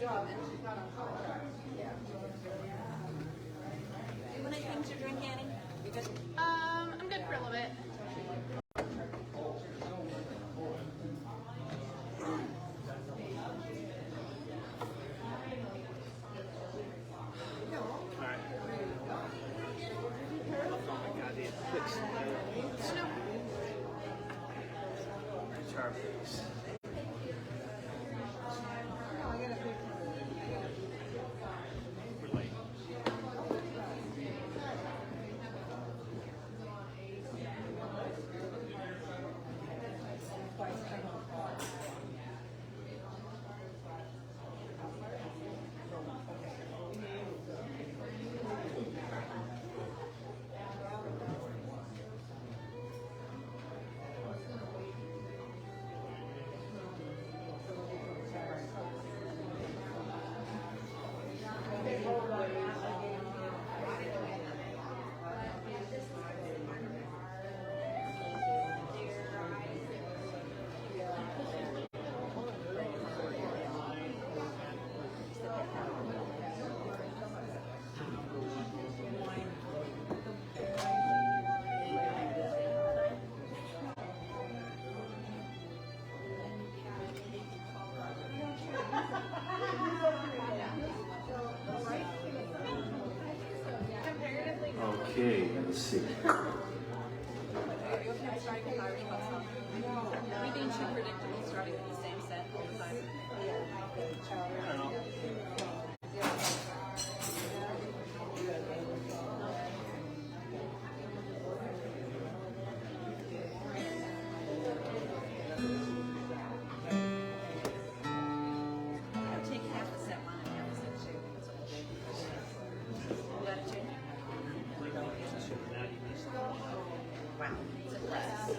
you want anything to drink, Annie? You good? I'm good for a little bit. Okay, let's see. Are you okay with starting with Irish pub song? Are we being too predictable starting with the same set all the time? I don't know. I'll take half a set one and half a set two. That's what we'll do. Will that change? Wow, it's a plus.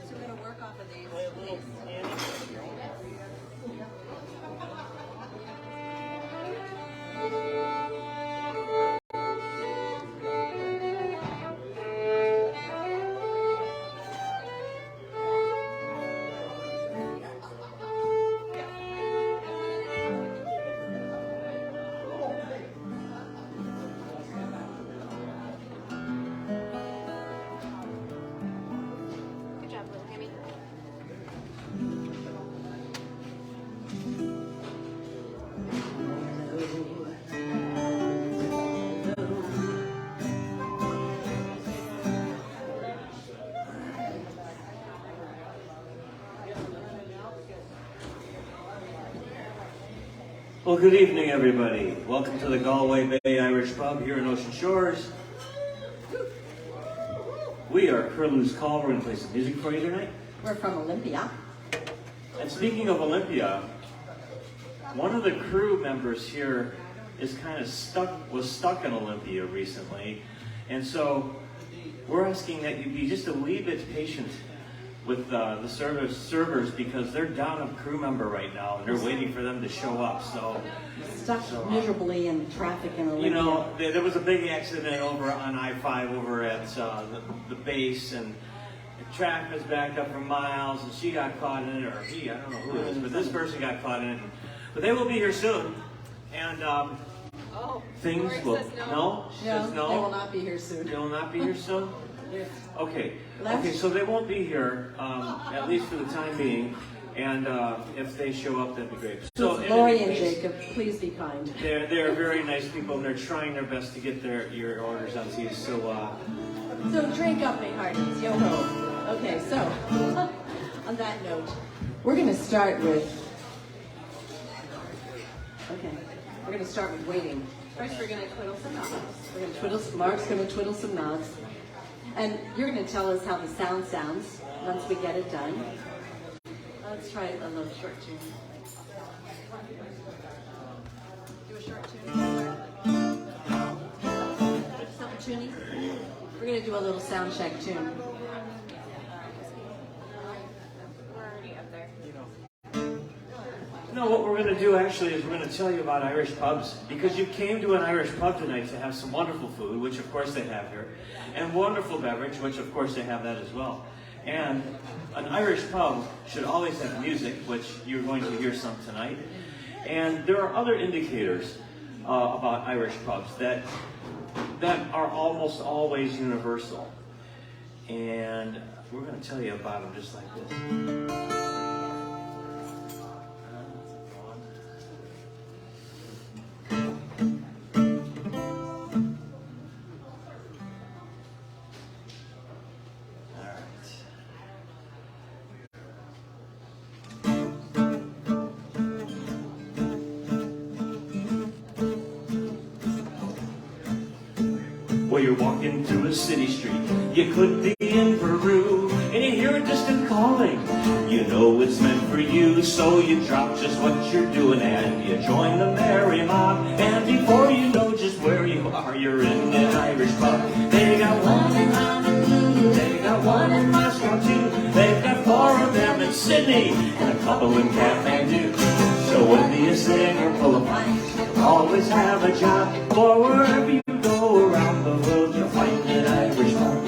So we're going to work off of these. Play a little Good job, little Kimmy. Well, good evening, everybody. Welcome to the Galway Bay Irish Pub here in Ocean Shores. We are Curlew's Call. We're going to play some music for you tonight. We're from Olympia. And speaking of Olympia, one of the crew members here is kind of stuck in Olympia recently. And so we're asking that you be just a wee bit patient with the servers because they're down a crew member right now and they're waiting for them to show up. So Stuck miserably in traffic in Olympia. you know, there was a big accident over on I-5 over at the base, and the track was backed up for miles, and she got caught in it, or he, I don't know who it is, but this person got caught in it. But they will be here soon, and things will, no? She says no? They will not be here soon. They will not be here soon? Okay, Last- so they won't be here, at least for the time being, and if they show up, that'd be great. So in Lori any and case, Jacob, please be kind. they're very nice people, and they're trying their best to get your orders on these. So So drink up, big hearties, yo ho. Okay, so on that note, we're going to start with. Waiting. First, we're going to twiddle some knots. We're going to twiddle. Mark's going to twiddle some knots, and you're going to tell us how the sound sounds once we get it done. Let's try a little short tune. Do a short tune. Something tuney. We're going to do a little sound check tune. We're already up there. no, what we're going to do actually is we're going to tell you about Irish pubs, because you came to an Irish pub tonight to have some wonderful food, which of course they have here, and wonderful beverage, which of course they have that as well. And an Irish pub should always have music, which you're going to hear some tonight. And there are other indicators about Irish pubs that are almost always universal. And we're going to tell you about them just like this. Well, you're walking through a city street, you could be in Peru, and you hear a distant calling. You know it's meant for you, so you drop just what you're doing and you join the merry mob. And before you know just where you are, you're in an Irish pub. They got one in Honolulu, they got one in Moscow too. They've got 4 of them in Sydney and a couple in Kathmandu. So whether you sing or pull a pint, you'll always have a job. For wherever you go around the world, you'll find an Irish pub.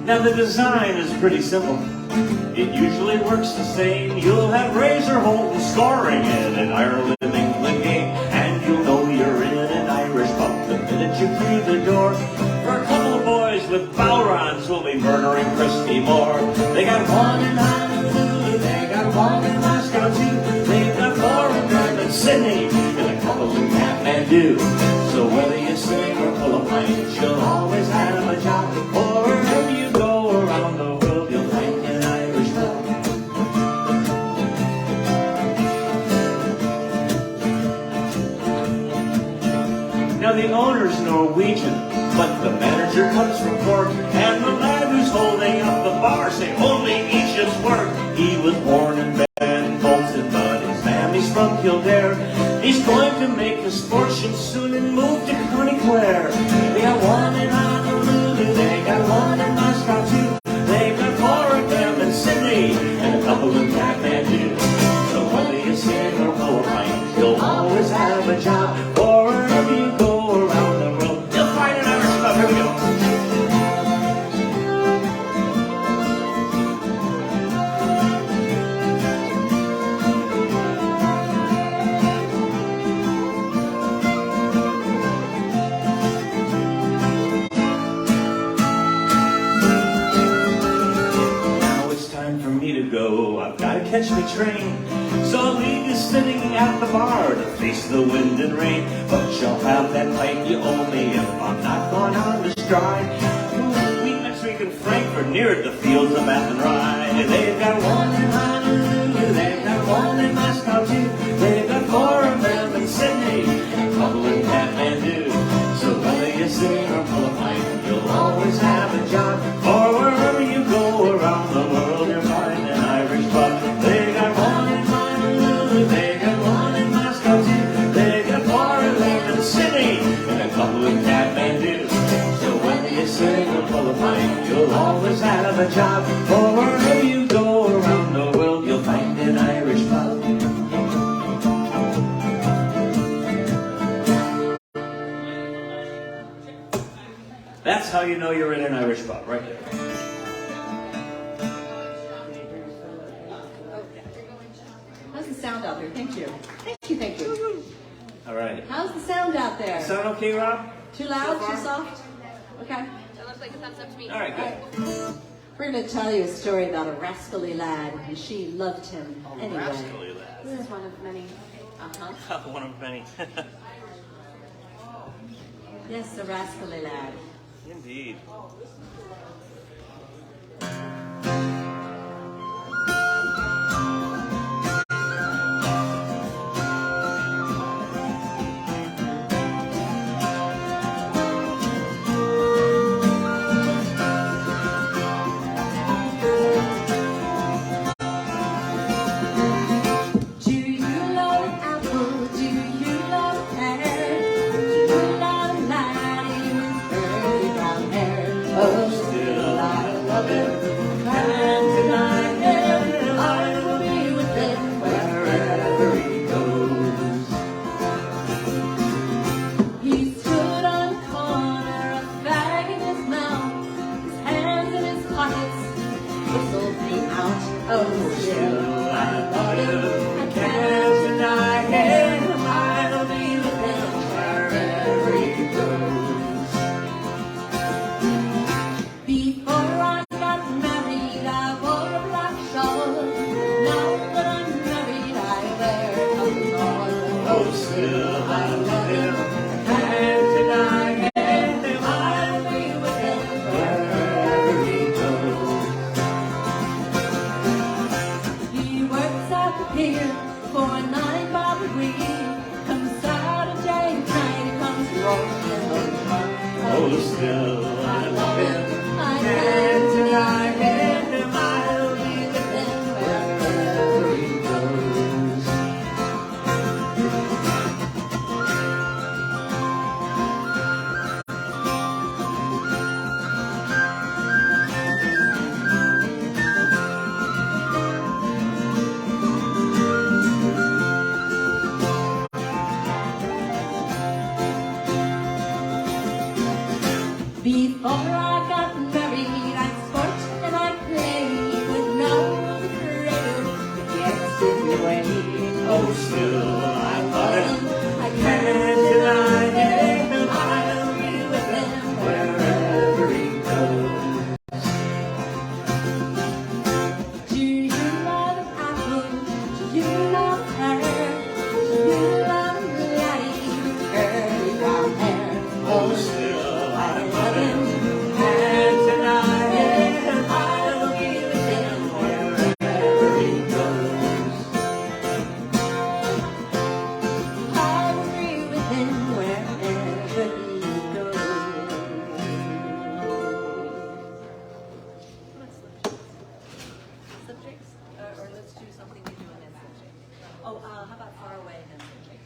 Now the design is pretty simple. It usually works the same. You'll have Razor Holton scoring in an Ireland-England game, and you'll know you're in an Irish pub the minute you're through the door. For a couple of boys with Bowrons will be murdering Christy Moore. They got one in Honolulu, they got one in Moscow too. They've got 4 of them in Sydney and a couple in Kathmandu. So whether you sing or pull a pint, you'll always have a job. Or wherever you go around the world, you'll find an Irish pub. Now the owner's Norwegian, but the manager comes from Cork, and the lad who's holding up the bar say only each his work. He was born in Bolton, but his family's from Kildare. He's going to make his fortune soon and move to County Clare. They got one in Honolulu, they got one in Moscow too. They got 4 of them in Sydney and a couple in Kathmandu. So whether you sing or pull a pint, you'll always have a job. Or wherever you go around the world, you'll find an Irish pub. Here we go. I've got to catch my train, so I'll leave you sitting at the bar to face the wind and rain. But you'll have that pint you owe me if I'm not going on this drive. Week next week in Frankfurt, near the fields of Athenry. They've got one in Honolulu, they've got one in Moscow too. They've got 4 of them in Sydney and a couple in Kathmandu. So whether you sing or pull a pint, you'll always have a job. For wherever you go around the world, you'll find an Irish pub. They got one in Honolulu, they got one in Moscow too. They got 4 of them in Sydney and a couple in Kathmandu. So whether you sing or pull a pint, you'll always have a job. For wherever you go around the world, you'll find an Irish pub. That's how you know you're in an Irish pub, right there. How's the sound out there? Thank you. Thank you, thank you. All right. How's the sound out there? Sound okay, Rob? Too loud? Too soft? Okay. That looks like a thumbs up to me. All right, good. We're going to tell you a story about a rascally lad, and she loved him anyway. Rascally lad. This is one of many. Uh-huh. One of many. Yes, a rascally lad. Indeed. Do you love apple? Do you love pear? Do you love laddie with curly brown hair? Oh, still I love it. Oh, still I love him. I can't deny him. I'll be with him wherever he goes. Before I got married, I wore a black shawl. Now that I'm married, I wear a laurel. Oh, still I love him. I can't deny him. I'll be with him wherever he goes. He works at the pier for a 9 bob a week. Comes Saturday night, he comes rolling over. Oh, still I love him. I Can't can't deny deny him. him. I'll be with him wherever he goes. Before I got married, I sport and I play with no crew gets in the way. Oh, still I love him. I Can't deny him. I'll be with him wherever he goes. Do you love an apple? Do you love her? Do you love Laddie with curly brown hair? Oh, still I love him. Can't deny him. I'll be with him wherever he goes. I'll agree with him wherever he goes. Subjects? Or let's do something you do and then subject. Oh, how about far away and then subject?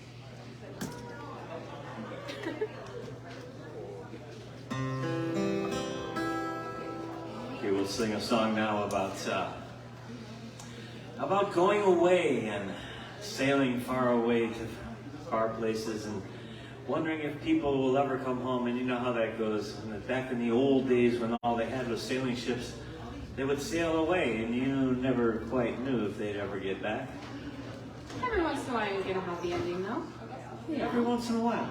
Okay, we'll sing a song now about going away and sailing far away to far places and wondering if people will ever come home. And you know how that goes. And back in the old days when all they had was sailing ships, they would sail away and you never quite knew if they'd ever get back. Every once in a while you get a happy ending, though. Every once in a while.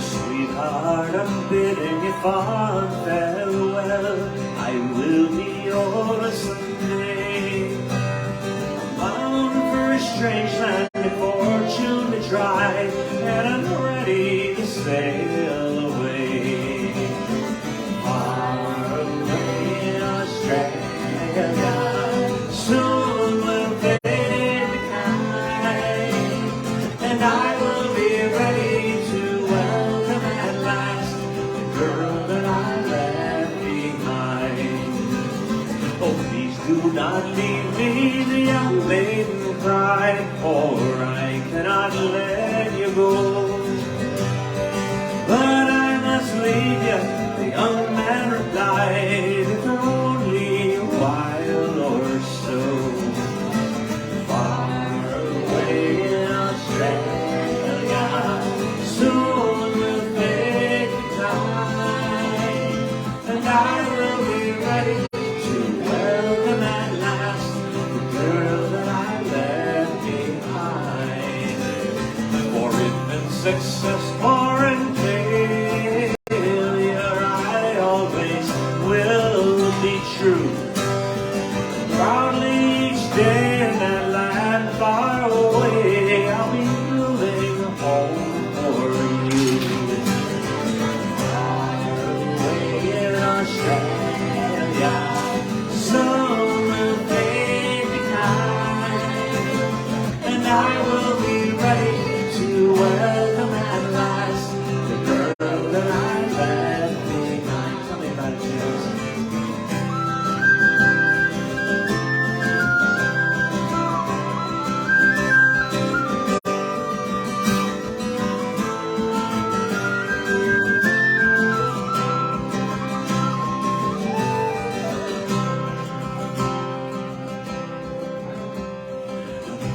Sweetheart, I'm bidding you fond farewell. I will be yours someday. I'm bound for a strange land of fortune to try, and I'm ready to sail away. Far away in Australia, soon will fade the kind, and I will be ready to welcome at last the girl that I left behind. Oh, please do not leave me, the young maiden cried, or I cannot let you go. But I must leave you, the young man replied, for only a while or so. Far away in Australia, soon will fade the time, and I will be ready to welcome at last the girl that I left behind. For if in success or in failure, I always will be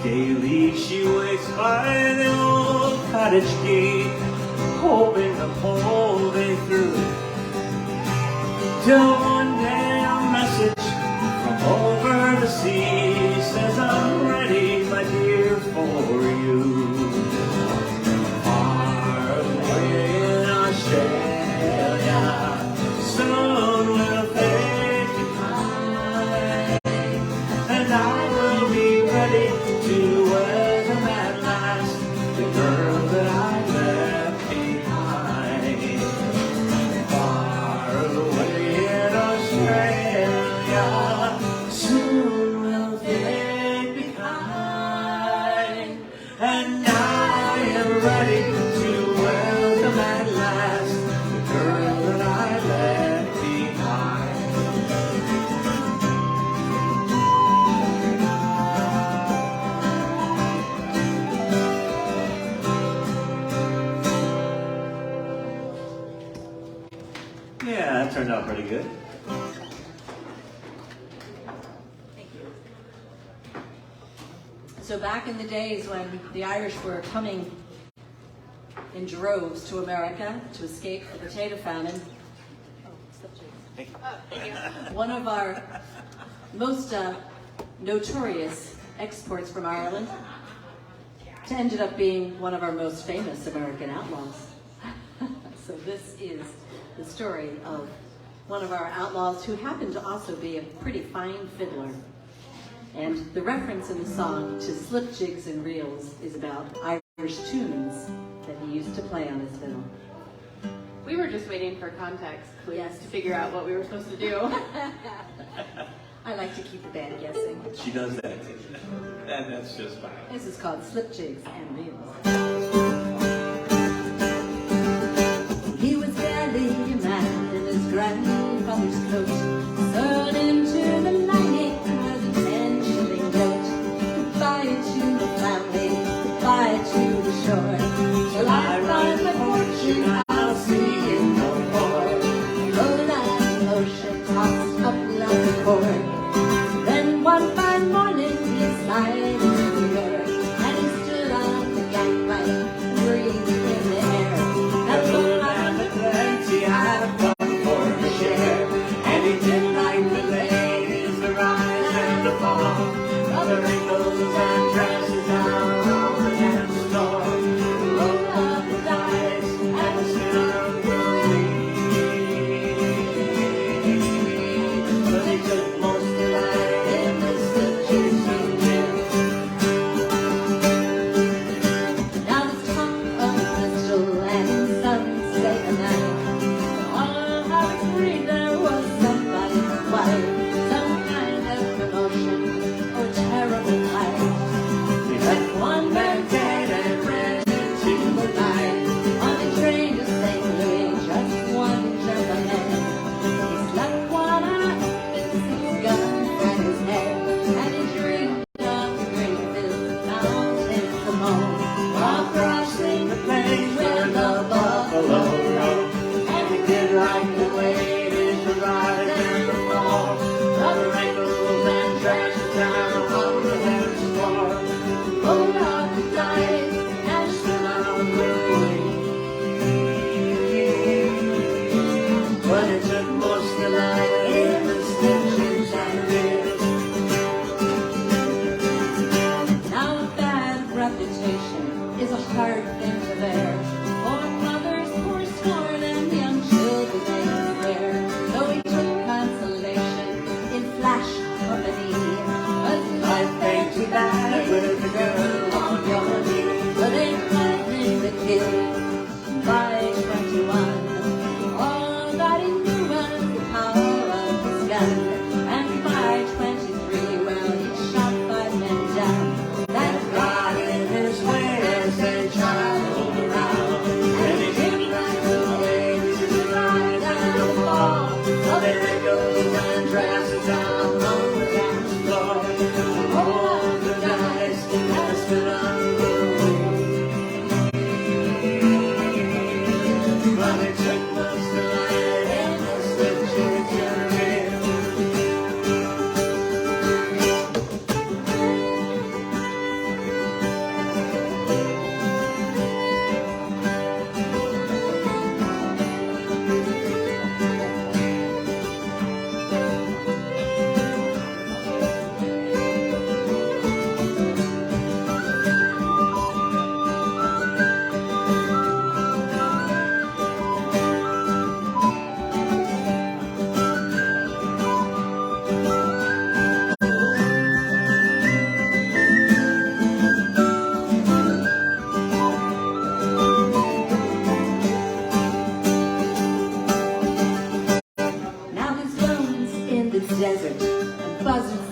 Daily she waits by the old cottage gate, hoping to pull me through. Till one day a message from over the sea says, I'm ready, my dear, for you. Far away in Australia, soon we'll fade behind, and I will be ready to welcome at last the girl that I left behind. Far away in Australia, soon we'll fade behind, and I am ready to welcome at last the girl that I left behind. Yeah, that turned out pretty good. So back in the days when the Irish were coming in droves to America to escape the potato famine, one of our most notorious exports from Ireland ended up being one of our most famous American outlaws. So this is the story of one of our outlaws who happened to also be a pretty fine fiddler. And the reference in the song to slip jigs and reels is about Irish tunes that he used to play on his fiddle. We were just waiting for context clues Yes. to figure out what we were supposed to do. I like to keep the band guessing. She does that, and that's just fine. This is called Slip Jigs and Reels. He was barely a man in his grandfather's coat, sewn into the lining was a 10-shilling note. Goodbye to the family, goodbye to the shore. Till I find my fortune, I'll see it no more. Roll down the ocean, tossed up like a cord. Then one fine morning he sighed in New York, and he stood on the gangway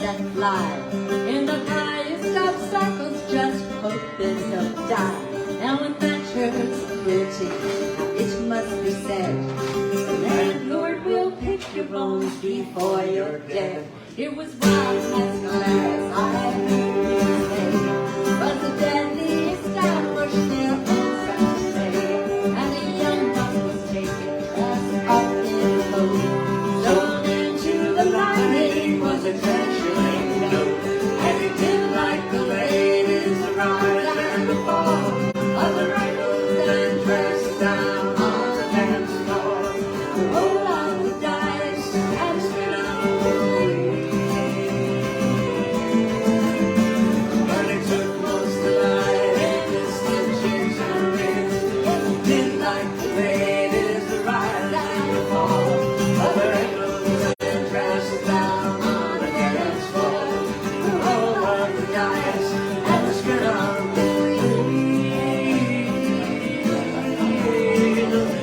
that fly in the highest of circles, just hoping they'll die. Now when Thatcher's cruelty, it must be said, the landlord will pick your bones before you're dead. It was wild as glass, I heard you say, but the deadliest ambush their own friends say, and a young buck was taken dressed up in coat, thrown into the lining was a treasuring note, and he did like the ladies arise and the fall of the rifles and dress down on the dance floor, roll on the dice and spin on the wheel. But it took most delight in the stitches and rings. Yes, it did like the ladies arise and the fall of the rifles and dress down on the dance floor, roll on the dice and spin on the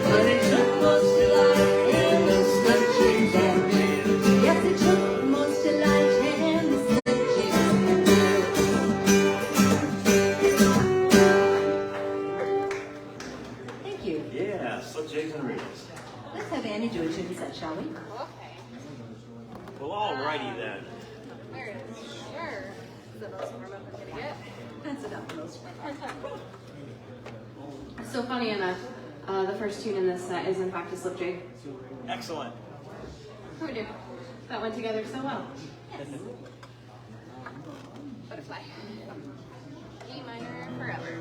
but it took most delight in the stitches and reels. Yes, it took most delight in the stitches and reels. Thank you. Yeah, slip jigs and reels. Let's have Annie do a tune set, shall we? Okay. Well, alrighty then. There it is. Sure. The most warm up I'm gonna get. That's about the most fun. So funny enough, the first tune in this set is in fact a slip jig. Excellent. Who knew? That went together so well. Butterfly. E minor forever.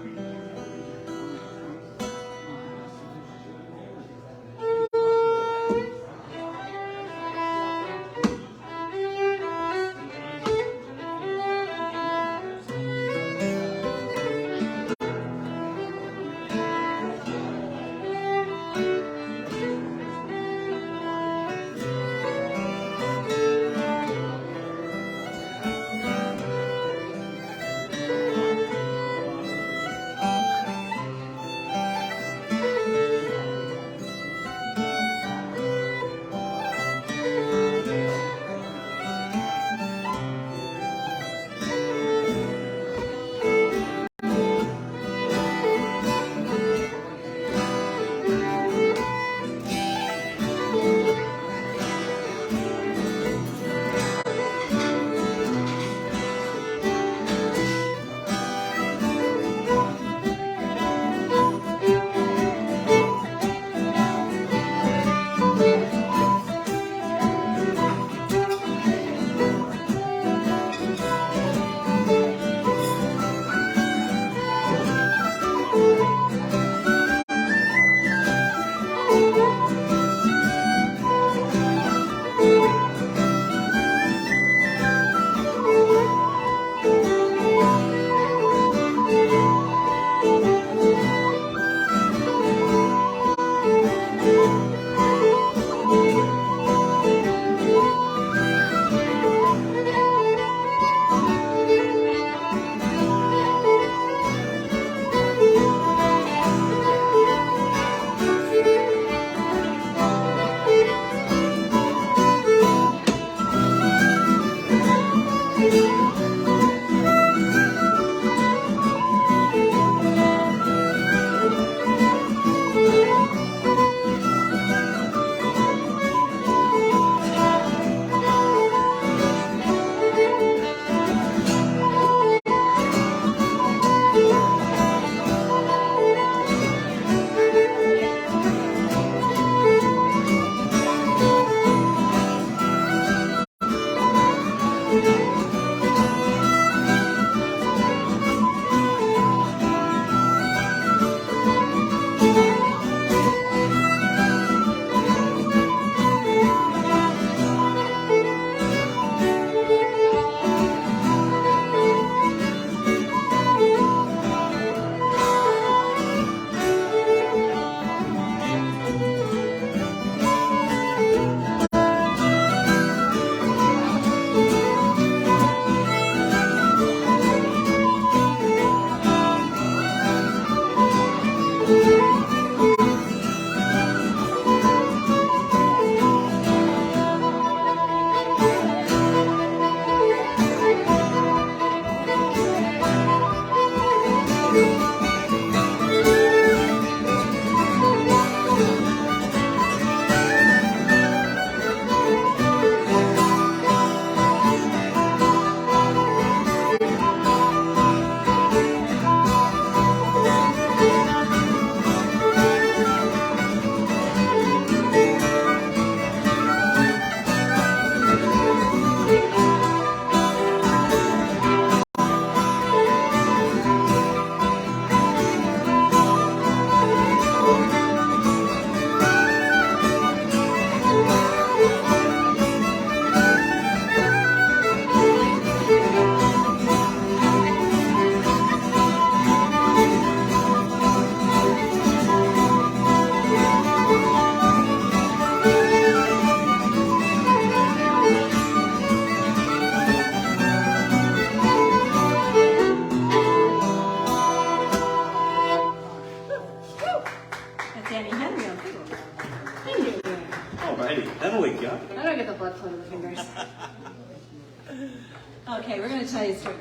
Okay, we're going to tell you a story.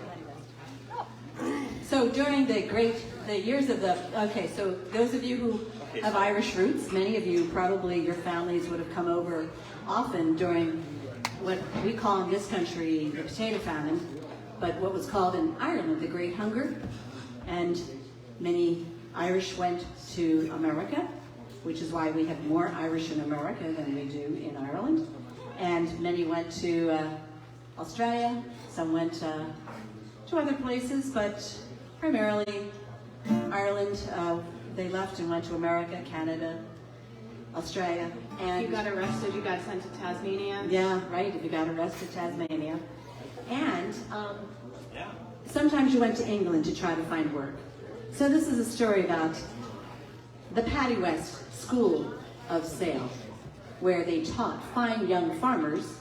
So during the years of the, so those of you who have Irish roots, many of you, probably your families would have come over often during what we call in this country the potato famine, but what was called in Ireland the Great Hunger. And many Irish went to America, which is why we have more Irish in America than we do in Ireland. And many went to Australia, some went to other places, but primarily Ireland. They left and went to America, Canada, Australia. And If you got arrested, you got sent to Tasmania. yeah, right, if you got arrested, Tasmania. And sometimes you went to England to try to find work. So this is a story about the Paddy West School of Sale, where they taught fine young farmers.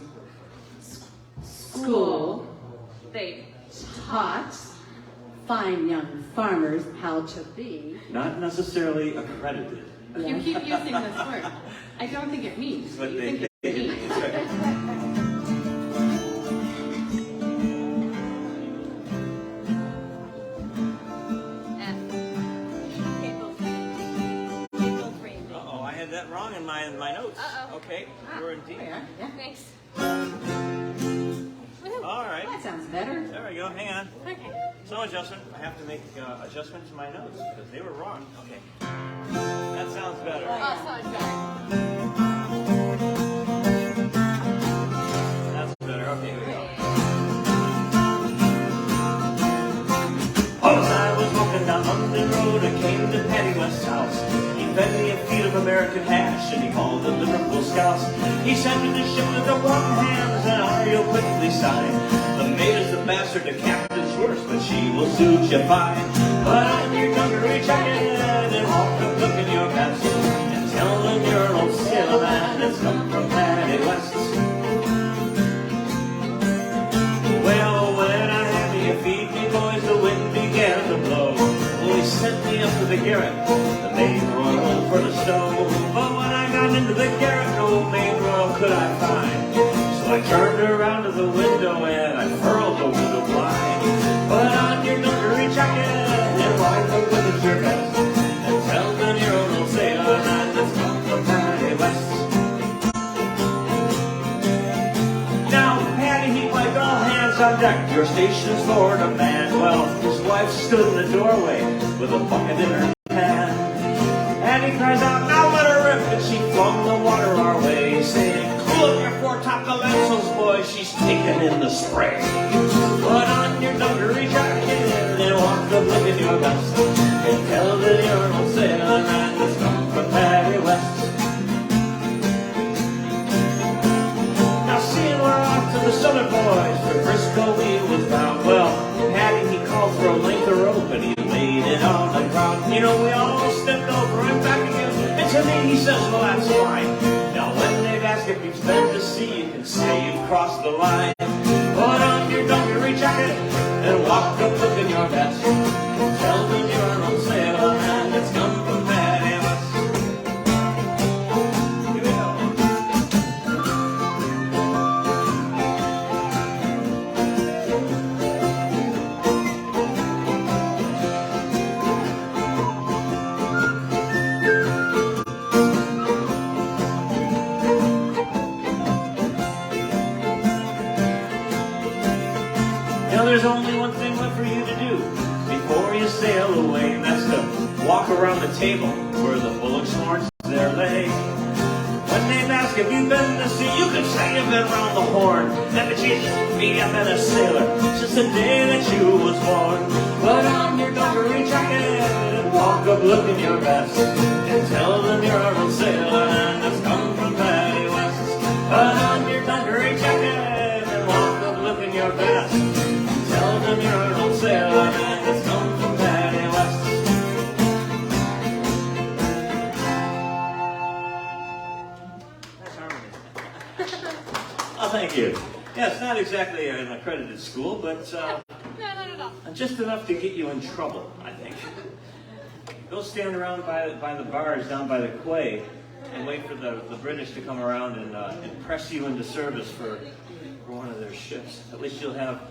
They taught fine young farmers how to be. Not necessarily accredited. You keep using this word. I don't think it means what you think it means. That's right. Uh-oh, I had that wrong in my notes. Uh-oh. Okay, we're in D. Yeah. Thanks. All right. That sounds better. There we go. Hang on. Okay. So adjustment. I have to make adjustment to my notes because they were wrong. Okay. That sounds better. Oh, sounds better. That's better. Okay, here we go. As I was walking down London Road, I came to Paddy West's house. He fed me a feed of American hash, and he called the Liverpool Scouts. He sent me to ship with the warm hands, and I'll quickly sign. The maid is the bastard, the captain's worse, but she will suit you fine. But I'm your dungaree jacket, and walk up looking your best, and tell them you're an old sailor man that's come from Paddy West. Well, when I had you feed me, boys, the wind began to blow. Well, he sent me up to the garret, the main royal for the stove. But when I got into the garret, no main royal could I find. So I turned around to the window and I furled over the blind. Put on your dungaree jacket and wipe up with your vest, and tell them you're an old sailor man that's come from Paddy West. Now, Paddy, he wiped all hands on deck. Your station's for a man. Well, his wife stood in the doorway with a bucket in her hand. And he cries out, now let her rip. And she flung the water our way, saying, cool up your foretop galansos, boys, she's taking in the spray. Put on your dungaree jacket and walk up looking your best, and tell the you're old sailor man that's come from Paddy West. Now seeing we're off to the southern boys, for Frisco we was bound. Well, Paddy, he called for a length of rope and he laid it on the ground. You know, we all stepped over and back again, and to me he says, well, that's fine. Now when they've asked if you've been to sea, you can say you've crossed the line. Put on your dungaree jacket and walk up looking your best, and tell them you're an old sailor man that's come from Paddy West. Here we go. Now there's only one thing left for you to do before you sail away, and that's to walk around the table where the bullock's horns there lay. When they've asked if you've been to sea, you can say you've been round the horn. And that Jesus, me, I've been a sailor since the day that you was born. Put on your dungaree jacket and walk up looking your best, and tell them you're an old sailor and that's come from Paddy West. Put on your dungaree jacket and walk up looking your best, tell them you're an old sailor man that's come from Paddy West. That's harmony. Oh, thank you. Yeah, it's not exactly an accredited school, but No. just enough to get you in trouble, I think. Go stand around by the bars down by the quay and wait for the British to come around and press you into service for one of their ships. At least you'll have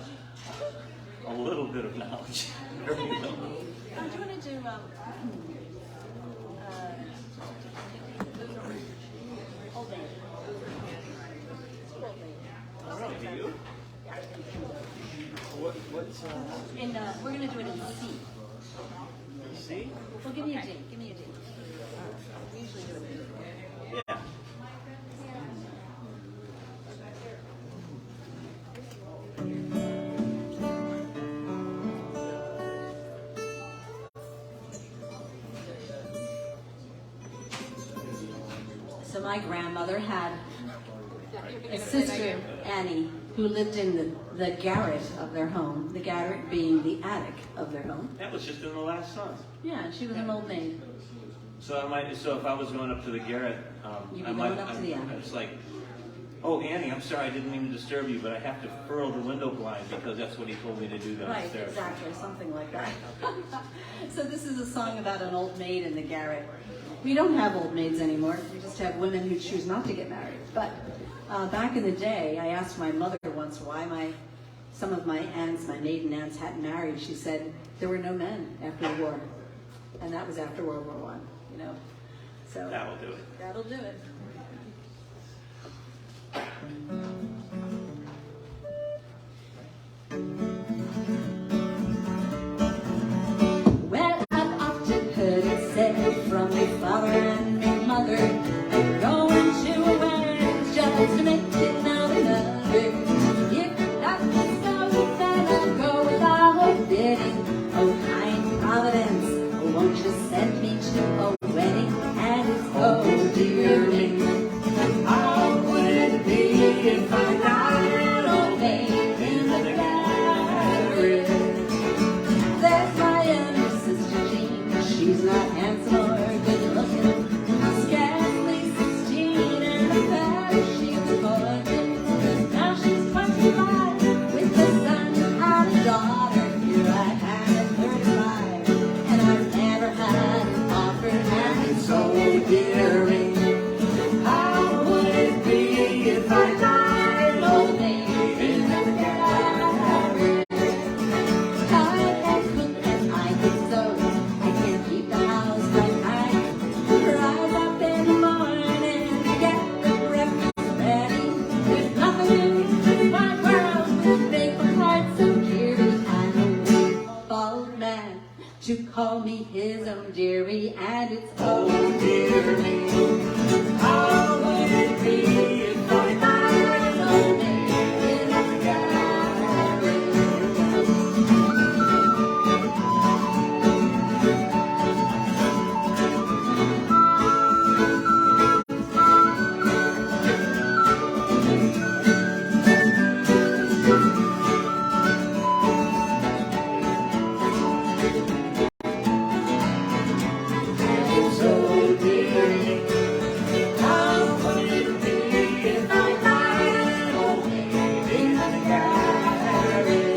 a little bit of knowledge. Very little. Do you want to do Old Maid? I don't know, do you? What's We're going to do it in C. C? Well, give me a D. Give me a D. We usually do it in D. Yeah. So my grandmother had a sister, Annie, who lived in the garret of their home, the garret being the attic of their home. That was just in the last song. Yeah, and she was an old maid. So if I was going up to the garret, You'd be I might. going up to the attic. It's like, oh Annie, I'm sorry, I didn't mean to disturb you, but I have to furl the window blind because that's what he told me to do downstairs. Right, exactly, something like that. So this is a song about an old maid in the garret. We don't have old maids anymore. We just have women who choose not to get married. But back in the day, I asked my mother once why some of my aunts, my maiden aunts, hadn't married. She said there were no men after the war, and that was after World War I. You know, so That'll do it. that'll do it. Well, I've often heard it said from my father and my mother that going to a wedding's just to make it now another. If that was so, then I'll go without bidding. Oh, kind Providence, won't you send me to a wedding? And it's oh dear me, how would it be if I died old maid in the gallery? There's my younger sister Jean. She's not handsome or good looking. Scarcely 16, and I bet she was born. Now she's 25 with a son and a daughter. Here I am at 35, and I've never had an offer, and it's so dearing. How would it be if I died old maid in the gallery? I can cook and I can sew. I can keep the house right night. Rise up in the morning, get the breakfast ready. There's nothing in this wide world that make my heart so dreary. I know a bald man to call me his own dearie, and it's oh dear me. How would it be if I died old maid in the gallery? So dear, how would it be if I died old maid in the gallery?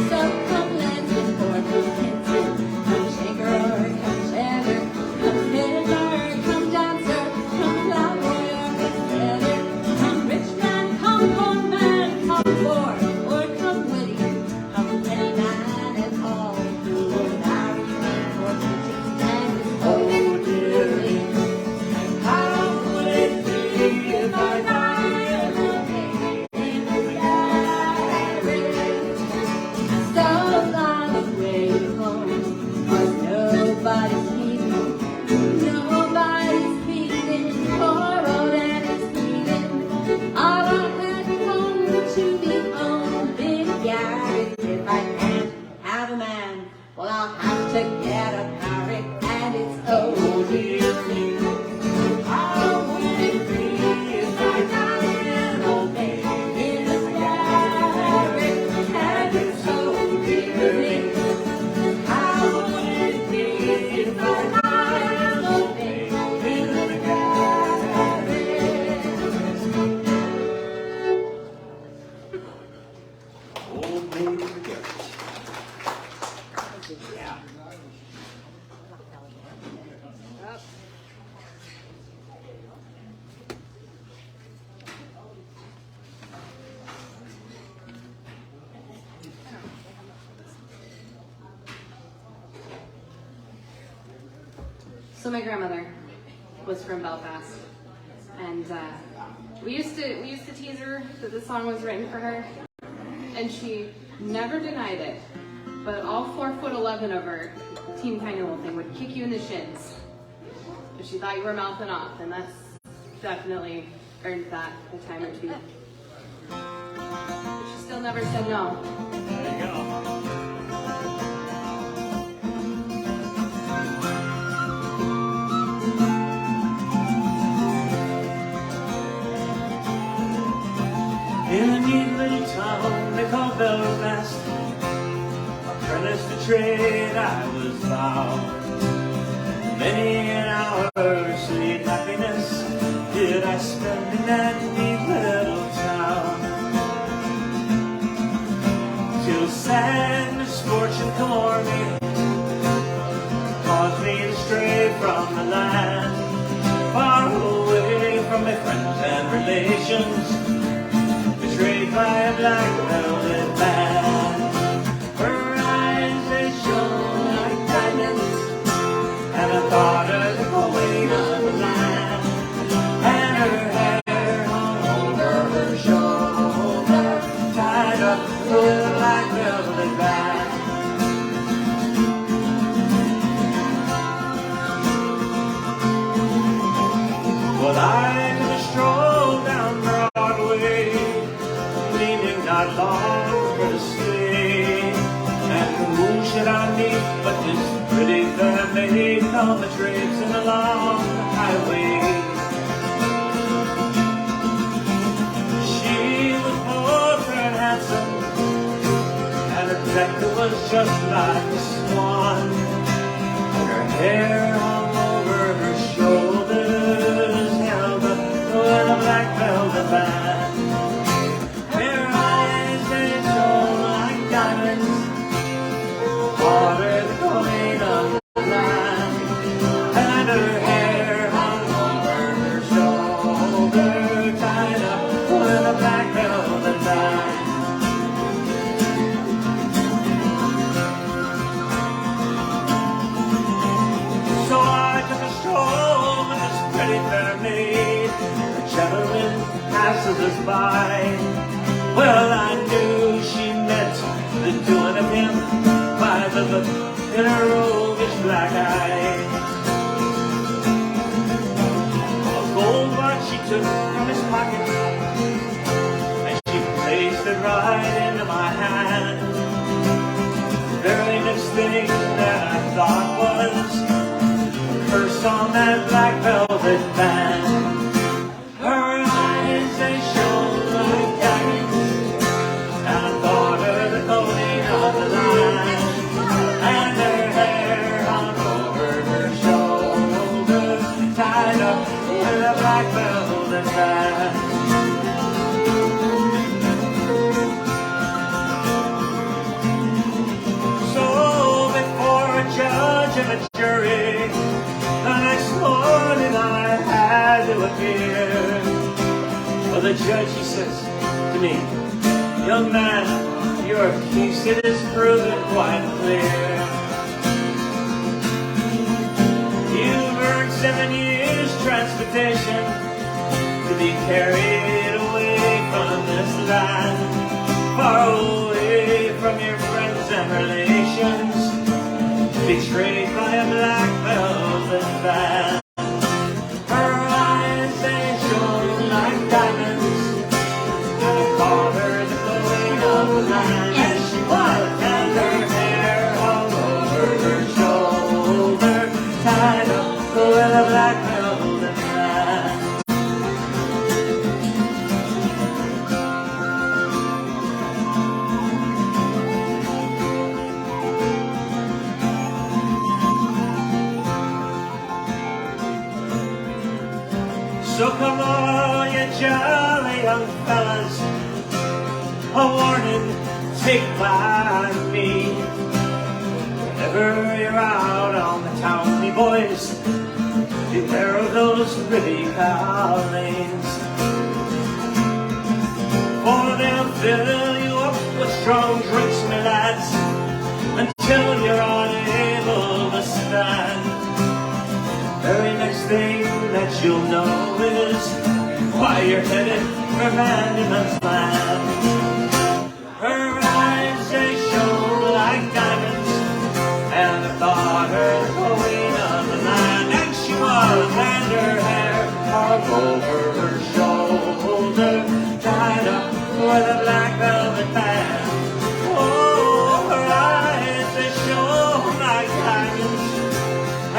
So come Lansing or come Kinston, come Shaker or come Cheddar, come Fiddler, come Dancer, come Plowboy or come Feather, come Rich Man, come Poor Man, come Poor or come Witty, come any man at all who will marry me for pity and his oh dearly. How would it be if I died old maid in the gallery? So long way home, but nobody's leaving, nobody's speaking, poor old Annie's leaving. All I had home to the old big garret. If I can't have a man, well I'll have to get a parrot, and it's oh dear me. How would it be if I died old maid in the garret? And it's oh dear me. How would it be if I died old maid in the garret? Old maid in the garret. Yeah. So my grandmother was from Belfast, and we used to tease her that the song was written for her, and she never denied it. But all 4'11" of her, teeny tiny little thing, would kick you in the shins if she thought you were mouthing off, and that's definitely earned that a time or two. But she still never said no. There you go. In a neat little town they call Belfast, apprentice to trade I was bound. Many an hour of sweet happiness did I spend in that neat little town, till sad misfortune come o'er me, caused me to stray from the land, far away from my friends and relations, betrayed by a black velvet band. Her eyes, they shone like diamonds, and I thought of the queen of the land, and her hair hung over her shoulder, tied up with a black velvet band. Well, I took a stroll down Broadway, leaving not long for the stay, and who should I meet but this pretty fair maid come a traipsing along the highway. She was both fair and handsome, and her neck was just like a swan, and her hair hung over her shoulders, held up with a black velvet band. Her eyes, they shone like diamonds, water the queen of the land, and her hair hung over her shoulder, tied up with a black velvet band. So I took a stroll with this pretty fair maid. The gentleman passes us by. Well, I knew she meant the doing of him by the look in her roguish black eye. A gold watch she took from his pocket, and she placed it right into my hand. The very next thing that I thought was a curse on that black velvet band. Her eyes, they shone like diamonds, and I thought her the queen of the land, and her hair hung over her shoulder, tied up with a black velvet band. So before a judge and a jury, the next morning I had to appear. Well, the judge, he says to me, young man, your case it is proven quite clear. You've earned 7 years transportation to be carried away from this land, far away from your friends and relations, betrayed by a black velvet band. Her eyes, they shone like diamonds, and I called her the queen of the land. Yes, she was. And her hair hung over her shoulder, tied up with a black velvet band. So come on, you jolly young fellas, a warning, take by me. Whenever you're out on the town, me boys, beware of those pretty cow lanes, for they'll fill you up with strong drinks, my lads, until you're unable to stand. you'll know is why you're headed for Vanderman's Land. Her eyes, they shone like diamonds, and I thought her the queen of the land. And she was, and her hair all over her shoulder, tied up with a black velvet band. Oh, her eyes, they shone like diamonds,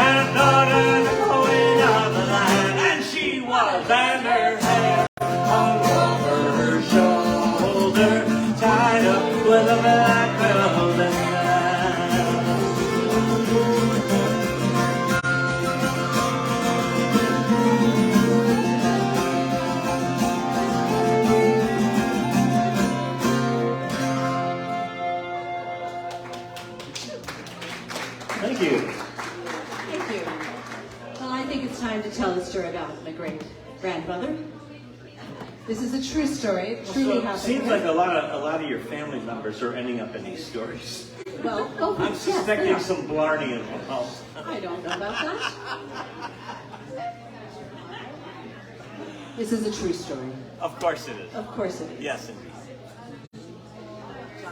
and I thought her the queen of the land. And she was, and her hair all over her shoulder, tied up with a black velvet band. Thank you. Thank you. Well, I think it's time to tell the story about my great-grandmother. This is a true story. It truly So it happened. seems like a lot of your family members are ending up in these stories. Well, I'm yes, suspecting they some blarney involved. are. I don't know about that. This is a true story. Of course it is. Of course it is. Yes, indeed.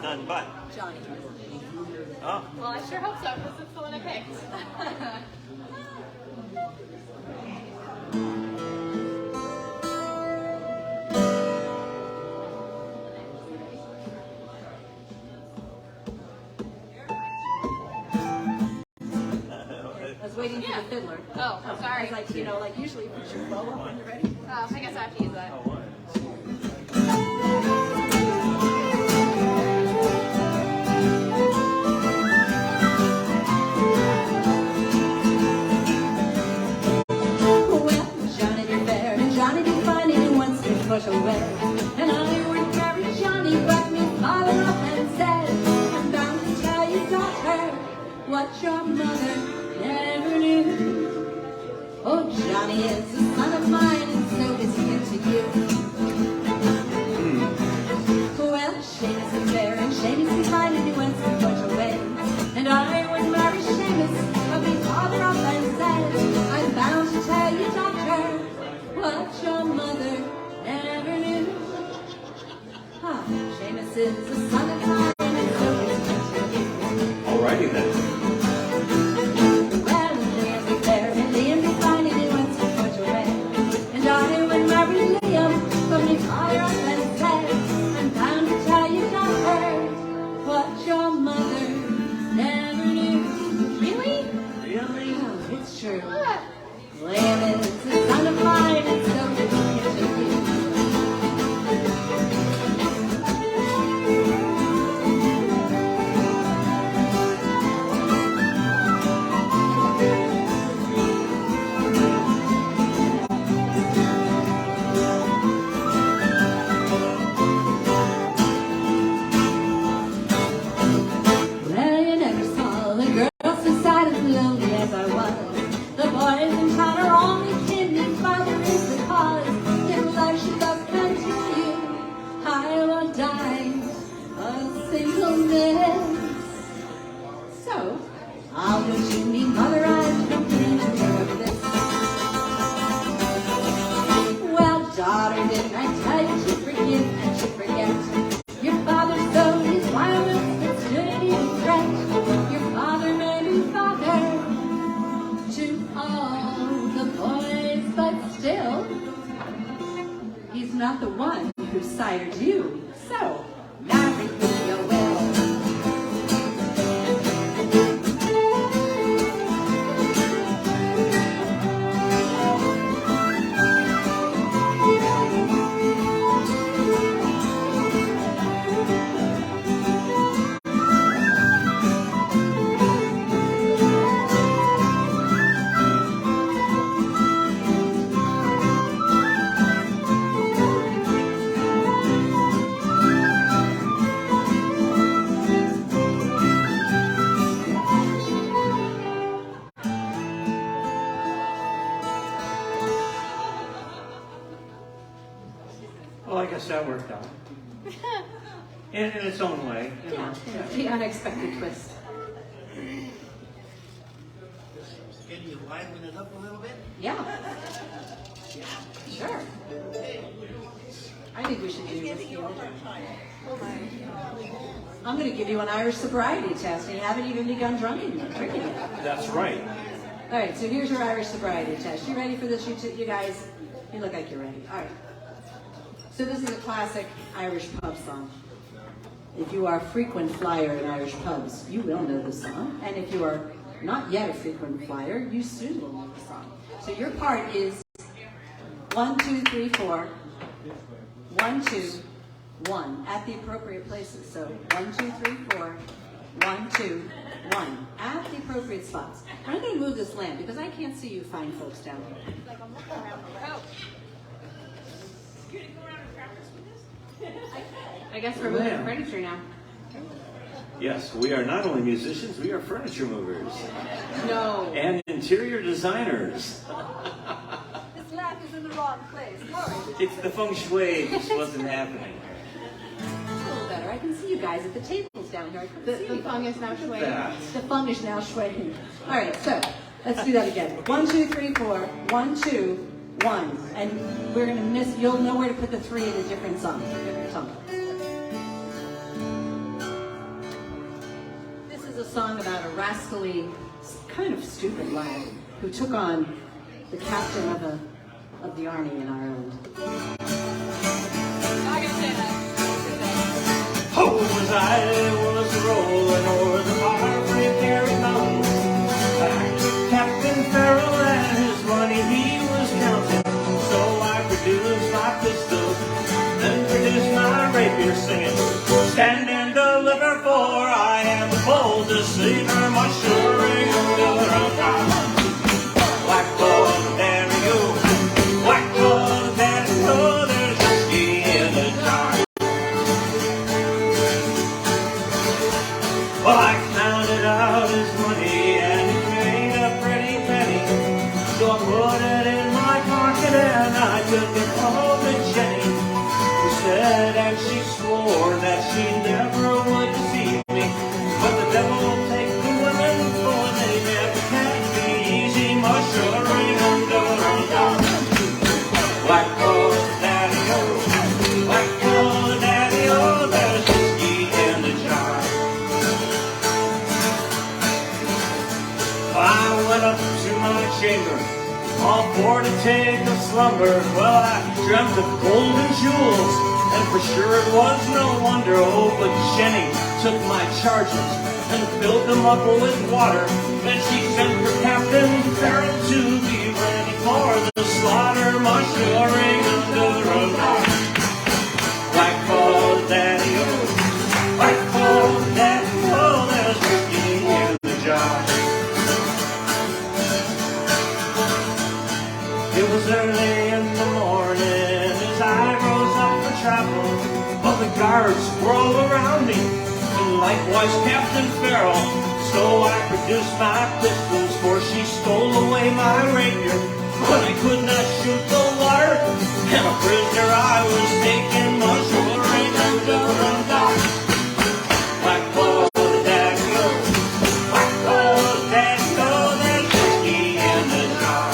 None but. Johnny. Oh, Well, I sure hope so, because it's the one I picked. I was waiting for the fiddler. Oh, sorry. I was like, like usually you put your bow up when you're ready. I guess I have to use that. Well, Johnny be fair and Johnny be fine and he wants to push away. And I would carry Johnny, but me father up and said, I'm bound to tell you, daughter, what your mother never knew. Oh, Johnny is a son of mine, and so is he to you. Well, Seamus is fair and Seamus is fine, and he wants to push away. And I would marry Seamus, but me father up and said, I'm bound to tell you, daughter, what your mother never knew. Ah, Seamus is a son of mine, and so is he to you. alrighty then. Well, Liam be fair and Liam be fine, and he wants to push away. And I would marry Liam, but me father up and said, I'm bound to tell you, daughter, what your mother never knew. Really? Really? Oh, it's true. Liam is a son of mine, and so is he to you. Well, you never saw the girl so sad and lonely as I was. The boys in town are only kidding, father is the cause. If life should thus continue, I will die a singleness. So, I'll go to me mother, I've been thinking of this. Well, daughter, didn't I tell you to forgive and to forget? Your father sowed his violence that stood in his threat. Your father may be father to all the boys, but still, he's not the one who sired you. So, marry who you will. Well, I guess that worked out. In its own way. You know. The unexpected twist. liven it up a little bit? Yeah. Sure. I think we should do whiskey. I'm going to give you an Irish sobriety test, and you haven't even begun drinking yet. That's right. All right, so here's your Irish sobriety test. You ready for this, you guys? You look like you're ready. All right. So this is a classic Irish pub song. If you are a frequent flyer in Irish pubs, you will know the song. And if you are not yet a frequent flyer, you soon will know the song. So your part is 1, 2, 3, 4. 1, 2, 1 at the appropriate places. So 1, 2, 3, 4. 1, 2, 1 at the appropriate spots. I'm going to move this lamp because I can't see you fine folks down here. Like I'm looking around the room. I guess we're moving furniture now. Yes, we are not only musicians, we are furniture movers. No. And interior designers. This lamp is in the wrong place. Sorry. It's the feng shui, this wasn't happening. A little better. I can see you guys at the tables down here. I couldn't see The you. fungus now swaying. That. The fung is now swaying. All right, so let's do that again. 1, 2, 3, 4. 1, 2, 1. And we're going to miss, you'll know where to put the 3 in a different song. Different song. This is a song about a rascally, kind of stupid lad who took on the captain of the army in Ireland. Not gonna say that. Oh, as I was rolling over the Harfrey Mountains, back to Captain Farrell and his money he was counting. So I produced my pistol, then produced my rapier, singing, "Stand and deliver, for I am the bold deceiver, my sure ring of the Black ball, daddy go, black ball, daddy go, there's whiskey in the jar." Well, I counted out his money and it made a pretty penny. So I put it in my pocket and I took it home to Jenny, who said and she swore that she never would deceive me. But the devil will take the women, for they never can be easy. Mushering under the dog. Black boy, daddy-o, black boy, daddy-o, there's whiskey in the jar. I went up to my chamber, all for to take a slumber. Well, I dreamt of golden jewels, and for sure it was no wonder. Oh, but Jenny took my charges and filled them up with water. Then she sent her Captain Farrell to be ready for the slaughter. Mushering under a rock. Black ball, daddy-o, black ball, daddy-o, there's whiskey in the jar. It was early in the morning as I rose up for travel. Well, the guards were all around me, and likewise Captain Farrell. So I produced my pistols, for she stole away my rapier. But I could not shoot the water, and a prisoner I was taken. Mushering under the dock. Black ball, daddy-o, black ball, daddy-o, there's whiskey in the jar.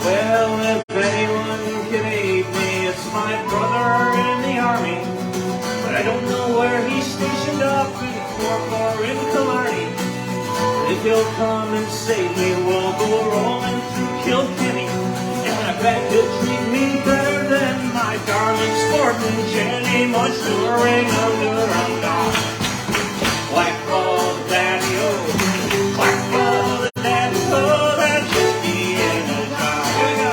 Well, if anyone can aid me, it's my brother in the army. But I don't know where he's stationed up in Cork or in Killarney. If he'll come and save me, we'll go rolling through Kilkenny. And I bet he'll treat me better than my darling sporting Jenny. Mushering under a dock. Black ball, daddy-o, black ball, daddy-o, that's whiskey in the jar. Here we go.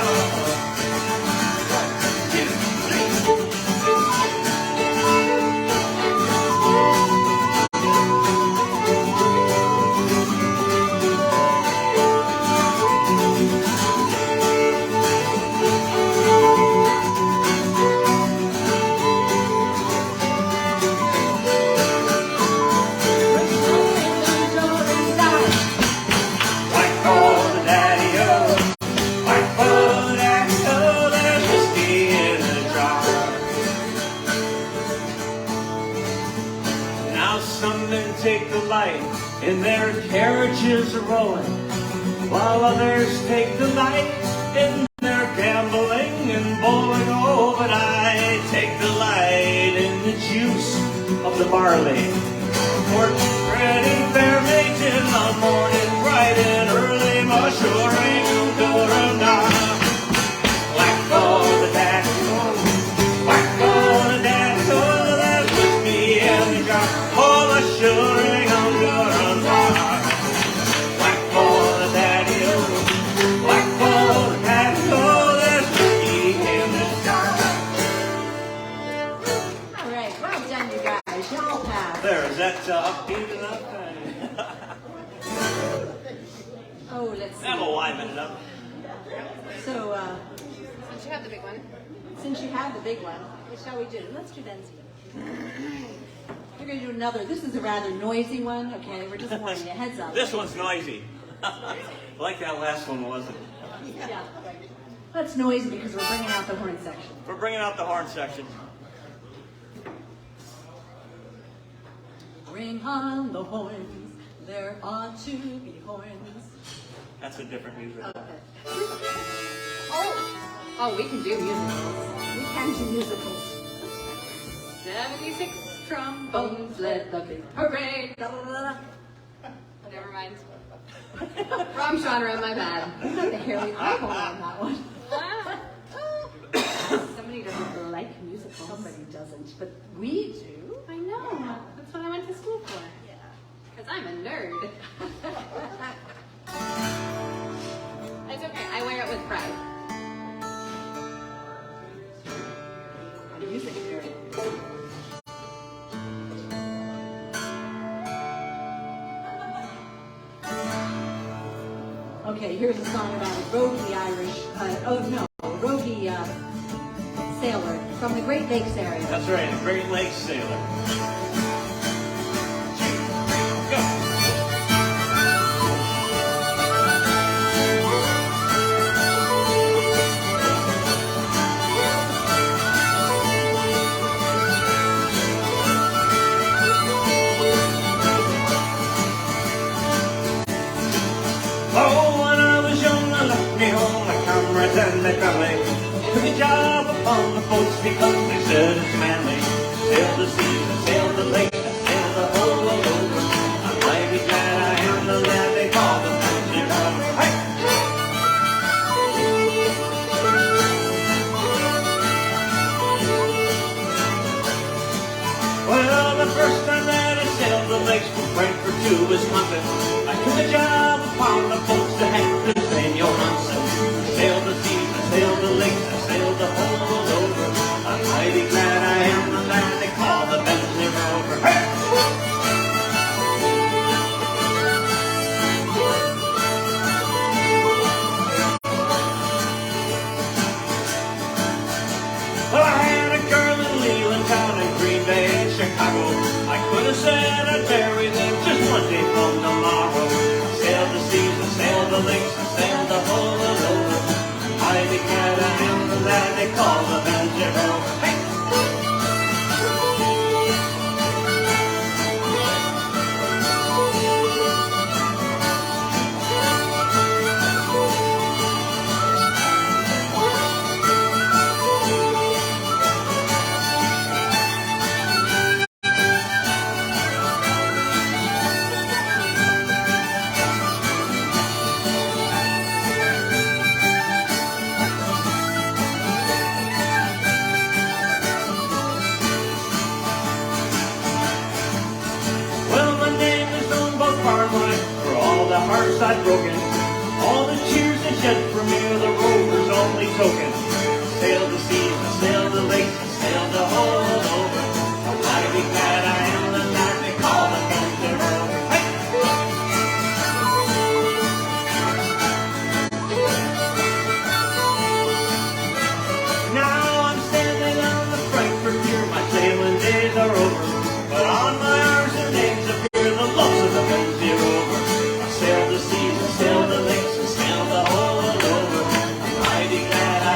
some men take delight in their carriages rolling, while others take delight in their gambling and bowling. Oh, but I take delight in the juice of the barley. Fortune ready, fair mate in the morning, bright and early, maturing, whack for the daddy, whack for the daddy, oh, that's whiskey in the jar, oh, maturing, whack for the daddy, oh, whack for the daddy, oh, that's whiskey in the jar. All right, well done, you guys. Y'all passed. There, is that upbeat enough? Oh, let's see. That'll liven it up. So, Since you have the big one. since you have the big one, what shall we do? Let's do Ben's. We're going to do another. This is a rather noisy one. Okay, we're just warning you. Heads up. This one's noisy. Like that last one wasn't. Yeah. That's noisy because we're bringing out the horn section. We're bringing out the horn section. Bring on the horns. There ought to be horns. That's a different music. Okay. Oh, we can do musicals. We can do musicals. 76 trombones led the big parade. Da, da, da, da. Never mind. Wrong genre, my bad. We got the hairy eyeball on that one. Somebody doesn't like musicals. Somebody doesn't, but we do. I know. That's what I went to school for. Yeah. Because I'm a nerd. It's okay. I wear it with pride. I'm a music nerd. Okay, here's a song about a roguey roguey sailor from the Great Lakes area. That's right, a Great Lakes sailor. Go. And they family took a job upon the boats because they said it's manly. Sail the seas and sail the lake and sail the whole world over. I'm mighty glad I am the lad they call the fancy rover. Hey! Well, the first time that I sailed the lakes from Frankfurt to Wisconsin, I took a job upon the boats to hang the Senor Hansen. Sailed the seas, I sailed the lakes, I sailed the whole world over. I'm mighty glad I am the man they call the Bentley Rover. Hey! Well, I had a girl in Leland Town and Green Bay and Chicago. I could have said I'd marry them just one day from tomorrow. I sailed the seas, I sailed the lakes, I sailed the whole world over. Mighty glad I am the lad they call the Bentley Rover. Hey! Hearts I've broken, all the tears they shed for me are the rover's only token. Sailed the seas, I sailed the lakes, I sailed the whole world over. I'm mighty glad I am the lad they call the Bentley Rover. Hey! Now I'm standing on the Frankfurt Pier, my sailing days are over, but on my arms and legs appear the lumps of the Bentley Rover. Sailed the seas, I sailed the lakes, I sailed the whole world over. I'm mighty glad I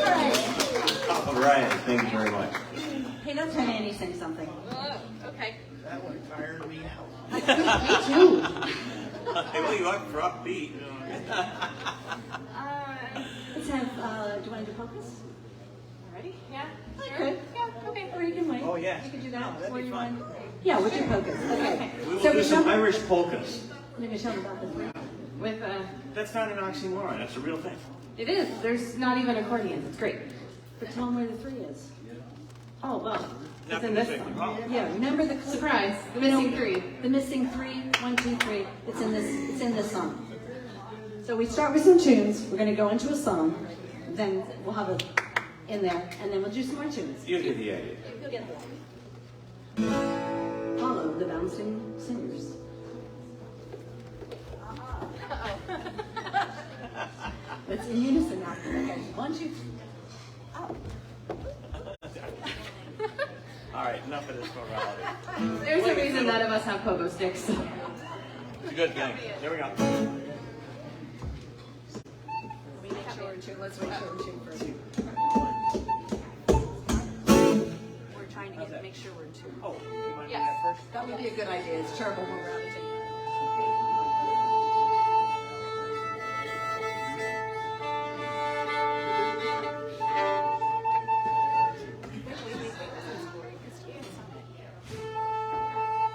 All right, thank you very much. Hey, let's have Annie sing something. Okay. That one tired me out. Me too. Well, you want rock beat. Let's have, do you want to do focus? Ready? Yeah? I could. Yeah, okay. Or you can wait. Oh, yeah. You can do that. Oh, that'd or be you fun. want- Yeah, with your focus. Okay. We will So do some remember- Irish polkas. Let me tell you about the three. With, That's not an oxymoron, that's a real thing. it is. There's not even accordions. It's great. But tell them where the three is. Oh, well. It's in this song. Yeah, remember the clip? Surprise, the missing three. The missing three, 1, 2, 3. It's in this song. So we start with some tunes. We're going to go into a song. Then we'll have it in there, and then we'll do some more tunes. You get the idea. You'll get that. Follow the bouncing singers. It's in unison now. Okay, 1, 2, 3. All right, enough of this morality. There's a reason none of us have pogo sticks. It's a good thing. Here we go. Make sure we're in tune. Let's make sure we're in tune first. We're trying to make sure we're in tune. Oh, you mind Yes, doing that first? that would be a good idea. It's terrible when we're out of tune.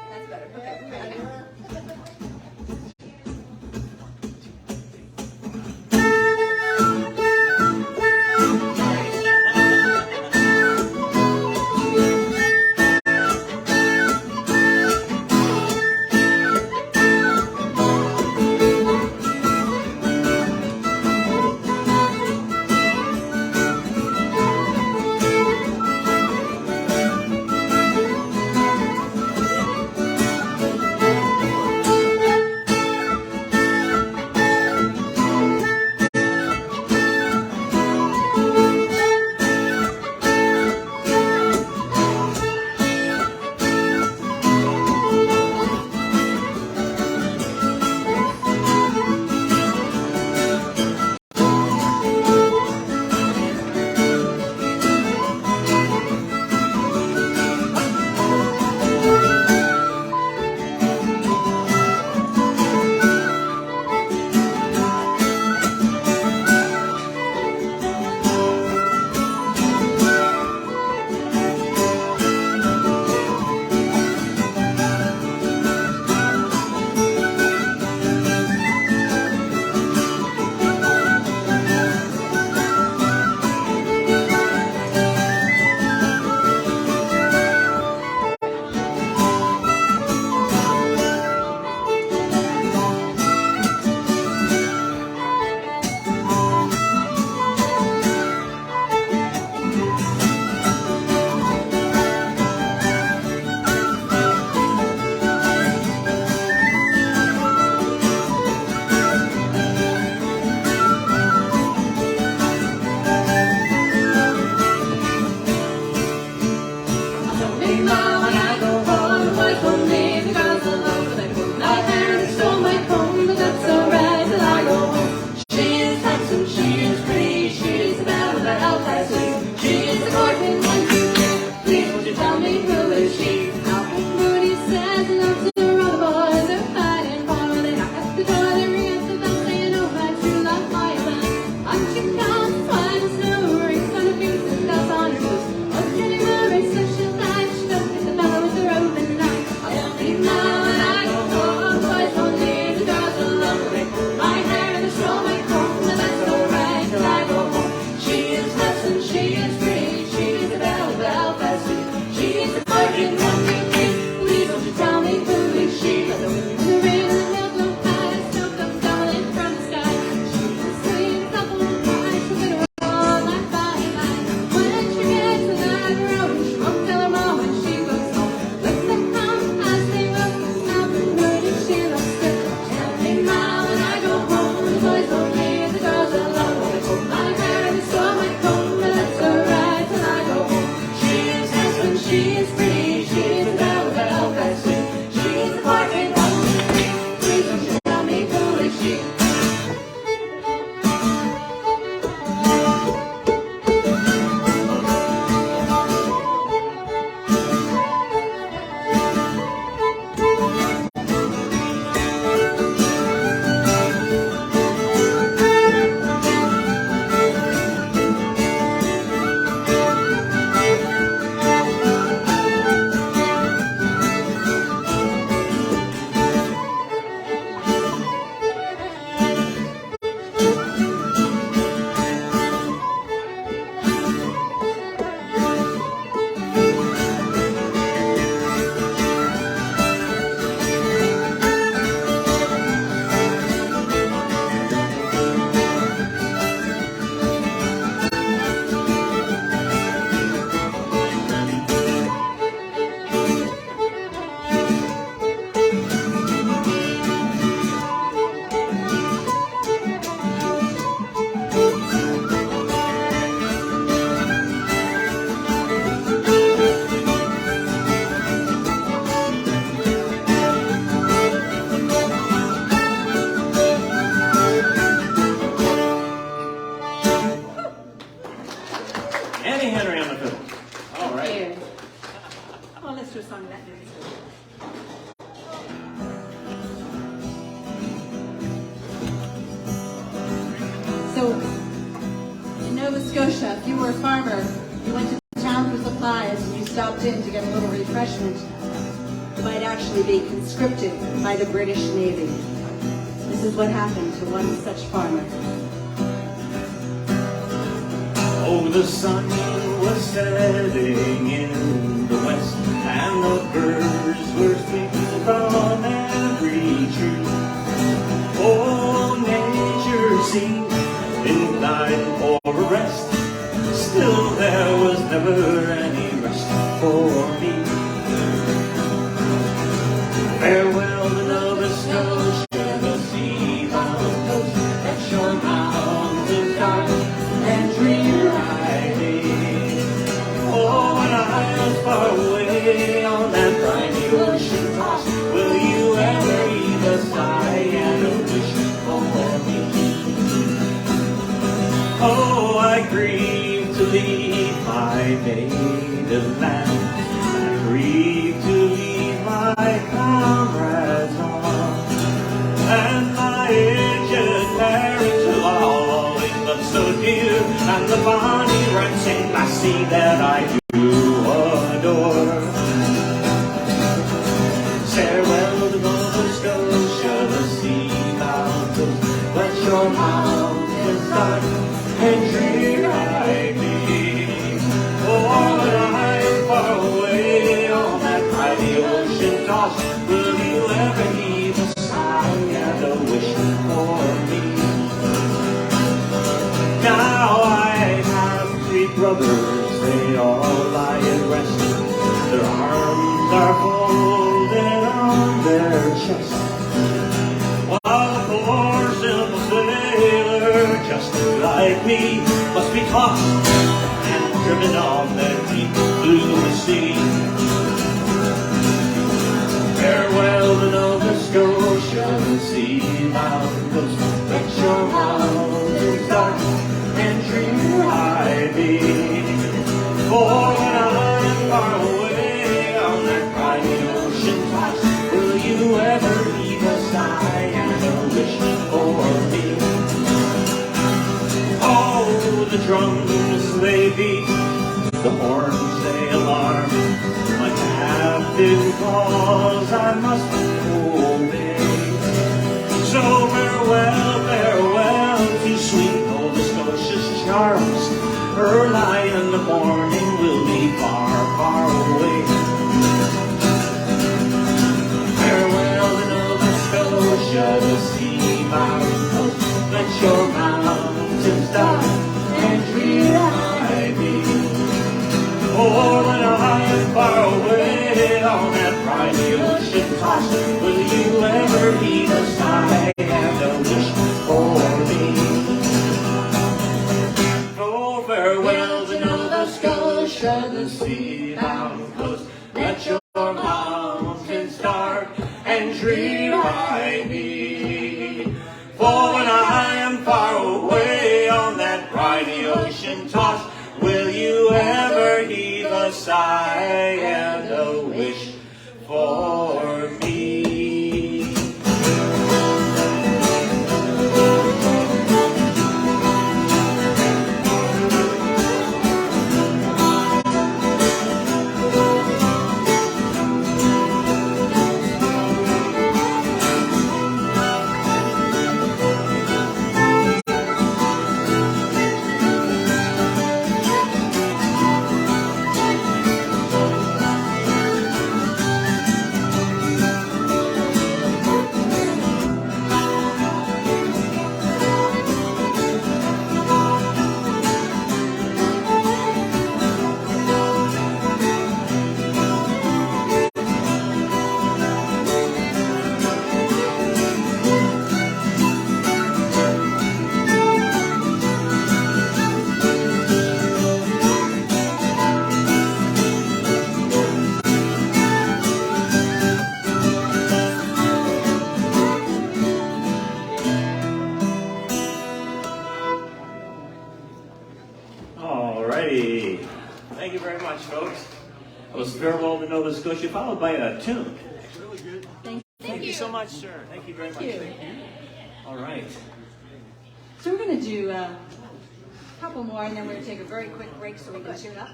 That's better. Okay. So, in Nova Scotia, if you were a farmer, you went to town for supplies and you stopped in to get a little refreshment, you might actually be conscripted by the British Navy. This is what happened to one such farmer. Oh, the sun was setting in the west, and the birds were speaking from every tree. Oh, nature seemed inclined for a rest, still there was never any rest for me. Farewell to Nova Scotia, the sea-bound coast, that your mountains dark and dreary. Oh, when I was far away on that briny ocean toss, will you ever heave a sigh and a wish for me? Oh, I grieve to leave my native land, I grieve to leave my comrades on, and my aged parents lolling but so dear, and the bonny ransom lassie that I do adore. Farewell to Nova Scotia, the sea-bound coast, let your mountains dark and dreary be. Oh, when I'm far away on that mighty ocean toss, will you ever heave a sigh and a wish for me? Now I have 3 brothers, they all lie at rest, their arms are folded on their chest, while a poor simple sailor just like me must be tossed and driven on that deep blue sea. Farewell to Nova Scotia, the sea-bound coast, let your mountains dark and dreary be. For when I'm far away on that briny ocean toss, will you ever heave a sigh and a wish for me? Oh, the drums they beat, the horns they alarm, my captain calls, I must obey. So farewell, farewell to sweet Nova Scotia's charms, early in the morning will be far, far away. Farewell to Nova Scotia, the sea-bound coast, let your mountains dark and dreary be. Oh, when I am far away on that briny ocean toss, will you ever heave a sigh and a wish for me? Oh, farewell to Nova Scotia, the sea-bound coast, let your mountains dark and dreary be. For when I am far away on that briny ocean toss, will you ever heave a sigh and a wish for me? Alrighty. Thank you very much, folks. That was Farewell to Nova Scotia, followed by a tune. Thank you so much, sir. Thank you very much. Thank you. All right. So we're going to going to do a couple more, and then we're going to take a very quick break so we can tune up.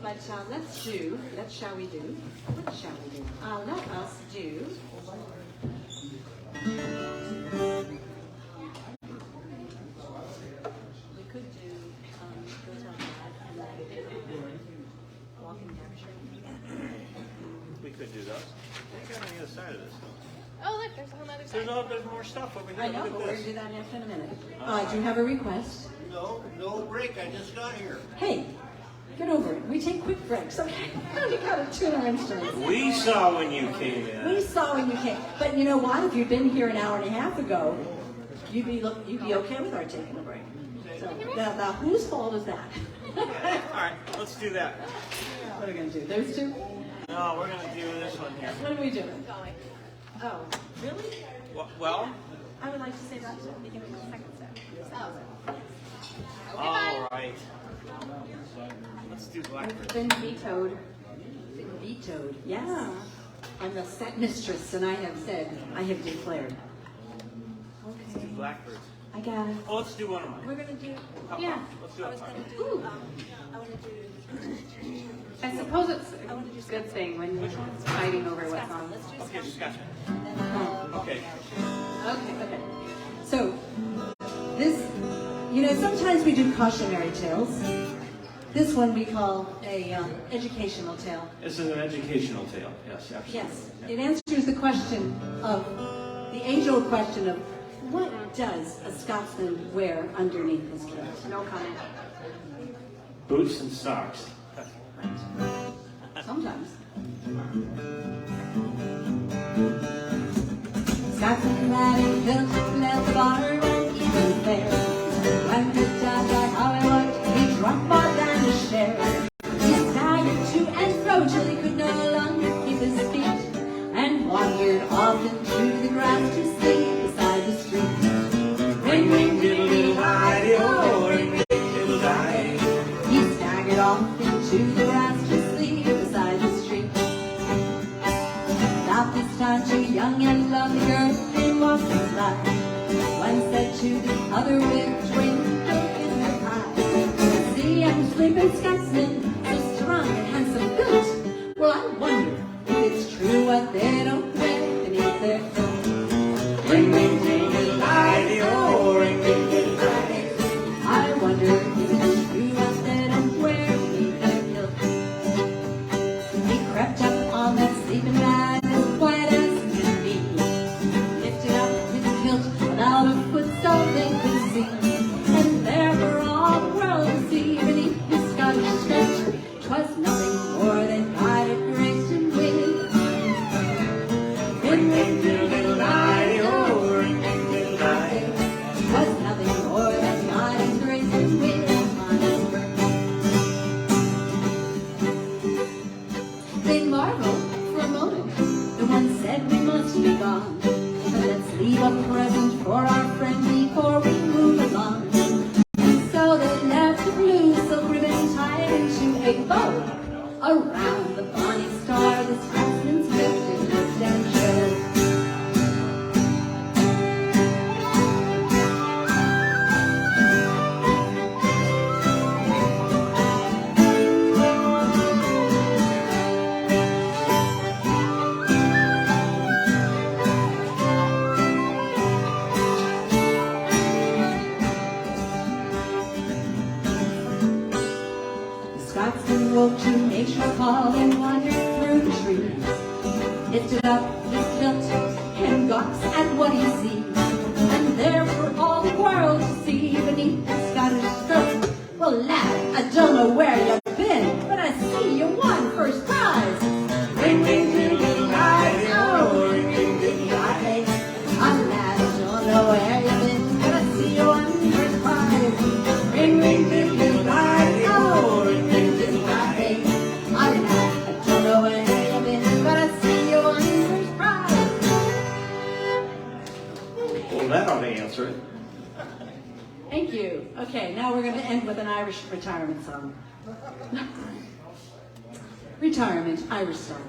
But what shall we do? Let us do. We could do Go Tell Dad and then Walking Capture. We could do those. I think on the other side of this. Oh, look, there's a whole other side. There's more stuff over here. I know, Look but at we're this. going to do that after in a minute. Do you have a request? No break. I just got here. Hey, get over it. We take quick breaks, okay? We got to tune our instruments. We saw when you came in. We saw when you came. But you know what? If you'd been here an hour and a half ago, you'd be okay with our taking a break. So now whose fault is that? All right, let's do that. What are we going to do? Those two? No, we're going to do this one here. What are we doing? Oh, really? Well, I would like to say that too. Beginning of the second step. all right. Let's do Blackbird. It's been vetoed. Vetoed. Yeah. I'm the set mistress, and I have said, I have declared. Let's do Blackbird. I got it. Oh, let's do one of mine. We're going to do, Yeah. Let's do I it. was going to do, I want to do, I suppose it's a good thing when you're fighting over what song. let's do Okay, discussion. Oh. Okay. Okay. So, this, sometimes we do cautionary tales. This one we call a educational tale. This is an educational tale. Yes, absolutely. Yes, it answers the question of, the age-old question of, what does a Scotsman wear underneath his kilt? No comment. Boots and socks. Sometimes. Scotsman had a kilt, left the bar and even fair. When good times like Hollywood, he drunk more than a share. He staggered to and fro till he could no longer keep his feet, and wandered often through the grass to sleep beside the street. Ring, ring, diddle, diddle, hi-de-ho, ring, ring, diddle, di. He staggered off into the grass to sleep beside the street. About this time, two young and lovely girls came walking by. One said to the other with twinkle in her eye, "See, I'm sleeping Scotsman, so strong and handsome built. Well, I wonder if it's true what they don't wear beneath their kilt." Ring, ring, ding, diddle, hi-de-ho, ring, ring, diddle, di. I wonder if it's true what they don't wear beneath their kilt. He crept up on that sleeping bag as quiet as could be, lifted up his kilt about a foot so they could see, and there for all the world to see beneath his Scottish skirt, 'twas nothing more than God had graced him with. Ring, ring, diddle, diddle, hi-de-ho, ring, ring, diddle, di. 'Twas nothing more than God had graced him with on his birth. They marveled for a moment. The one said, "We must be gone. Let's leave a present for our friend before we move along." And so they left a blue silk ribbon tied into a bow around the bonny star the Scotsman's lifted lift and showed. The Scotsman woke to nature call and wandered through the trees, lifted up his kilt and gawks at what he sees, and there for all the world to see beneath the Scottish skirt. Well, lad, I don't know where you've been, but I see you won first prize. Ring, ring, diddle, diddle, hi-de-ho, ring, ring, diddle, di. Ah, lad, I don't know where you've been, but I see you won first prize. Ring, ring, diddle, diddle, hi-de-ho, ring, ring, diddle, di. Ah, lad, I don't know where you've been, but I see you won first prize. Well, that ought to answer it. Thank you. Okay, now we're going to end with an Irish retirement song. Retirement, Irish song.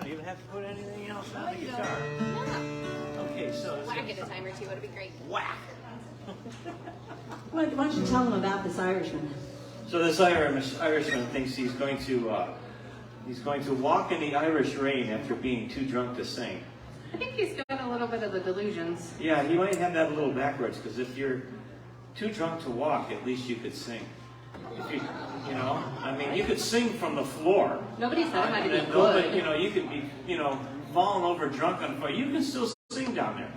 don't even have to put anything else on the guitar. Yeah. Okay, so it's Whack it a time or two, it'd be great. whack. Why don't you tell them about this Irishman? So this Irishman thinks he's going to walk in the Irish rain after being too drunk to sing. I think he's got a little bit of the delusions. Yeah, he might have that a little backwards, because if you're too drunk to walk, at least you could sing. If you know, I mean, you could sing from the floor. Nobody said it had to be And nobody, good. you know, you could be, you know, falling over drunk on the floor. You can still sing down there.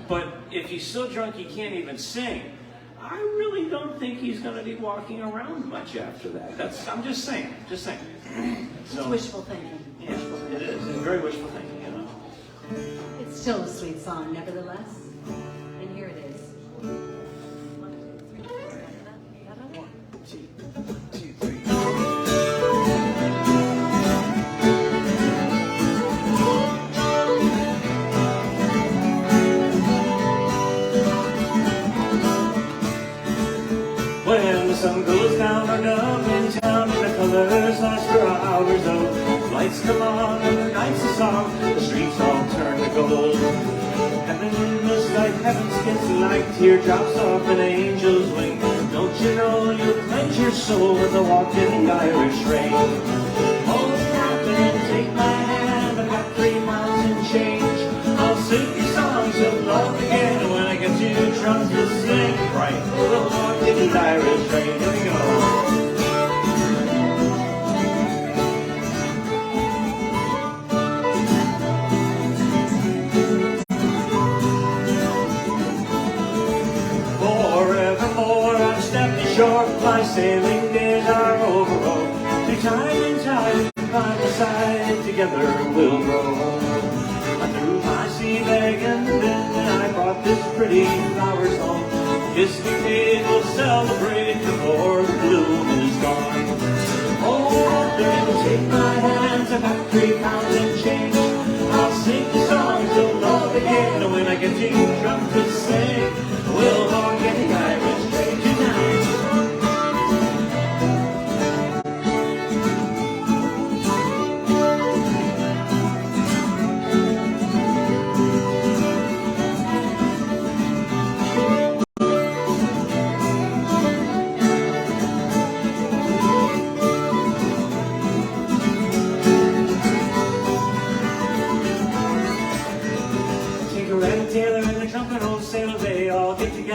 But if he's so drunk he can't even sing, I really don't think he's going to be walking around much after that. I'm just saying, It's wishful thinking. Yeah, it is. It's very wishful thinking, you know. It's still a sweet song, nevertheless. And here it is. When the sun goes down or up in town and the colors last for hours, oh, lights come on and the night's a song, the streets all turn to gold. And the moonless like heaven's kiss like teardrops off an angel's wing. Don't you know you'll cleanse your soul with a walk in the Irish rain? Hold Captain, take my hand, I've got 3 miles and change. I'll sing you songs of love again when I get too drunk to sing. Right, we'll walk in the Irish rain. Here we go. Forevermore I've stepped ashore, my sailing days are over. Oh, through time and tide, by my side, together we'll grow. I threw my sea bag and then I brought this pretty flowers home. Kiss me, Kate, we'll celebrate before the bloom is gone. Oh, Catherine, take my hands, I've got 3 pounds and change. I'll sing the songs of love again when I get too drunk to sing. We'll walk in the Irish rain tonight.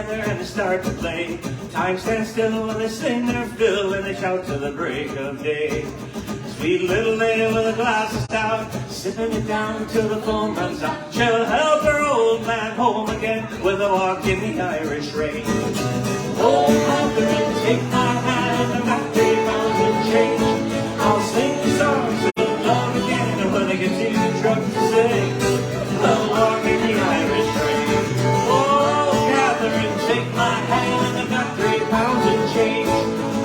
And they start to play. Time stands still when they sing their fill and they shout till the break of day. Sweet little lady with a glass of stout, sipping it down till the foam runs out. She'll help her old man home again with a walk in the Irish rain. Oh, Catherine, take my hand, I've got 3 pounds and change. I'll sing the songs of love again and when I get too drunk to sing, I'll walk in the Irish rain. Take my hand, I've got 3 pounds and change.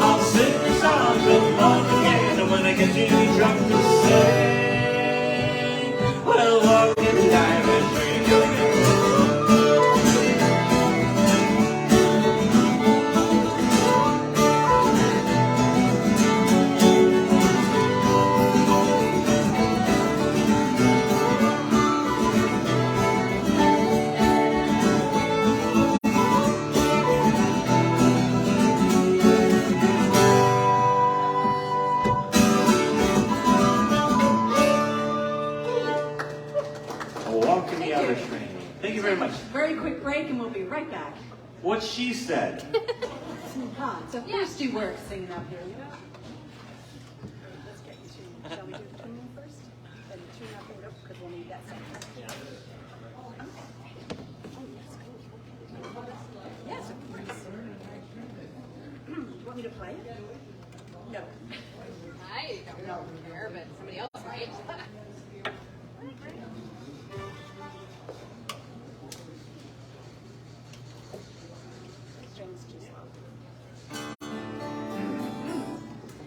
I'll sing the songs of love again, and when I get too drunk to sing, we'll walk in the Irish rain. Thank you very much. Very quick break and we'll be right back. What she said. So first you work singing up here, you know? Let's get you to, shall we do the tuning first? Then the tune up and up, because we'll need that second. Yes, of course. Do you want me to play it? No. I don't know here, but somebody else might.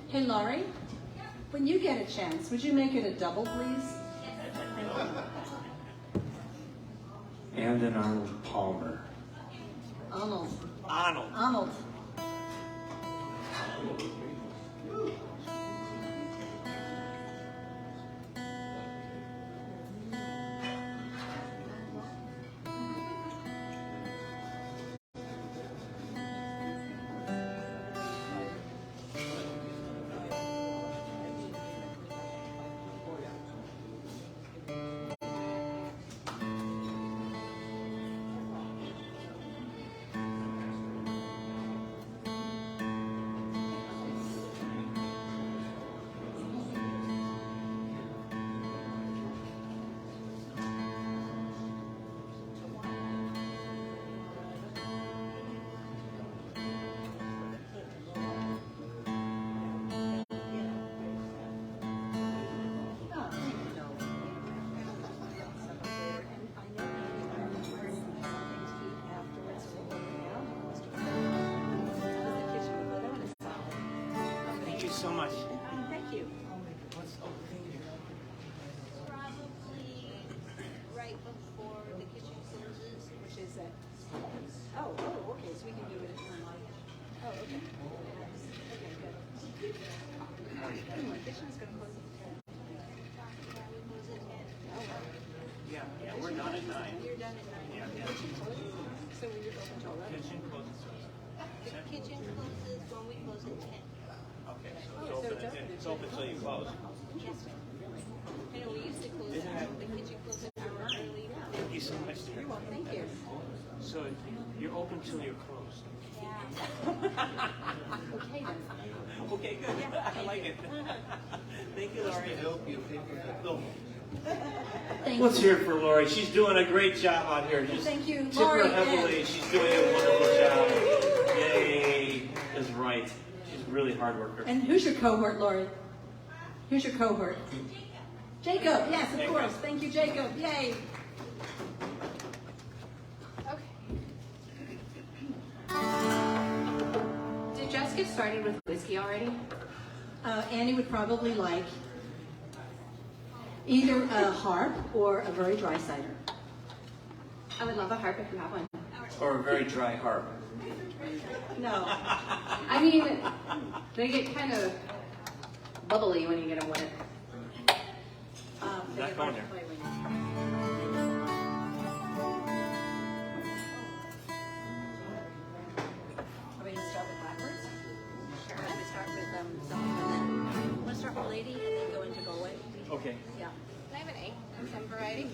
Hey, Laurie, when you get a chance, would you make it a double, please? And an Arnold Palmer. Arnold. Arnold. Arnold. done at 9. You're done at 9. Yeah, yeah. So we're just open till 11. Kitchen closes The kitchen closes when we close at 10. Okay, Oh, so it's open. it's open till you close. Yes, sir. I know we used to close, the kitchen closes an hour early. Thank you so much, dear. Well, thank you. So you're open till you're closed. Okay then. Okay, good. I like it. Thank you, Lori. Help you pay for the bill. Thank Let's you. hear it for Lori. She's doing a great job out here. Just Thank you, tip Lori, her heavily. and- She's doing a wonderful job. Yay is right. She's a really hard worker. And who's your cohort, Lori? Who's your cohort? Jacob, yes, of Jacob. course. Thank you, Jacob. Yay. Did Jess get started with whiskey already? Annie would probably like either a harp or a very dry cider. I would love a harp if you have one. Or a very dry harp. No. I mean, they get kind of bubbly when you get them wet. They Not get going hard to there. play with. Are we gonna start with backwards? Sure. We start with someone and then, want to start with lady and then go into Galway? Okay. Yeah. Can I have an egg or some variety?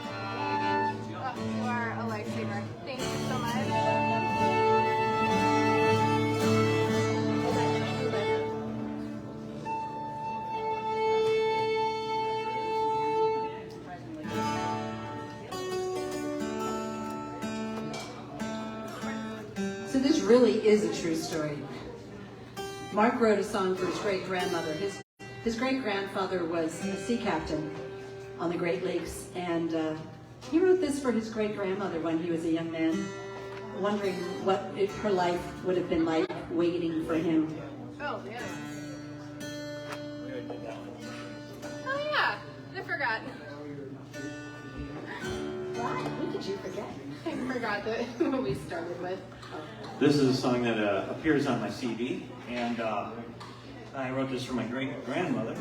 Oh, you are a lifesaver. Thank you so much. So this really is a true story. Mark wrote a song for his great-grandmother. His great-grandfather was a sea captain on the Great Lakes, and he wrote this for his great-grandmother when he was a young man, wondering what her life would have been like waiting for him. Oh, yeah. Oh, yeah. I forgot. What did you forget? I forgot that what we started with. This is a song that appears on my CD, and I wrote this for my great-grandmother.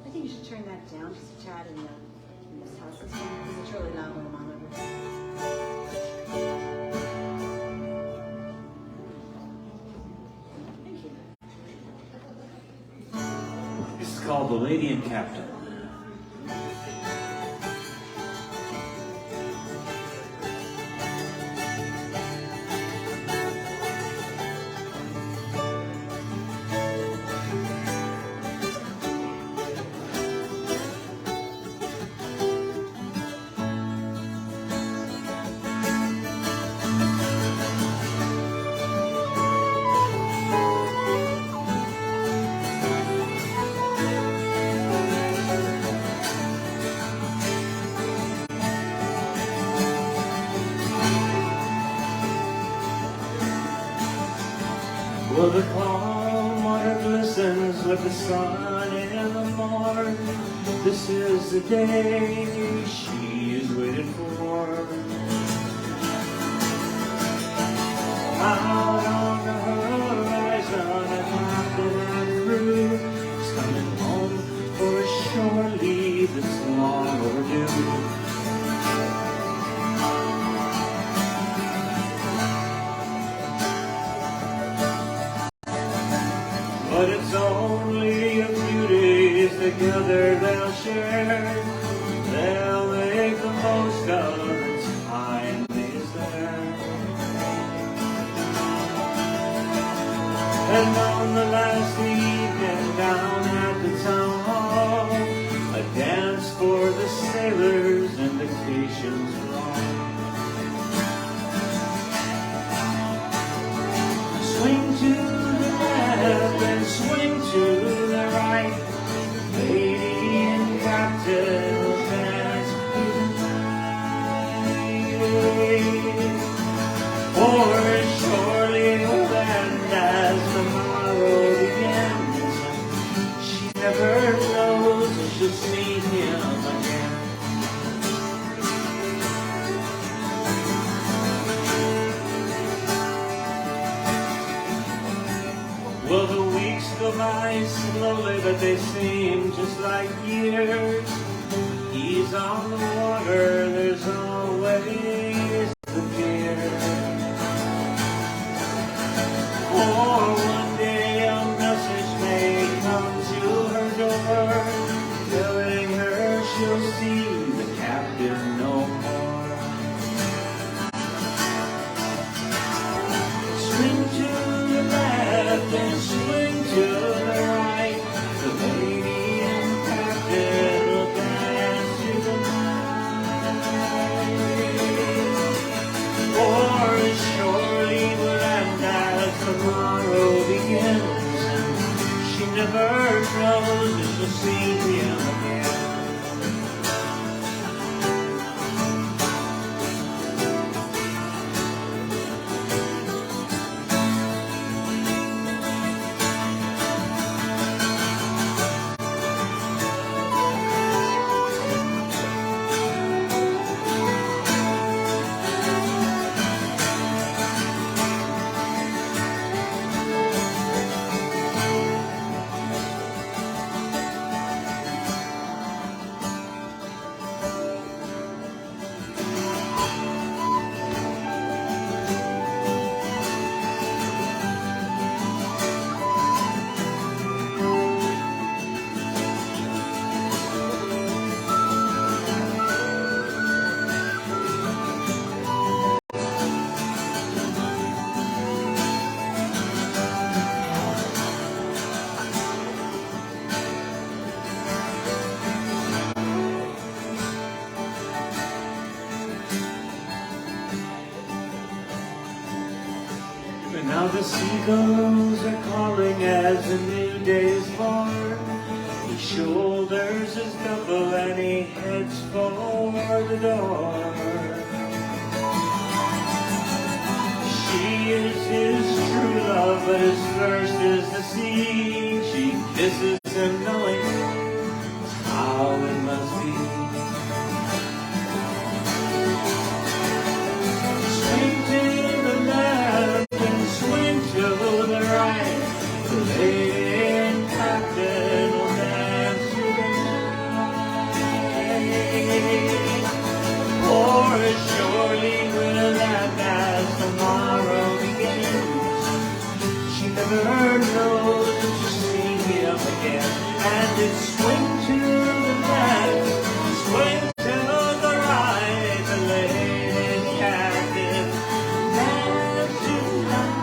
I think you should turn that down just a tad in this house. Because it's really loud when I'm on over. Thank you. This is called The Lady and Captain. Well, the calm water glistens with the sun in the morn. This is the day she is waiting for. Out on the horizon, a captain and crew is coming home for a shore leave that's long overdue. But it's only a few days together they'll share. They'll make the most of the time is there. And on the last evening down at the town hall, a dance for the sailors' invitations are on. Swing to the left and swing to the right. Lady and captain will dance tonight. For surely will end as tomorrow begins. She never knows if she'll see him slowly, but they seem just like years. He's on the water, there's always the fear. Or one day a message may come to her door, telling her she'll see the captain no more. Swing to the left and swing to the right. The lady and captain will dance through the night. Or as surely will end as tomorrow begins, and she never knows if she'll see him again. And now the seagulls are calling as the new day's born. He shoulders his double and he heads for the door. She is his true love, but his first is the sea. She kisses him knowing how it must be. Swing to the left and swing to the right. The lady and captain will dance through the night. For as surely will that as tomorrow begins, she never knows if she'll see him again. And it's swing to the left, swing to the right. The lady and captain dance tonight.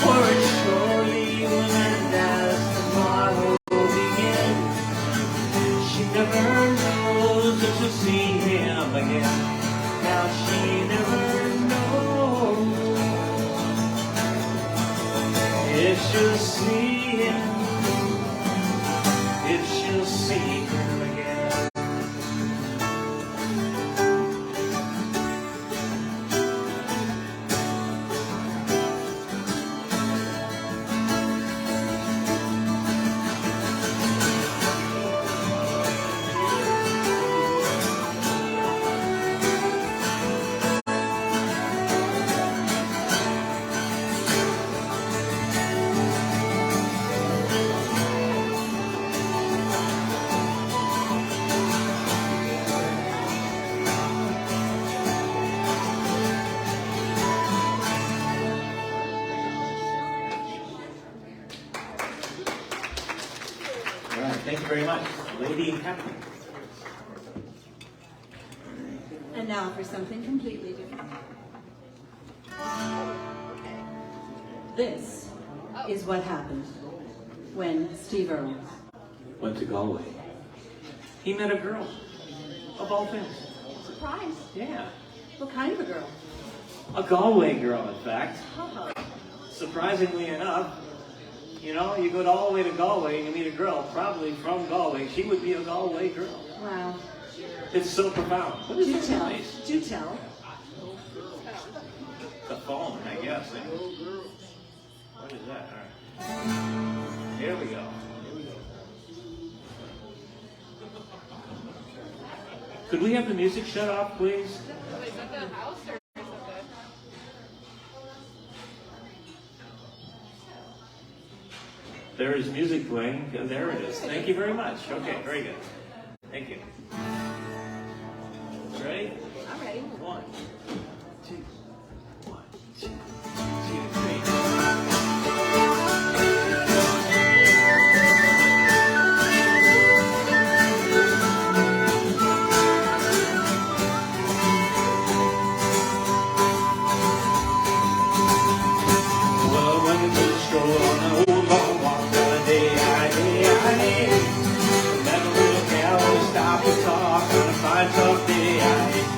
For it surely will end as tomorrow begins. She never knows if she'll see him again. Now she never knows if she'll see him, if she'll see him again. All right, thank you very much, Lady and Captain. And now for something completely different. This is what happened when Steve Earle Went to Galway. He met a girl, of all things. surprise. Yeah, What kind of a girl? a Galway girl, in fact. Haha. Surprisingly enough, you know, you go all the way to Galway and you meet a girl, probably from Galway. She would be a Galway girl. Wow. It's so profound. What is Do this tell. place? Do tell. The phone, I guess. What is that? All right. Here we go. Could we have the music shut off, please? Is that the house or is it the... there is music playing. There it is. Thank you very much. Okay, very good. Thank you. Ready? I'm ready. 1, 2, 1, 2, 2, 3. Well, when we took a stroll on the old long walk the day I met a little gal who stopped to talk on a fine tough day.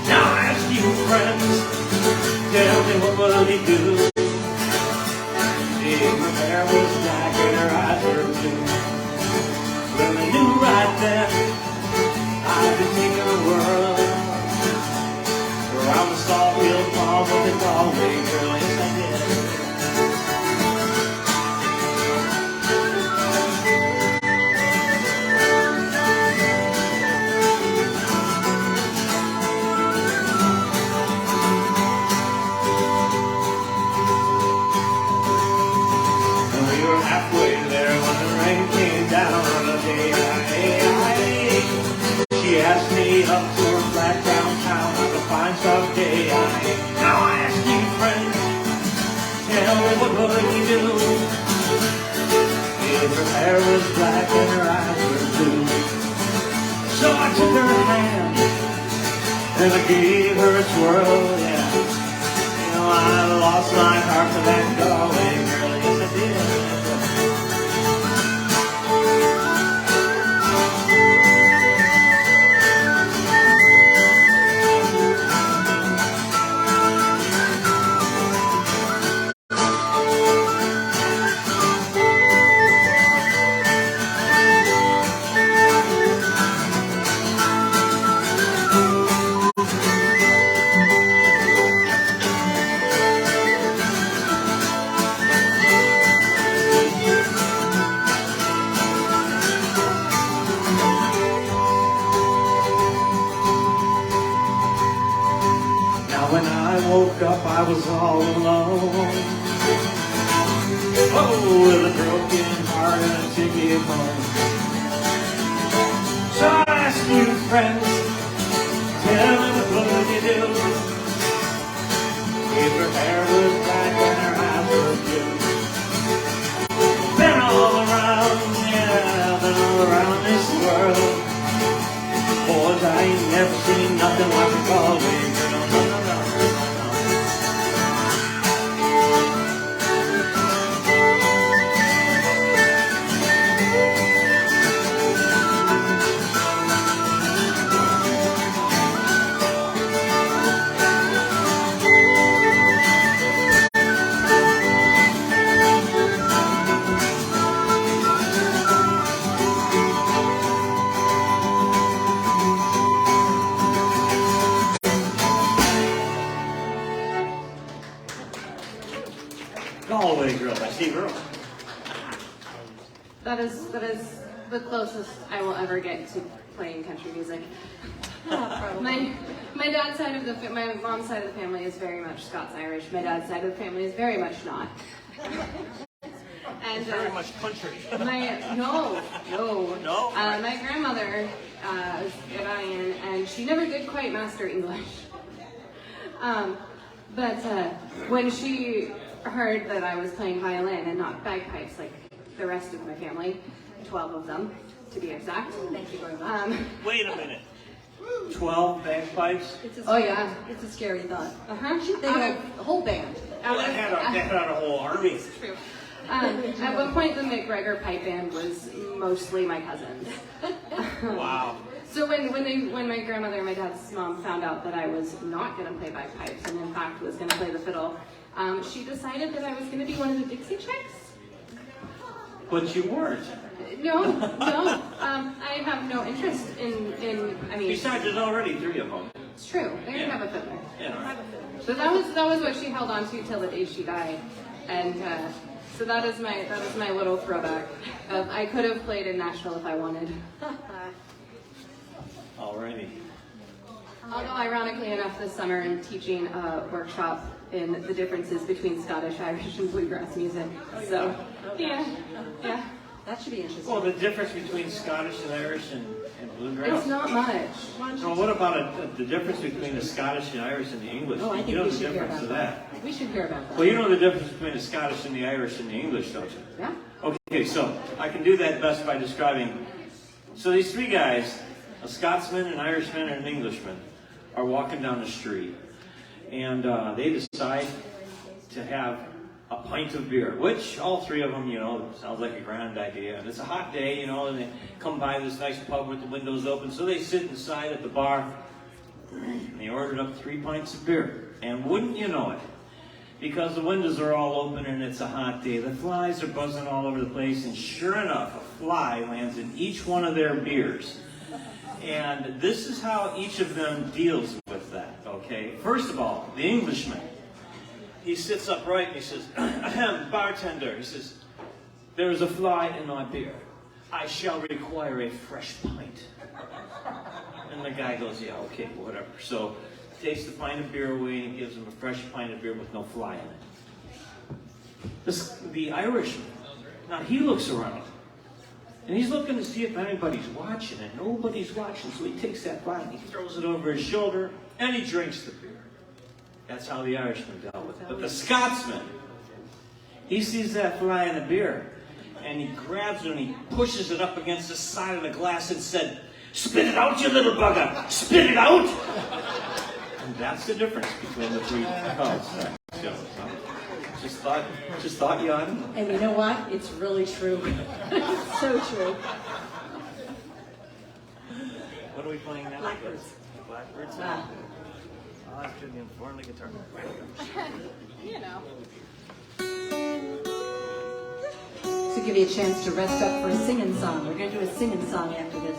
Now I ask you friends, tell me what will he do? If her hair was black and her eyes were blue. Well, I knew right then I'd be taking the world around the sawfield farm with the Galway girl. Yes, I did. Halfway there when the rain came down on the day she asked me up to her flat downtown on a fine soft day. Now I ask you friends, tell me what would you do if her hair was black and her eyes were blue? So I took her hand and I gave her a twirl, yeah. You know, I lost my heart to that Galway girl, yes I did. When I woke up, I was all alone. Oh, with a broken heart and a ticket home. So I ask you, friends, tell me what would you do if her hair was black and her eyes were blue? Been all around, yeah, been all around this world. Boys, I ain't never seen nothing like a Galway girl. Galway girl by Steve Earle. That is the closest I will ever get to playing country music. My dad's side of my mom's side of the family is very much Scots-Irish. My dad's side of the family is very much not. And Very much country. No. Right. My grandmother was Italian, and she never did quite master English. But when she heard that I was playing violin and not bagpipes like the rest of my family, 12 of them to be exact. Thank you very much. Wait a minute. 12 bagpipes? Oh yeah. It's a scary thought. Uh-huh. They had a whole band. Well, that had a whole army. True. At one point, the McGregor pipe band was mostly my cousins. Wow. So when my grandmother and my dad's mom found out that I was not going to play bagpipes and in fact was going to play the fiddle, she decided that I was going to be one of the Dixie Chicks. But you weren't. No. I have no interest in. I mean, Besides, there's already 3 of them. it's true. They didn't Yeah. have a fiddler. Yeah. So that was what she held on to till the day she died, and so that is my little throwback. I could have played in Nashville if I wanted. Alrighty. Although ironically enough, this summer I'm teaching a workshop in the differences between Scottish, Irish, and bluegrass music. So yeah. That should be interesting. Well, the difference between Scottish and Irish and bluegrass. It's not much. No, what about the difference between the Scottish and Irish and the English? Oh, I think you know we the should hear difference about of that. that. We should hear about that. Well, you know the difference between the Scottish and the Irish and the English, don't you? Yeah. Okay, so I can do that best by describing. So these three guys, a Scotsman, an Irishman, and an Englishman, are walking down the street. And they decide to have a pint of beer, which all three of them, you know, sounds like a grand idea. And it's a hot day, you know, and they come by this nice pub with the windows open. So they sit inside at the bar, and they ordered up 3 pints of beer. And wouldn't you know it, because the windows are all open and it's a hot day, the flies are buzzing all over the place, and sure enough, a fly lands in each one of their beers. And this is how each of them deals with that, okay? First of all, the Englishman, he sits upright and he says, ahem, bartender, he says, there is a fly in my beer. I shall require a fresh pint. And the guy goes, yeah, okay, whatever. So takes the pint of beer away and gives him a fresh pint of beer with no fly in it. The Irishman, now he looks around. And he's looking to see if anybody's watching, and nobody's watching. So he takes that fly and he throws it over his shoulder, and he drinks the beer. That's how the Irishman dealt with it. But the Scotsman, he sees that fly in the beer, and he grabs it and he pushes it up against the side of the glass and said, spit it out, you little bugger! Spit it out! And that's the difference between the three cults. Just thought you ought to know. And you know what? It's really true. It's so true. What are we playing now? Blackbirds. Blackbirds? Wow. I'll have to inform the guitar. You know. To give you a chance to rest up for a singing song. We're going to do a singing song after this.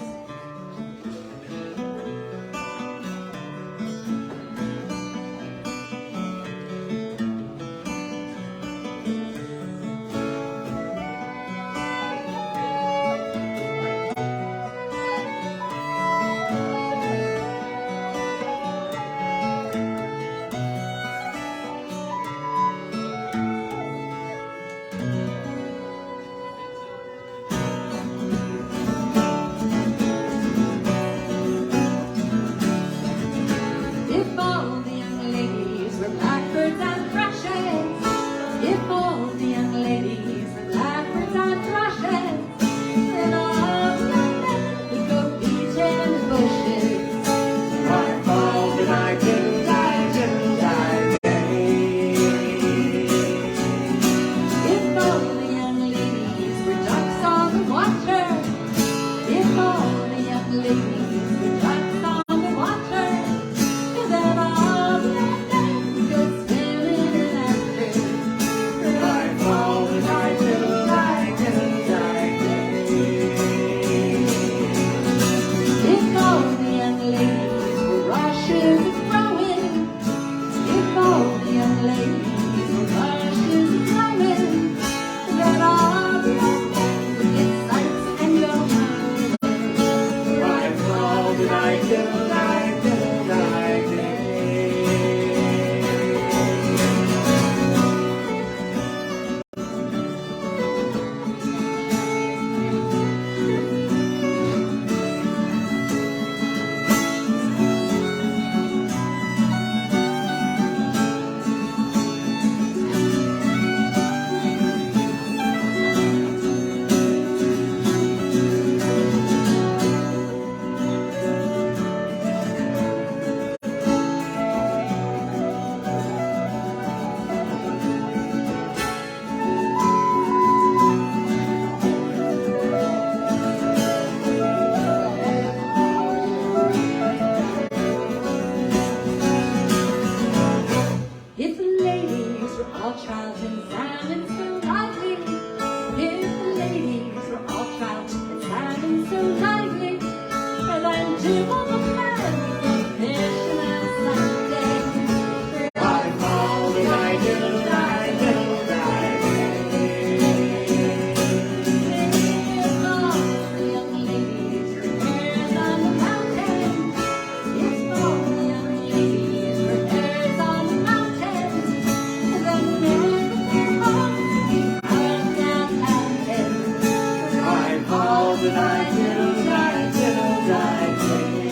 die, diddle die, diddle die,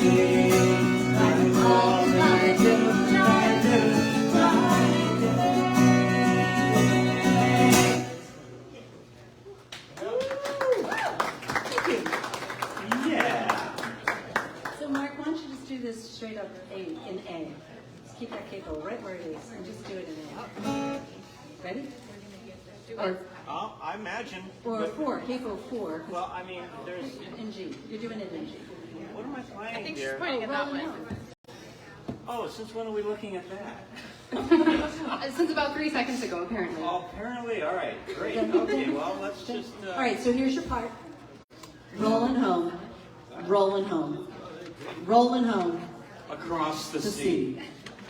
day. I'm all die, diddle die, diddle die, day. Yeah. So Mark, why don't you just do this straight up in A. Just keep that capo right where it is and just do it in A. Ready? Or I imagine. Or four, capo 4. Well, I mean, there's. In G. You're doing it in G. What am I playing I think she's here? pointing it that way. Oh, since when are we looking at that? Since about 3 seconds ago, apparently. Oh, apparently. All right. Great. Okay. Well, let's just. All right, so here's your part. Rolling home, rolling home, rolling home Across the to sea. sea.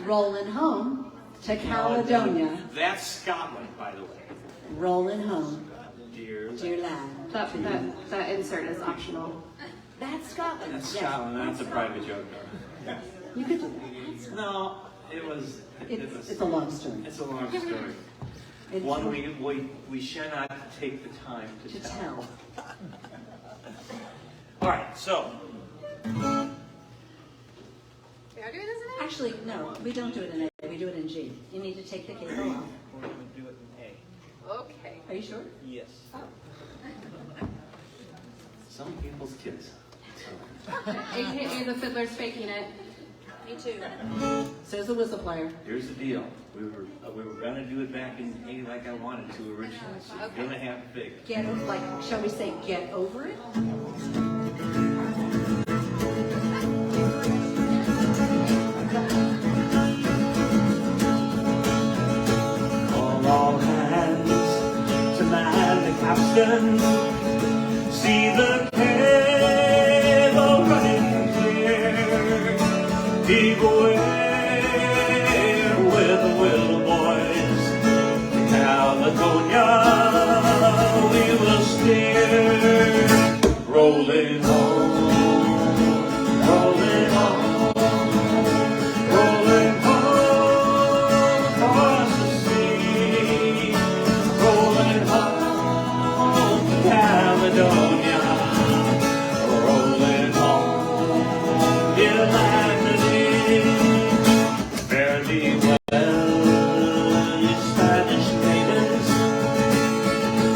Rolling home to Caledonia. That's Scotland, by the way. Rolling home, Dear. dear lad. That insert is optional. That's Scotland. That's Yes, Scotland. That's a private joke, though. you could do that. No, it was. It's a long story. It's a long story. It's One we shall not take the time to to tell. tell. All right, so We are doing this in A? Actually, no, we don't do it in A. We do it in G. You need to take the capo off. we're going to do it in Okay. Are you sure? A. Yes. Some people's kids. AKA the fiddler's faking it. Me too. Says the whistle player. Here's the deal. We were going to do it back in A like I wanted to originally. So Okay. you're going to have to fix. Get, like, shall we say, get over it? Call all hands to man the capstan. See the cable running clear. Heave away with the Willow Boys. To Caledonia we will steer. Rolling home, rolling home, rolling home across the sea. Rolling home to Caledonia. Rolling home, dear land of thee. Fare thee well, ye Spanish maidens.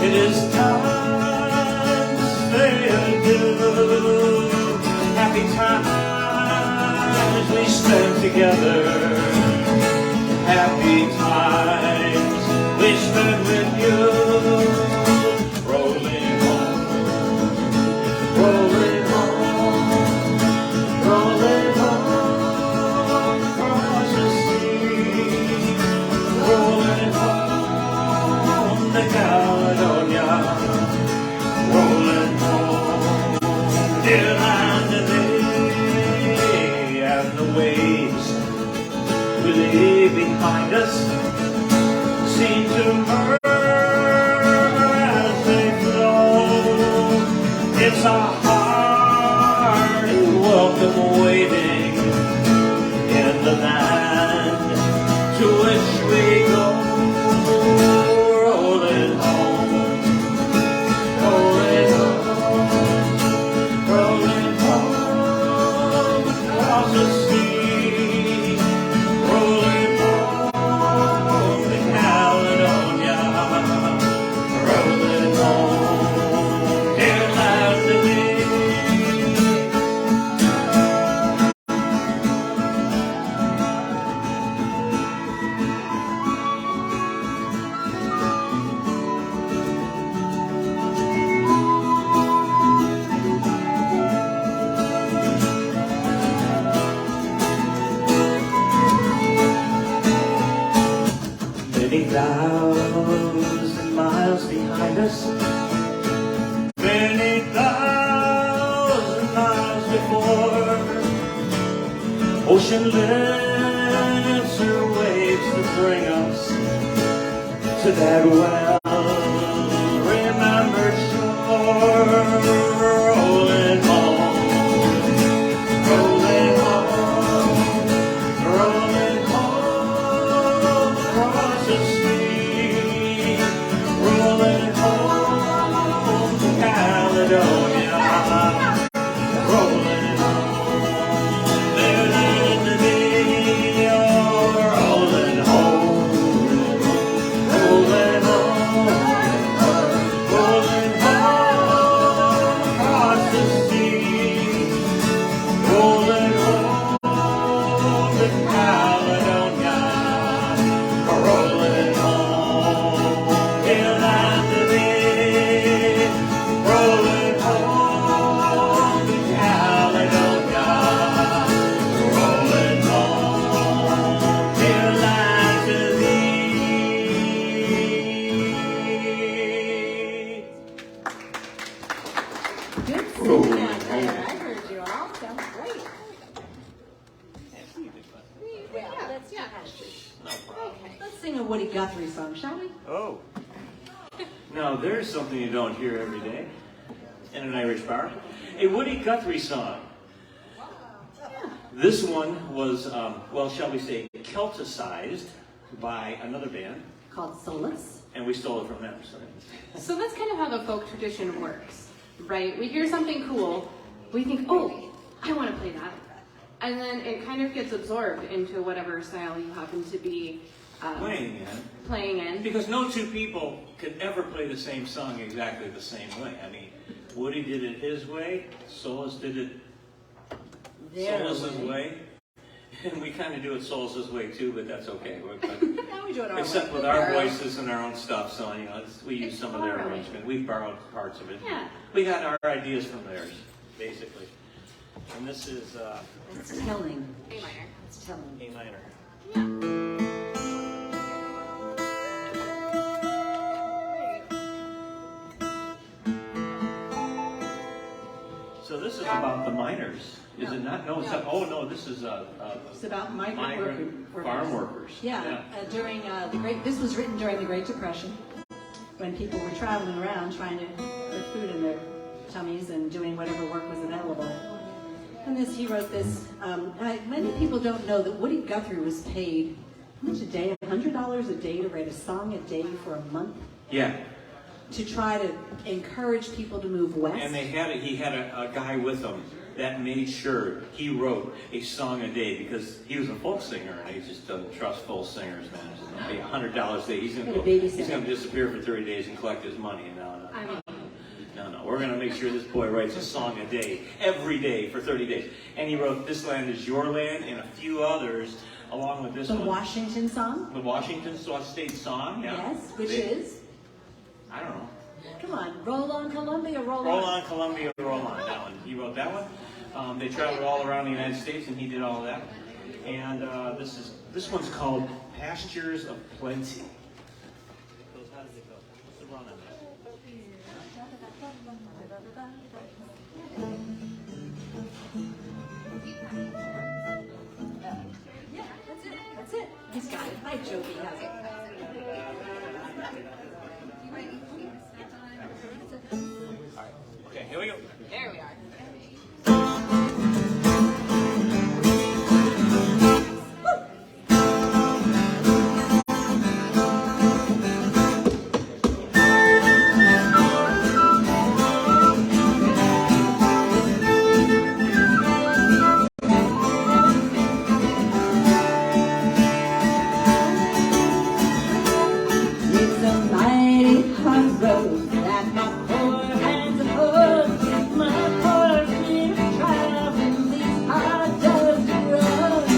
It is time to say adieu. Happy times we spent together. Happy times we spent with you. Rolling home, rolling home, rolling home across the sea. Rolling home to Caledonia. Rolling home, dear land of thee. And the waves we leave behind us seem to murmur as they flow. It's a hearty welcome waiting in the land to which we go. Rolling home, rolling home, rolling home across the sea. Rolling home to Caledonia. Rolling home, dear land of thee. Many thousand miles behind us, many thousand miles before. Ocean lifts her waves to bring us to that well-remembered shore. Rolling home, rolling home, rolling home across the sea. Rolling home to Caledonia. Good singing out there. I heard you all. Sounds great. Well, let's Yeah. No problem. Let's sing a Woody Guthrie song, shall we? Oh. Now there's something you don't hear every day in an Irish bar. A Woody Guthrie song. This one was, well, shall we say, Celticized by another band, Called Solace. and we stole it from them. So that's kind of how the folk tradition works, right? We hear something cool, we think, oh, I want to play that. And then it kind of gets absorbed into whatever style you happen to be playing in. Because no two people could ever play the same song exactly the same way. I mean, Woody did it his way, Solis did it Solis's way, and we kind of do it Solis's way too, but that's okay. Now we do it our Except way. with our voices and our own stuff, so you know, we use some of their arrangement. We've borrowed parts of it. Yeah. We got our ideas from theirs, basically. And this is It's telling. A minor. It's telling. A minor. So this is about the miners, is it not? No, it's not. Oh no, this is It's about migrant workers. farm workers. Yeah, during this was written during the Great Depression, when people were traveling around trying to put food in their tummies and doing whatever work was available. And he wrote this. Many people don't know that Woody Guthrie was paid, how much a day? $100 a day to write a song a day for a month? Yeah. To try to encourage people to move west. And he had a guy with him that made sure he wrote a song a day, because he was a folk singer and he just doesn't trust folk singers, man. He's going to pay $100 a day. He's going to disappear for 30 days and collect his money. No. We're going to make sure this boy writes a song a day, every day for 30 days. And he wrote This Land Is Your Land and a few others along with this the one. Washington song? The Washington State song, yeah. Yes, which is? I don't know. Come on, Roll on Columbia, roll on. Roll on, Columbia, roll on. That one. He wrote that one. They traveled all around the United States, and he did all of that. And this one's called Pastures of Plenty. How does it go? What's the run on that? Yeah, that's it. He's got it. Hi, Joby has it. Okay, here we go. There we are. It's a mighty hard road that my poor hands have pulled. My poor feet are traveling these hard dusty roads.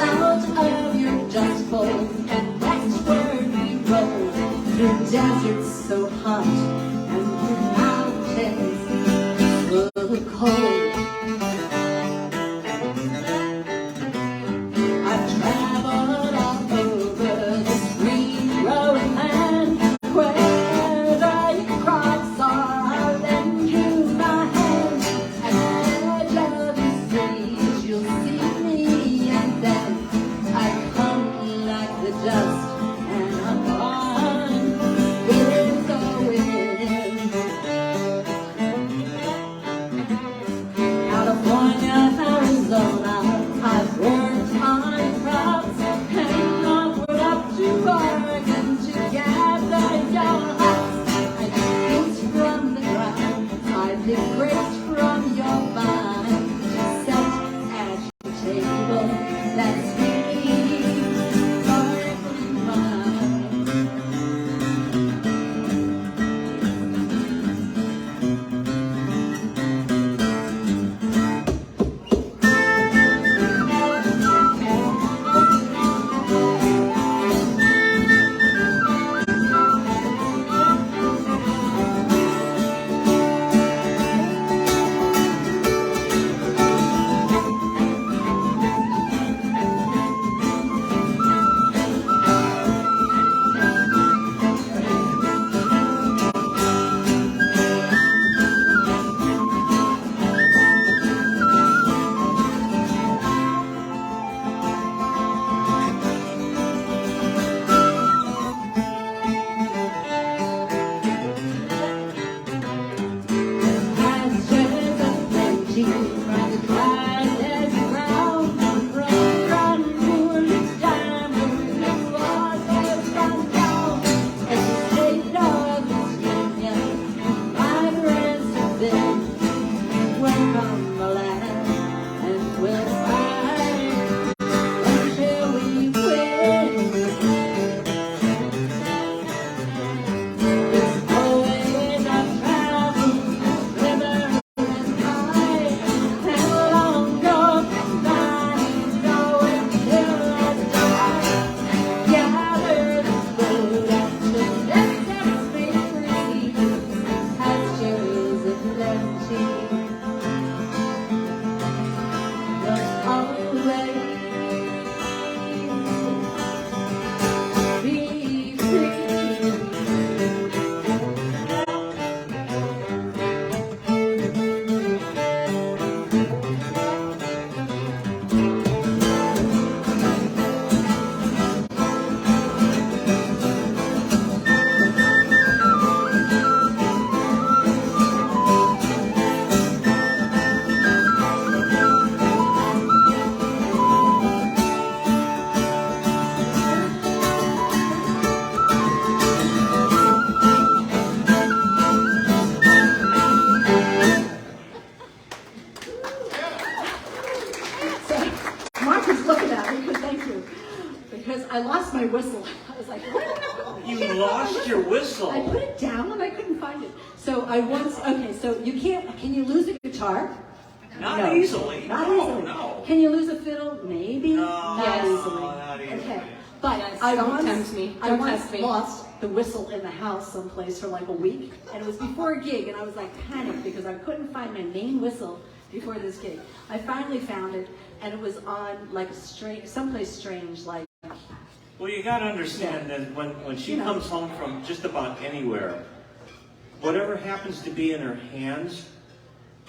Out of your dust bowl and westward we roll through deserts so hot and through mountains full of cold. I've traveled all over this green growing land. Wherever crops are, I'll lend you my hand. At the edge of the cities, you'll see me, and then I come like the dust, and I'm gone. We're going So I once, okay, so you can't, can you lose a guitar? Not No. easily. Not No, easily. no. Can you lose a fiddle? Maybe. No, Not easily. not easily. Okay. But Yes, I don't once, tempt me. I Don't once test me. lost the whistle in the house someplace for like a week, and it was before a gig, and I was like panicked because I couldn't find my main whistle before this gig. I finally found it, and it was on like a someplace strange, like. Well, you got to understand that when she comes home from just about anywhere, whatever happens to be in her hands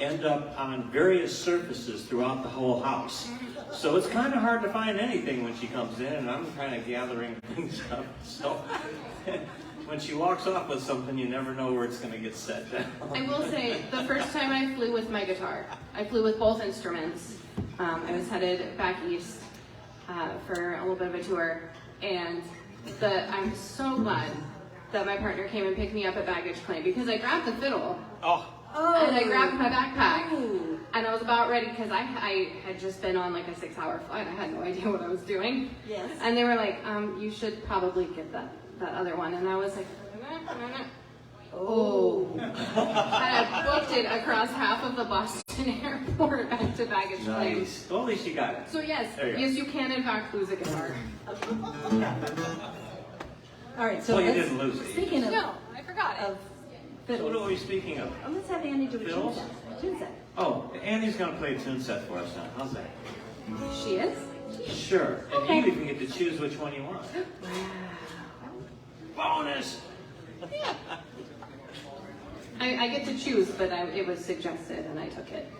end up on various surfaces throughout the whole house. So it's kind of hard to find anything when she comes in, and I'm kind of gathering things up. So when she walks off with something, you never know where it's going to get set down. I will say, the first time I flew with my guitar, I flew with both instruments. I was headed back east for a little bit of a tour, and I'm so glad that my partner came and picked me up at baggage claim, because I grabbed the fiddle, and I grabbed my backpack, and I was about ready, because I had just been on like a 6-hour flight. I had no idea what I was doing. Yes. And they were like, you should probably get that other one. And I was like, oh. And I booked it across half of the Boston airport back to baggage claim. Nice. Well, at least you got it. So yes, There you go. yes, you can in fact lose a guitar. All right, so Well, you let's- didn't lose it. Speaking of, No, I forgot it. of So what fiddles, are we speaking of? let's have Andy do a tune Fiddles? set. Tune set. Oh, Andy's going to play a tune set for us now. How's that? She is? Sure. And Okay. you even get to choose which one you want. Bonus! I get to choose, but it was suggested and I took it.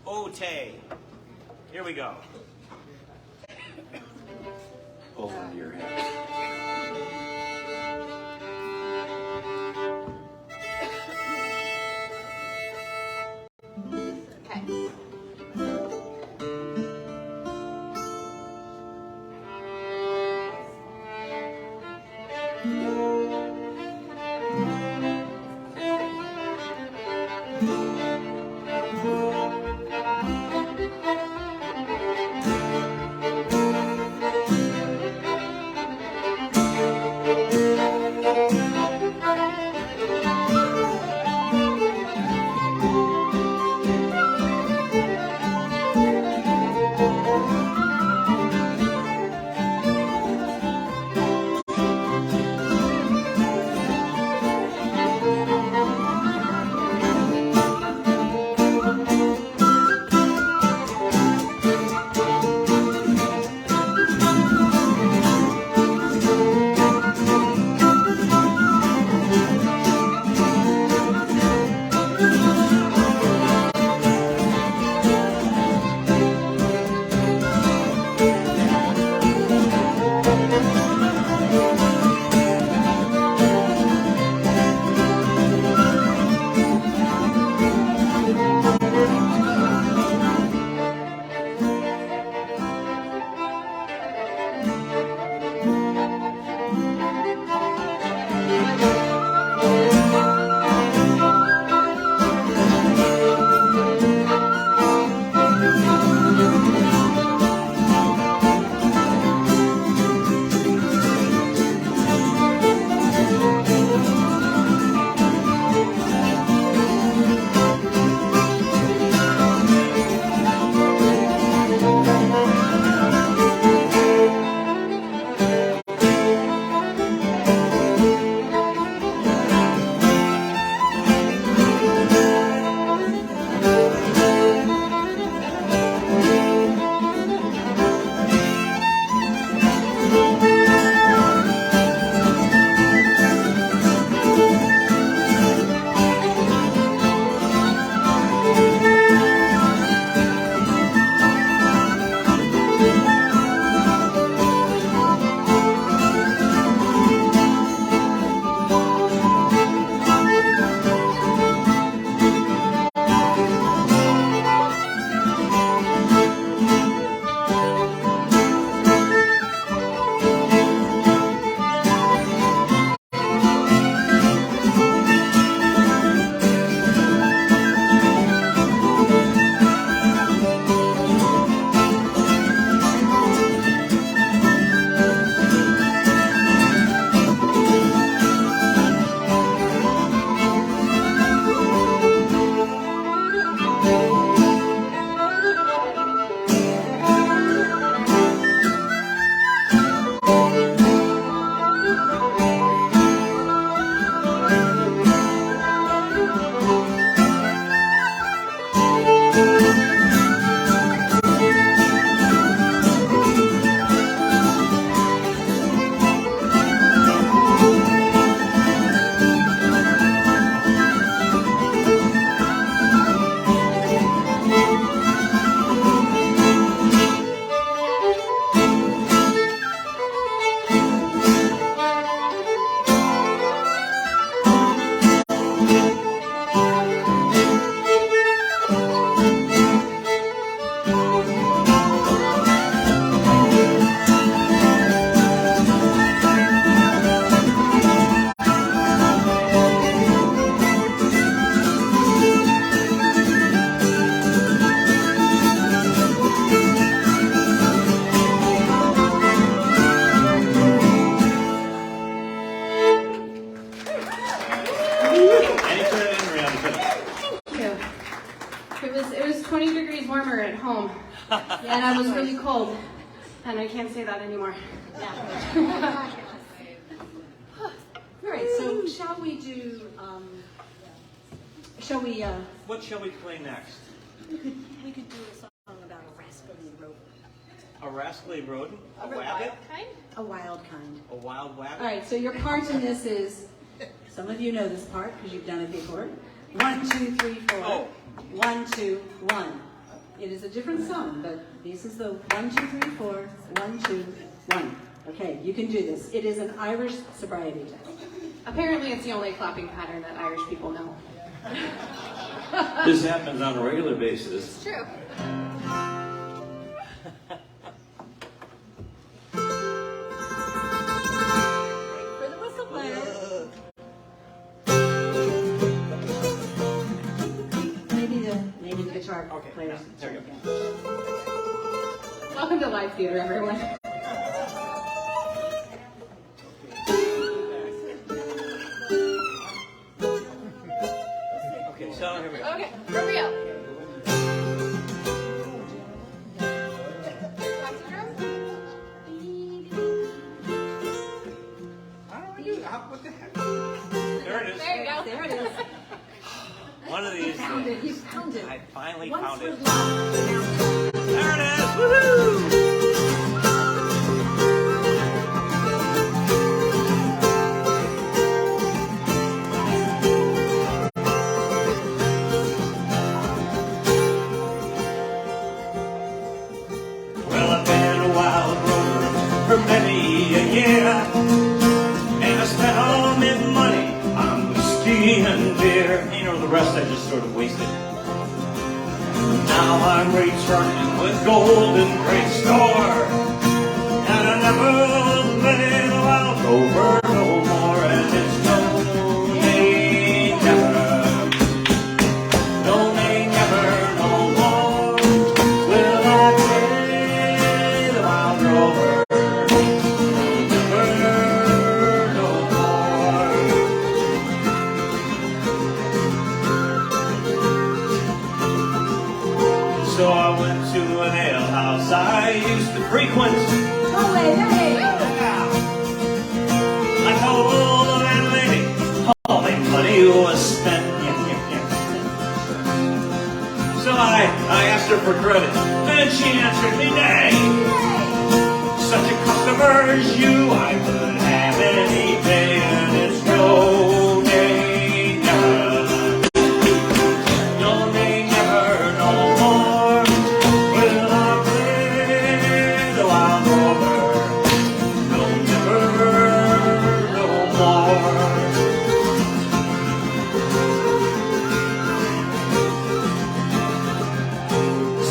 Ote. Here we go. Both under your head. Okay. warmer at home. And I was really cold. And I can't say that anymore. Yeah. All right, so shall we do, What shall we play next? We could do a song about a rascally rodent. A rascally rodent? A rabbit? a wild kind. A wild All wabbit? right, so your part in this is, some of you know this part because you've done it before. 1, 2, 3, 4. Oh. 1, 2, 1. It is a different song, but this is the 1, 2, 3, 4. 1, 2, 1. Okay, you can do this. It is an Irish sobriety test. Apparently it's the only clapping pattern that Irish people know. This happens on a regular basis. True. For the whistle player. Maybe the guitar players. There you go. Welcome to live theater, everyone. Okay, so here we go. Okay, for real. What the heck? There it is. There you go. There it is. One of these Found it. days. You found it. I finally Once found it. was lost. There it is. Woohoo! Well, I've been a wild rover for many a year, and I spent all my money on whiskey and beer. You know, the rest I just sort of wasted. Now I'm returning with gold in great store, and I never been a wild rover no more, and it's no, nay, never, no, nay, never, no more will I be the wild rover, never, no more. So I went to an alehouse I used to frequent. Oh, wait, hey. I told the landlady all my money was spent. So I asked her for credit, and she answered me, nay. Such a customer as you I could have any day, and it's no, nay, never. No, nay, never, no more will I play the wild rover. No, never, no more.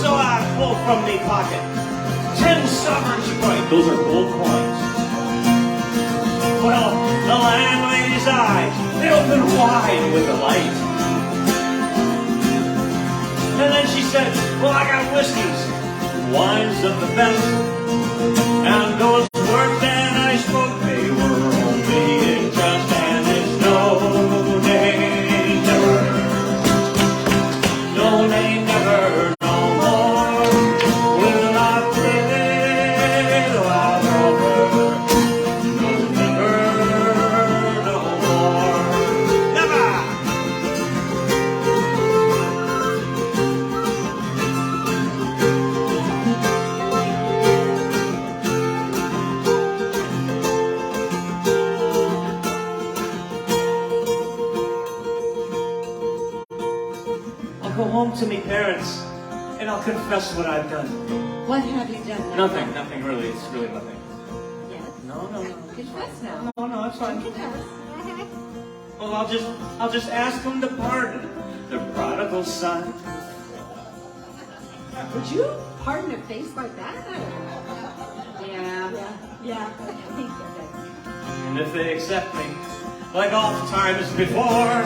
So I pulled from the pocket 10 sovereigns bright. Those are gold coins. Well, the landlady's eyes, they opened wide with delight. And then she said, well, I got whiskeys, wines of the best, and those words that I spoke, they were only in jest, and it's no, nay, never, no, nay, never, no more will I play the wild rover, no, never, no more, never. I'll go home to my parents and I'll confess what I've done. What have you done? Nothing really. It's really nothing. Yes. No. Confess now. No, it's fine. Confess. Well, I'll just ask them to pardon the prodigal son. Would you pardon a face like that? I don't know. Yeah. Okay. And if they accept me, like all times before,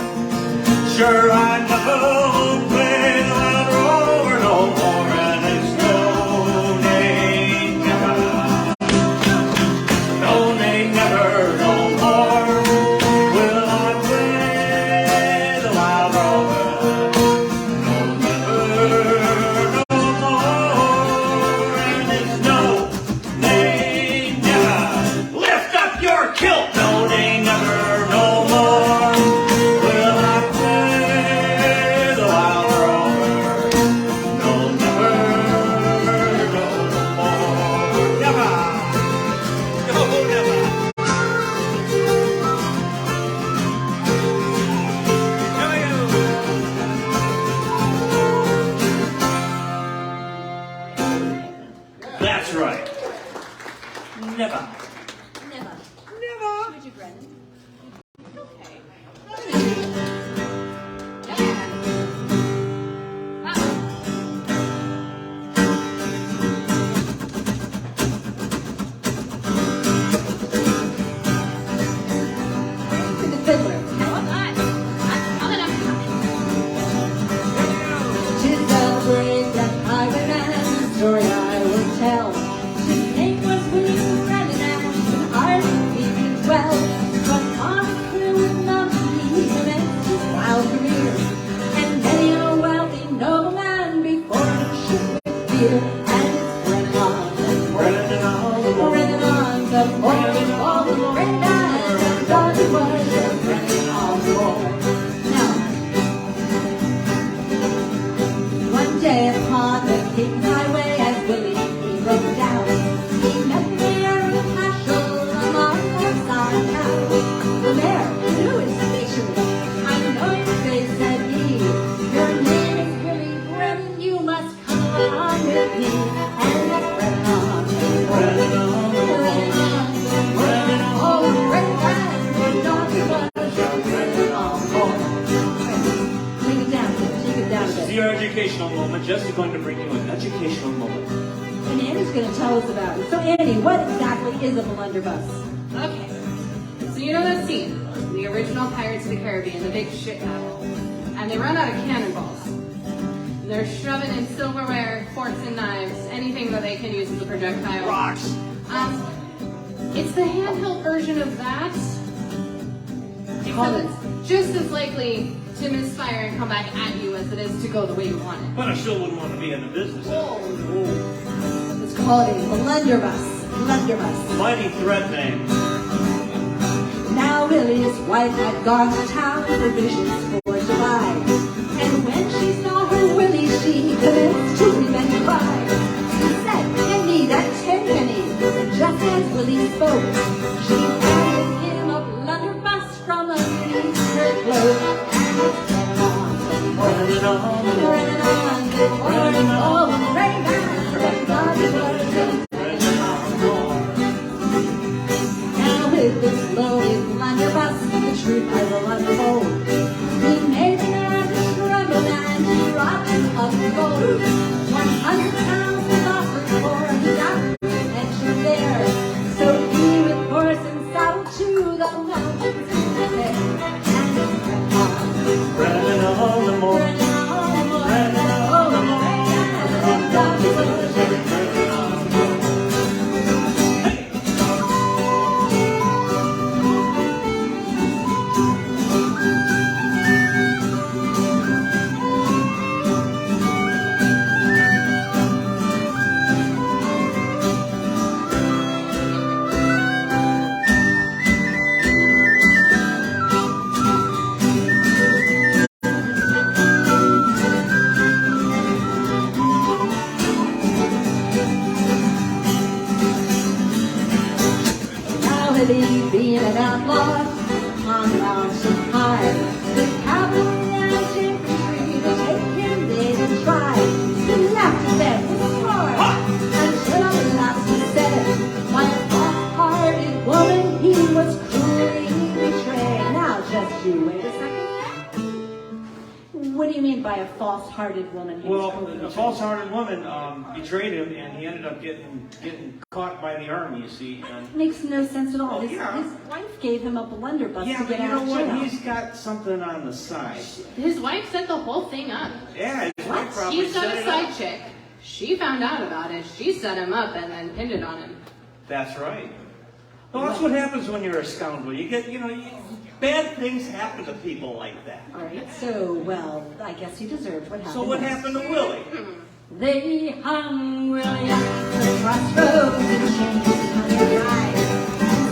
sure I never will play the wild rover no more, and it's no, nay, never, no, nay, never, no more will I play the wild rover, no, never, no our educational moment. Jess is going to bring you an educational moment. And Annie's going to tell us about it. So Annie, what exactly is a blunderbuss? Okay. So you know that scene? The original Pirates of the Caribbean, the big ship battle. And they run out of cannonballs. And they're shoving in silverware, forks and knives, anything that they can use as a projectile. Rocks. It's the handheld version of that. Except it's just as likely to misfire and come back at you as it is to go the way you want it. But I still wouldn't want to be in the business. Let's call it a blunderbuss. Blunderbuss. Mighty threat name. Now Willie's wife had gone to town for provisions for July. And when she saw her Willie, she commenced to weep and cry. She said, "Give me that 10 pennies." And just as Willie spoke, she handed him a blunderbuss from underneath her cloak. And it went on, Running on. running on, running all the way back from Galway. Now with this loaded blunderbuss, the truth I will unfold. He made an average struggle and he dropped up gold. 100 pounds was offered for, he got mentioned there. So he with horse and saddle to the mountains in the air. And it went on, Running on the moor. running all the way back from Galway. Being an outlaw on the mountain high, the cavalry and infantry to take him they did try. He laughed at them with scorn until at last he said, "By a soft-hearted woman he was cruelly betrayed." Now just you wait a second. What do you mean by a false-hearted woman? He was Well, cruelly a betrayed? false-hearted woman betrayed him, and he ended up getting caught by the army, you see. And Makes no sense at all. Oh, His yeah. wife gave him a blunderbuss yeah, to but get you out know of what? jail. He's got something on the side. His wife set the whole thing up. Yeah, his wife probably He's got set a it side up. chick. She found out about it. She set him up and then pinned it on him. That's right. Well, that's what happens when you're a scoundrel. You get, bad things happen to people like that. All right, so, well, I guess he deserved what happened. So what next. happened to Willie? They hung Willie at the crossroads and changed his honey ride.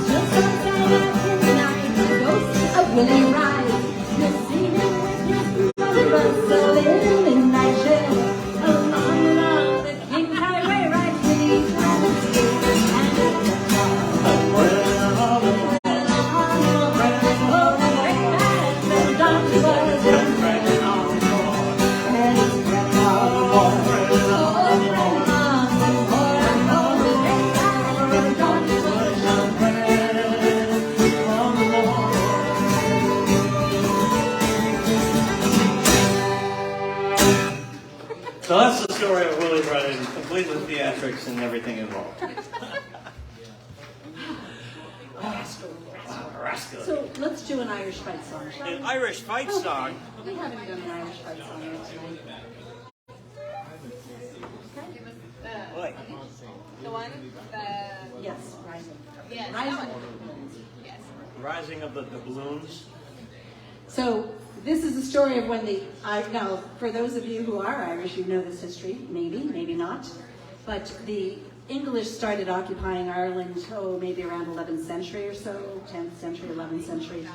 Just outside of midnight, the ghost of Willie rides. You'll see him with his blunderbuss, a little midnight chill. Along the King's Highway rides Willie from the school. And it went on. So that's the story of Willie running, complete with theatrics and everything involved. Rascal. So let's do an Irish fight song, shall we? An Irish fight song. We haven't done an Irish fight song yet tonight. Boy. The one, Yes, Rising. yes, that Rising. one. Yes. Rising of the balloons. So this is the story of when now for those of you who are Irish, you know this history, maybe not. But the English started occupying Ireland, maybe around 11th century or so, 10th century, 11th century,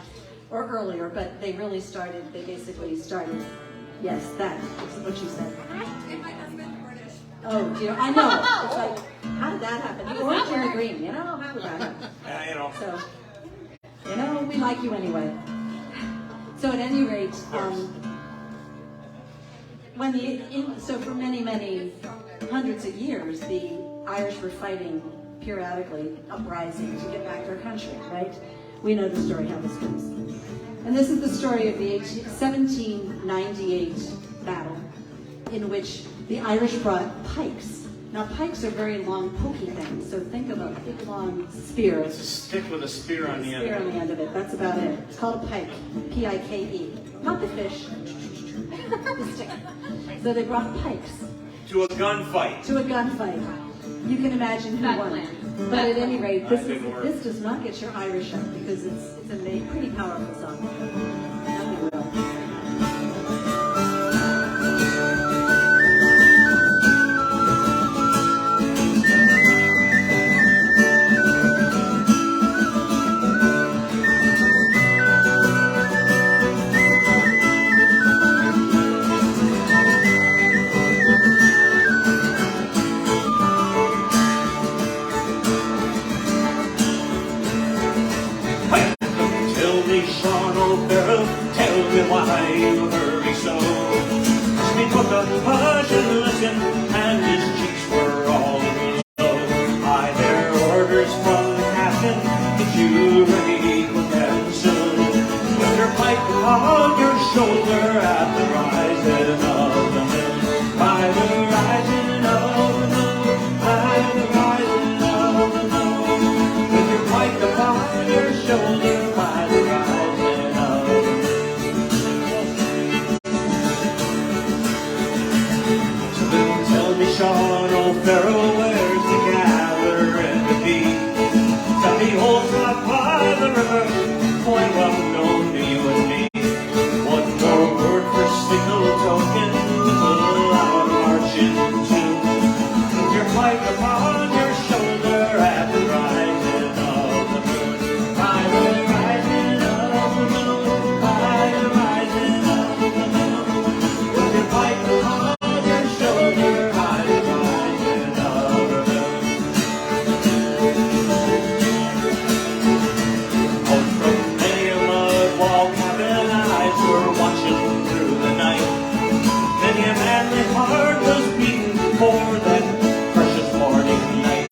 or earlier, but they basically started, yes, that is what you said. And my husband, British. Oh dear, I know. It's like, how did that happen? The orange and the green, how did that happen? So, we like you anyway. So at any rate, so for many, many hundreds of years, the Irish were fighting periodically, uprising to get back their country, right? We know the story, how this goes. And this is the story of the 1798 battle in which the Irish brought pikes. Now pikes are very long, pokey things, so think of a big long spear. It's a stick with a spear on the end. Spear on the end of it, that's about it. It's called a pike, P-I-K-E. Not the fish, the stick. So they brought pikes. To a gunfight. To a gunfight. You can imagine who Bad won. plan. But at any rate, That didn't work. this does not get your Irish up because it's a pretty powerful song. Nothing real. Tell me, Sean O'Farrell, tell me why you hurry so. He took a Persian lesson and his cheeks were all aglow. I bear orders from the captain that you ready quick and soon. With your pike on your shoulder at the rising of the moon. By the rising of the moon, by the rising of the moon. With your pike upon your shoulder. Sean O'Farrell, where's the gather and the bee? Tell me, holds up by the river, when well known to you and me. One more word for signal token, with a loud marching tune. With your pike upon your shoulder at the rising of the moon. By the rising of the moon, by the rising of the moon. With your pike upon your shoulder. For that precious morning night,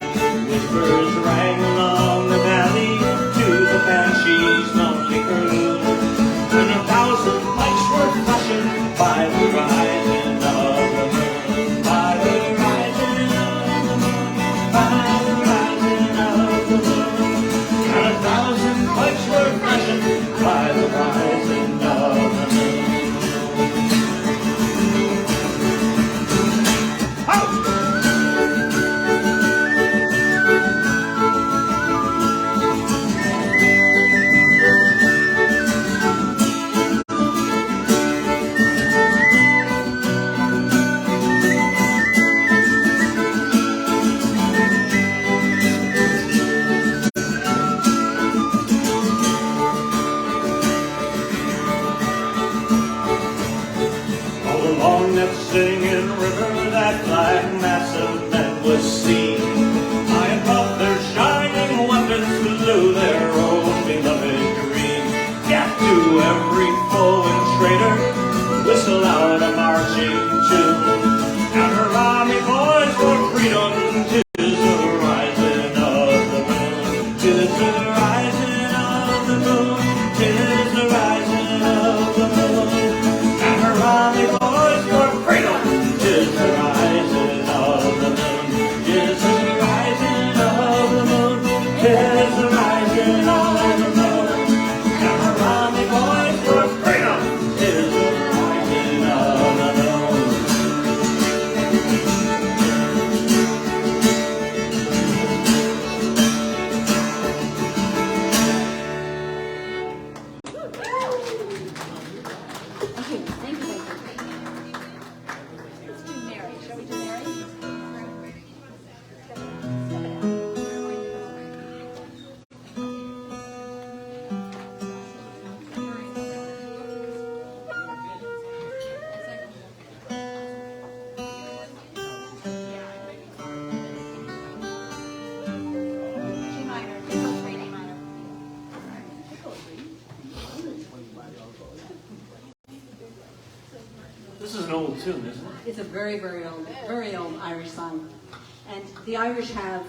whispers rang along the valley to the Banshee's lonely crew. When 1,000 lights were flashing by the rising of the moon, by the rising of the moon, by the rising of the moon. And 1,000 lights were flashing by the rising of the moon. Along that singing river, that black mass of men was seen. High above their shining weapons flew their own beloved green. Gap to every foe and traitor, whistle out a marching tune. And her army boys for freedom, 'tis the rising of the moon. 'Tis the rising of the moon, 'tis the rising of the moon. And her army boys for freedom, 'tis the rising of the moon. 'Tis the rising of the moon, 'tis the rising of the moon. And her army boys for freedom, 'tis the rising of the moon. Thank you. Let's do Mary. Shall we do Mary? G minor. Pickle 3, D minor. This is an old tune, isn't it? It's a very, very old Irish song. And the Irish have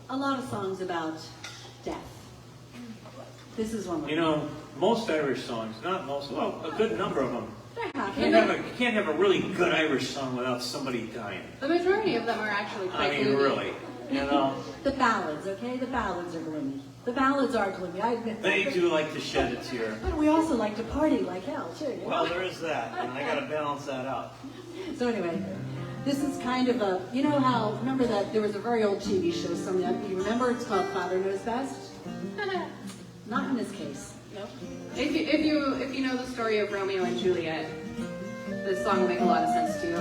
a lot of songs about death. This is one of You them. know, most Irish songs, not most, well, a good number of them, They're you happy. can't have a really good Irish song without somebody dying. The majority of them are actually quite I mean, gloomy. really, you know, The ballads, okay? The ballads are gloomy. The ballads are gloomy, I admit that. they do like to shed a tear. But we also like to party like hell, too. you know? Well, there is that, and I gotta balance that out. So anyway, this is kind of a, you know how, remember that there was a very old TV show, you remember? It's called Father Knows Best? Not in this case. Nope. If you know the story of Romeo and Juliet, this song will make a lot of sense to you.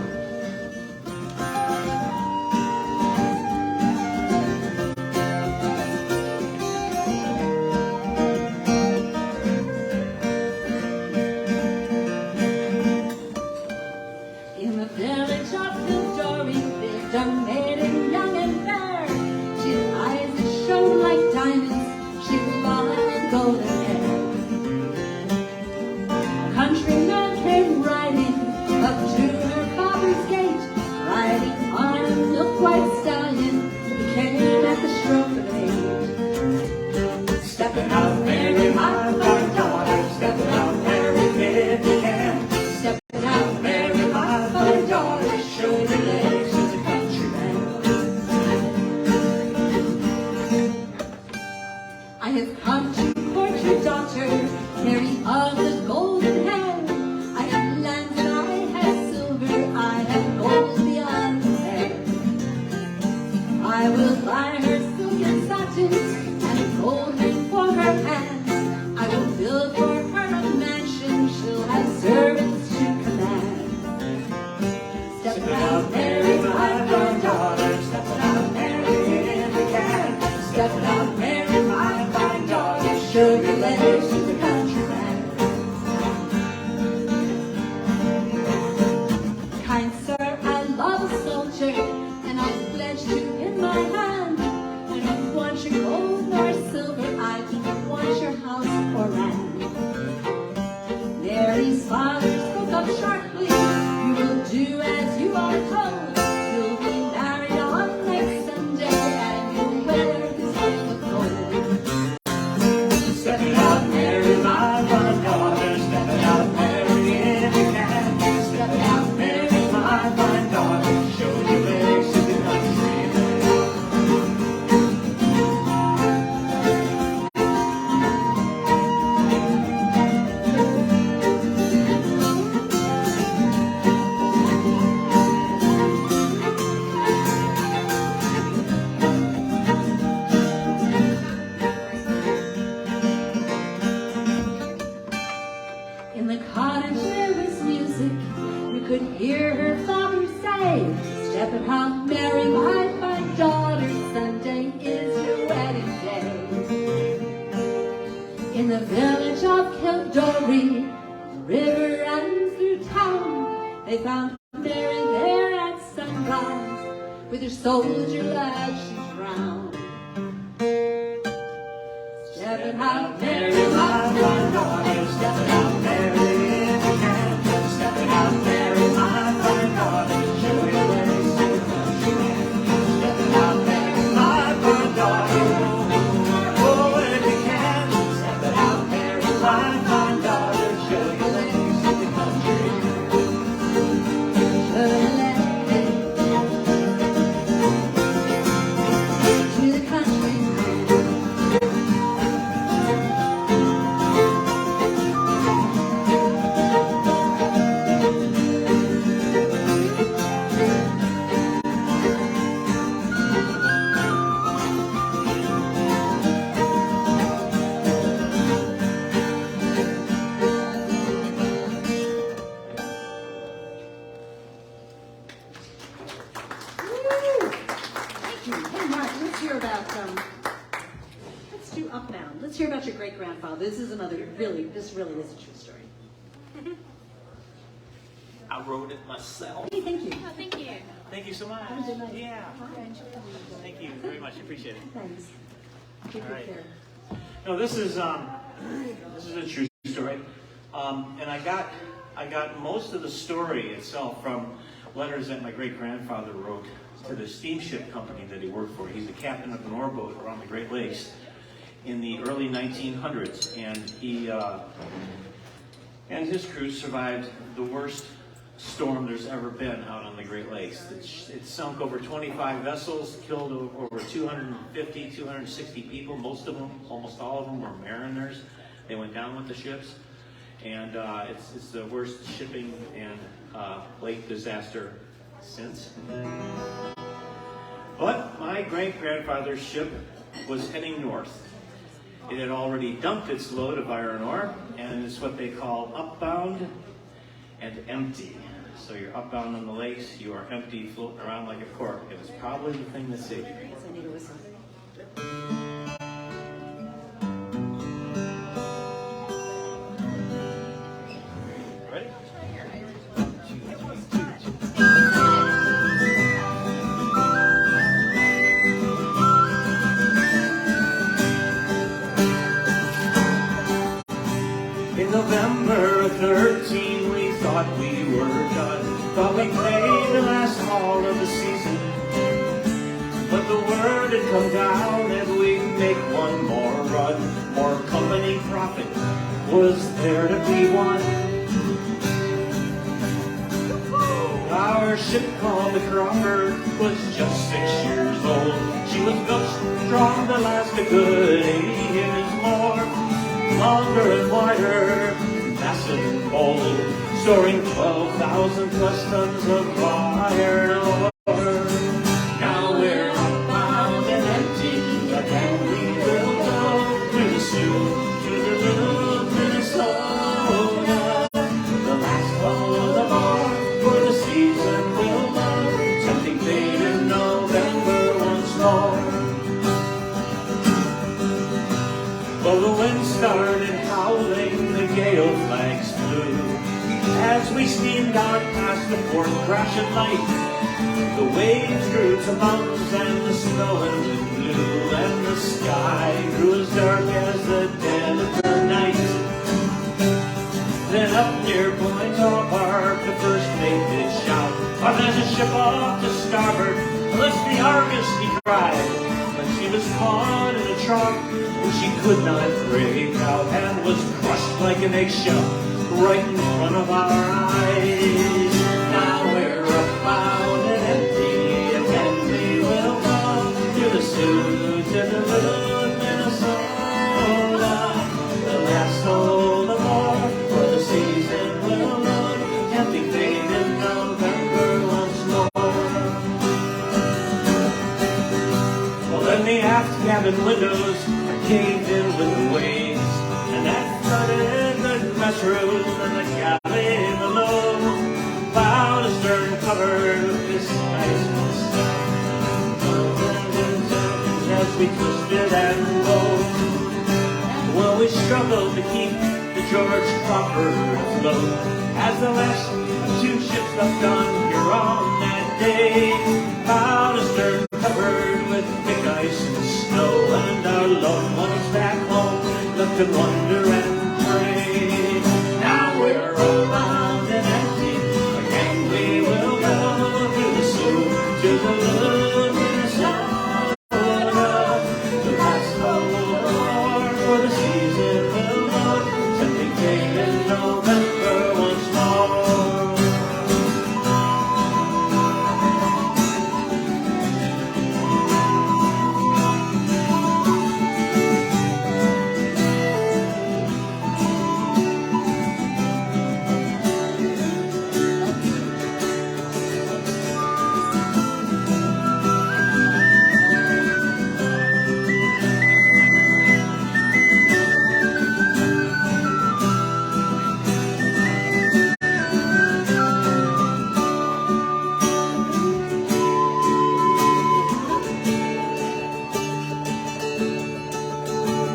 In the village of Kildory lived a maiden young and fair. She had eyes that shone like diamonds, she had long golden hair. A countryman came riding up to her father's gate, riding on a milk-white stallion. He came at the stroke of 8. Stepping out, Mary, my fine daughter, stepping out, Mary, if you can. Stepping out, Mary, my fine daughter, show your legs to the countryman. I have come to court your daughter, Mary of the golden hair. I have lands and I have silver, I have gold beyond compare. I will buy her silk and satins and a gold ring for her hand. I will build for her a mansion, she'll have servants to command. Stepping out, Mary, my fine daughter, stepping out, Mary, if you can. Stepping out, Mary, my fine daughter, show your legs to the countryman. Kind sir, I love a soldier, and I'll pledge to him my hand. I don't want your gold nor silver, I don't want your house or land. Mary's father spoke up sharply, you will do as you are told. You'll be married on next Sunday, and you'll wear his ring of gold. Stepping out, Mary, my fine daughter, stepping out, Mary, if you can. Stepping out, Mary, my fine daughter, show your legs to the country. In the cottage there was music, you could hear her father say, stepping out, Mary, my fine daughter, Sunday is your wedding day. In the village of Kildory, the river runs through town. They found Mary there at sunrise, with her soldier lad she's drowned. Stepping out, Mary, my fine daughter, stepping out, Mary, if you can. Stepping out, Mary, my fine daughter, show your legs to the countryman. Stepping out, Mary, my fine daughter, oh, if you can. Stepping out, Mary, my fine daughter, show your legs to the countryman. Show your legs to the countryman. Hey, Mark, let's hear about, let's do Upbound. Let's hear about your great-grandfather. This is another, this really is a true story. I wrote it myself. Hey, thank you. Oh, thank you. Thank you so much. Have a good night. Yeah. Hi. Thank you very much. Appreciate it. Thanks. Take All good right. care. No, this is a true story, and I got most of the story itself from letters that my great grandfather wrote to the steamship company that he worked for. He's the captain of an oarboat around the Great Lakes, in the early 1900s, and he and his crew survived the worst storm there's ever been out on the Great Lakes. It sunk over 25 vessels, killed over 250, 260 people. Most of them, almost all of them, were mariners. They went down with the ships, and it's the worst shipping and lake disaster since. But my great-grandfather's ship was heading north. It had already dumped its load of iron ore, and it's what they call upbound and empty. So you're upbound on the lakes, you are empty, floating around like a cork. It was probably the thing that saved you. I need a whistle. Ready? In November 13, we thought we were done. Thought we played the last hall of the season. But the word had come down that we'd make one more run. More company profit was there to be won. Our ship called the Crawford was just 6 years old. She was built strong to last a good 80 years more. Longer and wider, massive and bold, storing 12,000 plus tons of iron ore. Now we're upbound and empty, again we will go through the Sioux to the little Minnesota. The last call of the bar for the season will run, tempting fate in November once more. Well, the wind started howling, the gale flags flew. As we steamed out past the port crashing light, the waves grew to mountains and the snow and wind blew, and the sky grew as dark as the dead of the night. Then up near Point Park, the first mate did shout, "Oh, there's a ship off to starboard, let's the Argus," he cried. But she was caught in a trough, and she could not break out, and was crushed like an eggshell right in front of our eyes. Now we're upbound and empty, again we will go to the Sioux, to the little Minnesota. The last hold of war for the season will run, tempting fate in November once more. Well, then the aft cabin windows caved in with the waves, and that flooded the mess room and the galley below. Bow to stern covered with this ice and snow, as we twisted and rolled. Well, we struggled to keep the George Crawford afloat, as the last two ships left on here on that day. Bow to stern covered with thick ice and snow, and our loved ones back home left to wonder and pray. Now we're upbound and empty, again we will go through the Sioux to the little Minnesota. The last hold of war for the season will run, tempting fate in November once more.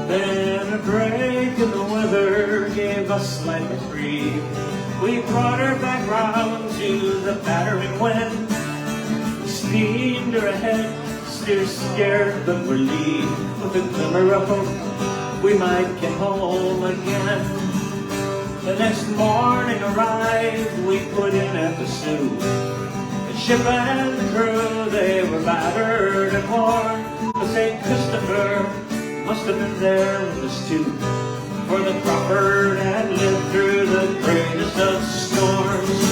Then a break in the weather gave us slight reprieve. We brought her back round to the battering wind. We steamed her ahead, still scared but relieved, with a glimmer of hope we might get home again. The next morning arrived, we put in at the Sioux. The ship and the crew, they were battered and worn, but St. Christopher must have been there with us too. For the Crawford had lived through the greatest of storms.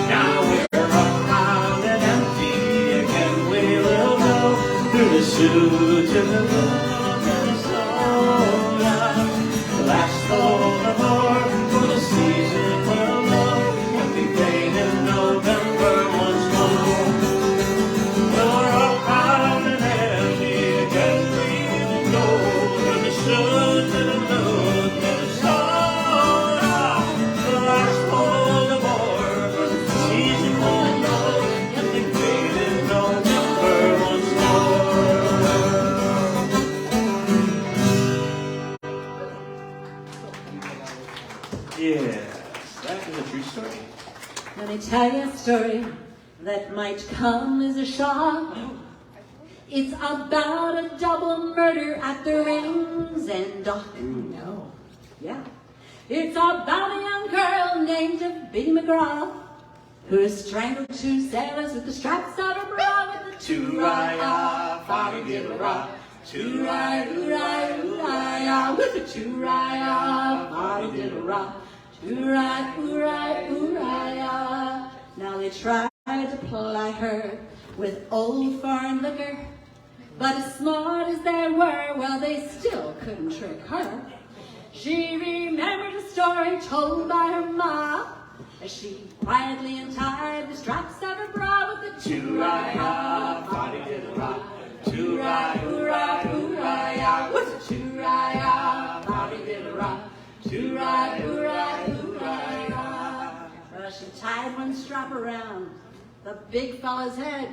Now we're around and empty again. We will go through the Sioux to the middle of Minnesota. Last all the more, for the season will know, and we fade in November once more. We're around and empty again. We will go through the Sioux to the middle of Minnesota. Last all the more, for the season will know, and we fade in November once more. Yes, that is a true story. Let me tell you a story that might come as a shock. It's about a double murder at the Rings and Dock. No. Yeah. It's about a young girl named Biddy McGraw who strangled two sailors with the straps of her bra with the two-rye-ah, foddy-diddle-rah. Two-rye-oo-rye-oo-rye-ah, with the two-rye-ah, foddy-diddle-rah. Ooh-rye-ooh-rye-ooh-rye-ah. Now they tried to ply her with old foreign liquor, but as smart as they were, well, they still couldn't trick her. She remembered a story told by her ma, as she quietly untied the straps of her bra with the two-rye-ah, foddy-diddle-rah. Two-rye-ooh-rye-ooh-rye-ah, with the two-rye-ah, foddy-diddle-rah. Two-rye-ooh-rye-ooh-rye-ah. Well, she tied one strap around the big fella's head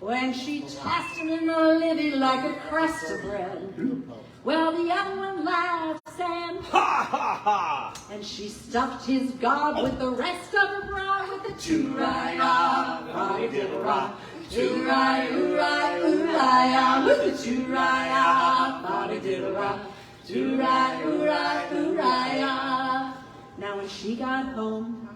when she tossed him in the livy like a crust of bread. Well, the other one laughed, saying, Ha ha ha! and she stuffed his gob with the rest of her bra with the two-rye-ah, foddy-diddle-rah. Two-rye-ooh-rye-ooh-rye-ah, with the two-rye-ah, foddy-diddle-rah. Two-rye-ooh-rye-ooh-rye-ah. Now when she got home,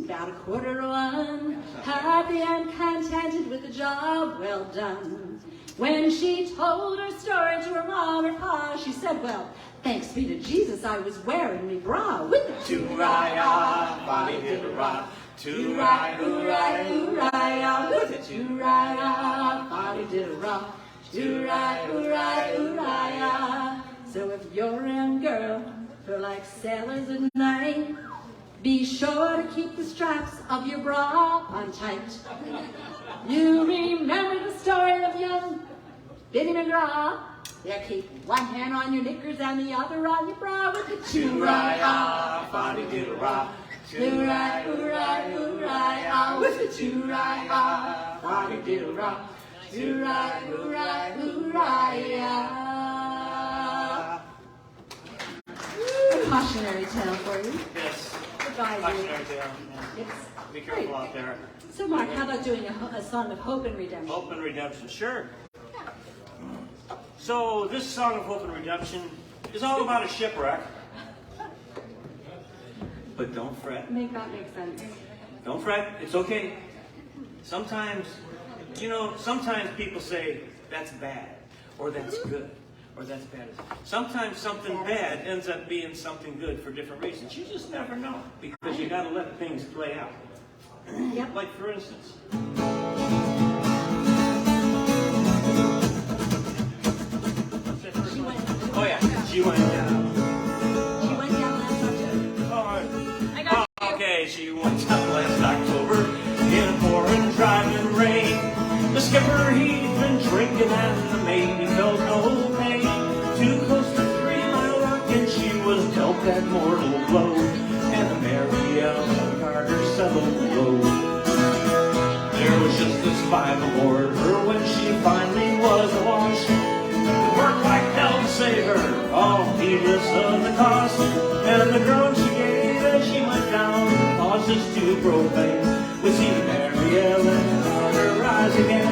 about 1:45, happy and contented with the job well done. When she told her story to her mom or pa, she said, well, thanks be to Jesus, I was wearing me bra with the two-rye-ah, foddy-diddle-rah. Two-rye-ooh-rye-ooh-rye-ah, with the two-rye-ah, foddy-diddle-rah. Two-rye-ooh-rye-ooh-rye-ah. So if you're a young girl who likes sailors at night, be sure to keep the straps of your bra on tight. You remember the story of young Biddy McGraw? Yeah, keep one hand on your knickers and the other on your bra with the two-rye-ah, foddy-diddle-rah. Two-rye-ooh-rye-ooh-rye-ah, with the two-rye-ah, foddy-diddle-rah. Two-rye-ooh-rye-ooh-rye-ah. A cautionary tale for you. Yes. Goodbye, Cautionary tale. Yes. Be careful out there. So, Mark, how about doing a song of hope and redemption? Hope and redemption, sure. So this song of hope and redemption is all about a shipwreck. But don't fret. Make that make sense. Don't fret. It's okay. Sometimes, sometimes people say that's bad, or that's good, or that's bad. Sometimes something bad ends up being something good for different reasons. You just never know, because you got to let things play out. Yep. Like for instance. Oh yeah, she went down. She went down last October. Okay, she went down last October in a pouring, driving rain. The skipper, he'd been drinking and the mate, he felt no pain. Too close to 3 Mile Rock and she was dealt that mortal blow. And the Mary Ellen Carter settled low. There was just this 5 aboard her when she finally was awash. Worked like hell to save her, all heedless of the cost. And the groan she gave as she went down caused us to proclaim, we see Mary Ellen Carter rise again.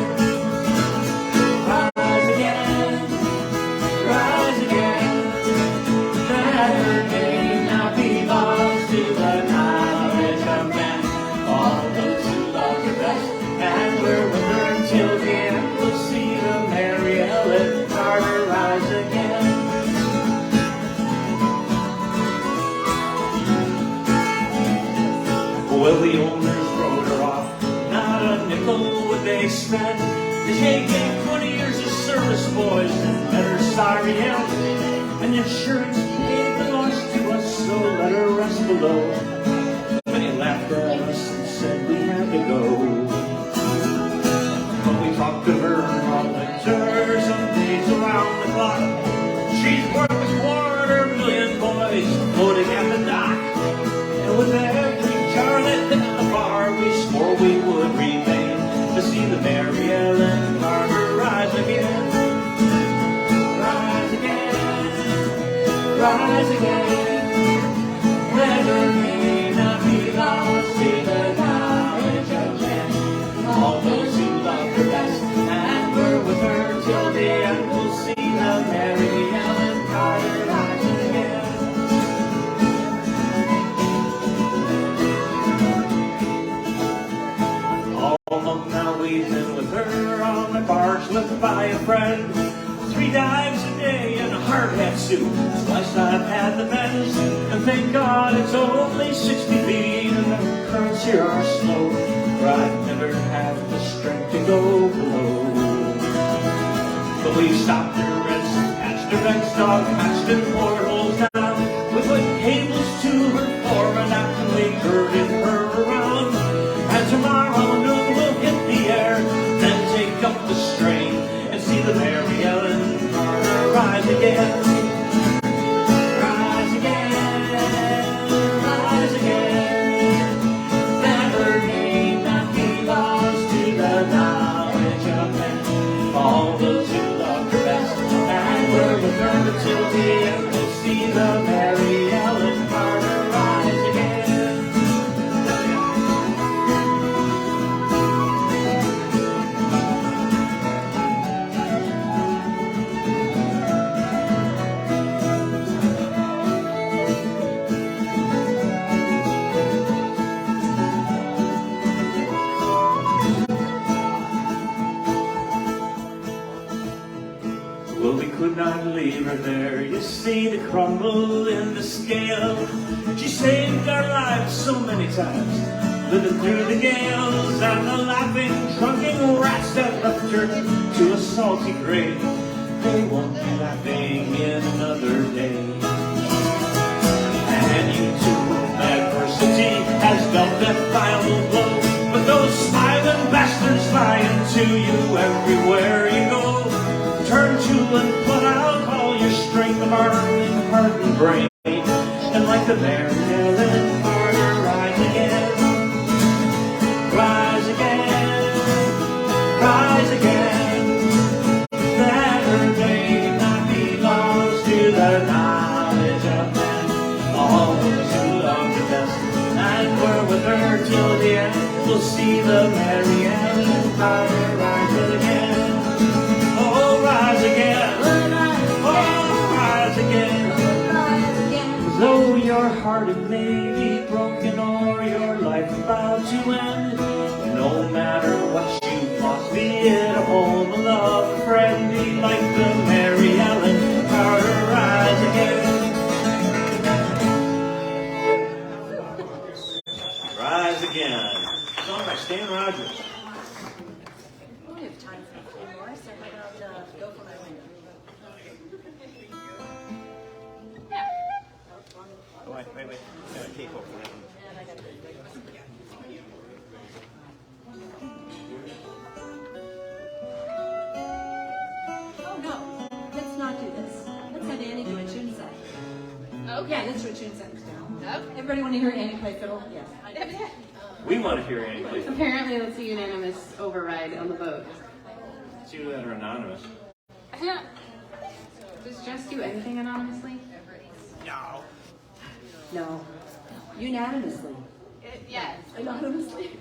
Rise again, rise again. That her name now belongs to the knowledge of man. All those who love her best and we're with her till the end will see the Mary Ellen Carter rise again. Well, the owners wrote her off, not a nickel would they spend. They gave 20 years of service, boys, and better sorry hell. And insurance paid the loss to us, so let her rest below. They laughed at us and said we had to go. But we talked to her all winter, some days around the clock. She's worth $250,000, boys, floating at the dock. And with every jar that hit the bar, we swore we would remain to see the Mary Ellen Carter rise again. Rise again, rise again. Let her name not be lost to the knowledge of men. All those who love her best and were with her till the end will see the Mary Ellen Carter rise again. All month now we've been with her on a barge left by a friend. 3 dives a day and a hard hat suit. Twice I've had the bends, and thank God it's only 60 feet, and the currents here are slow, for I've never had the strength to go below. But we stopped her rest, patched her eggs, dog patched and portholes down. We put cables to her fore and aft, and we girded her around. And tomorrow noon we'll hit the air, then take up the strain and see the Mary Ellen Carter rise again. Rise again, rise again. Let her name not be lost to the knowledge of men. All those who love her best and were with her till the end will see the Mary Ellen Carter rise again. Well, we could not leave her there, you see, to crumble in the scale. She saved our lives so many times, living through the gales, and the laughing, drunken rats that left her to a salty grave. They won't be laughing in another day. And you too, adversity has dealt their final blow, but those smiling bastards lying to you everywhere you go. Turn to and put out all your strength of arm and heart and brain, and like the Mary Ellen Carter rise again. Rise again, rise again. Let her name not be lost to the knowledge of men. All those who love her best and were with her till the end will see the Mary Ellen Carter rise again. Oh, rise again. Oh, rise again. Though your heart it may be broken or your life about to end, no matter what you've lost, be it a home, a love, a friend, be like the Mary Ellen Carter rise again. Rise again. Song by Stan Rogers. We have time for a few more, so how about Go For My Window? Oh, wait. Got a cake over there. And I got to Oh no, let's not do this. Let's have Annie do a tune set. Okay. Yeah, let's do a tune set. Okay. Everybody want to hear Annie play fiddle? Yes. We want to hear Annie play. Apparently, that's a unanimous override on the vote. It's you that are anonymous. Does Jess do anything anonymously? No. No. Unanimously. Yes. Anonymously.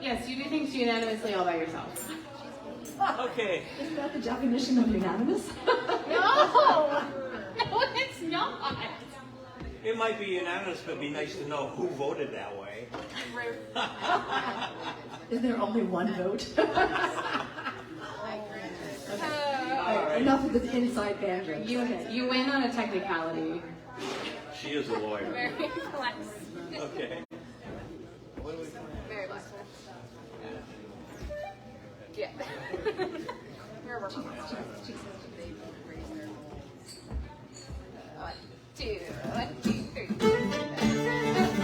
Yes, you do things unanimously all by yourself. Okay. Isn't that the definition of unanimous? No! No, it's not. It might be unanimous, but it'd be nice to know who voted that way. Is there only one vote? Alright, enough of this inside banter. You win on a technicality. She is a lawyer. Very flex. Okay. Very blacksmith. Yeah. We're working on it. One, two, 3.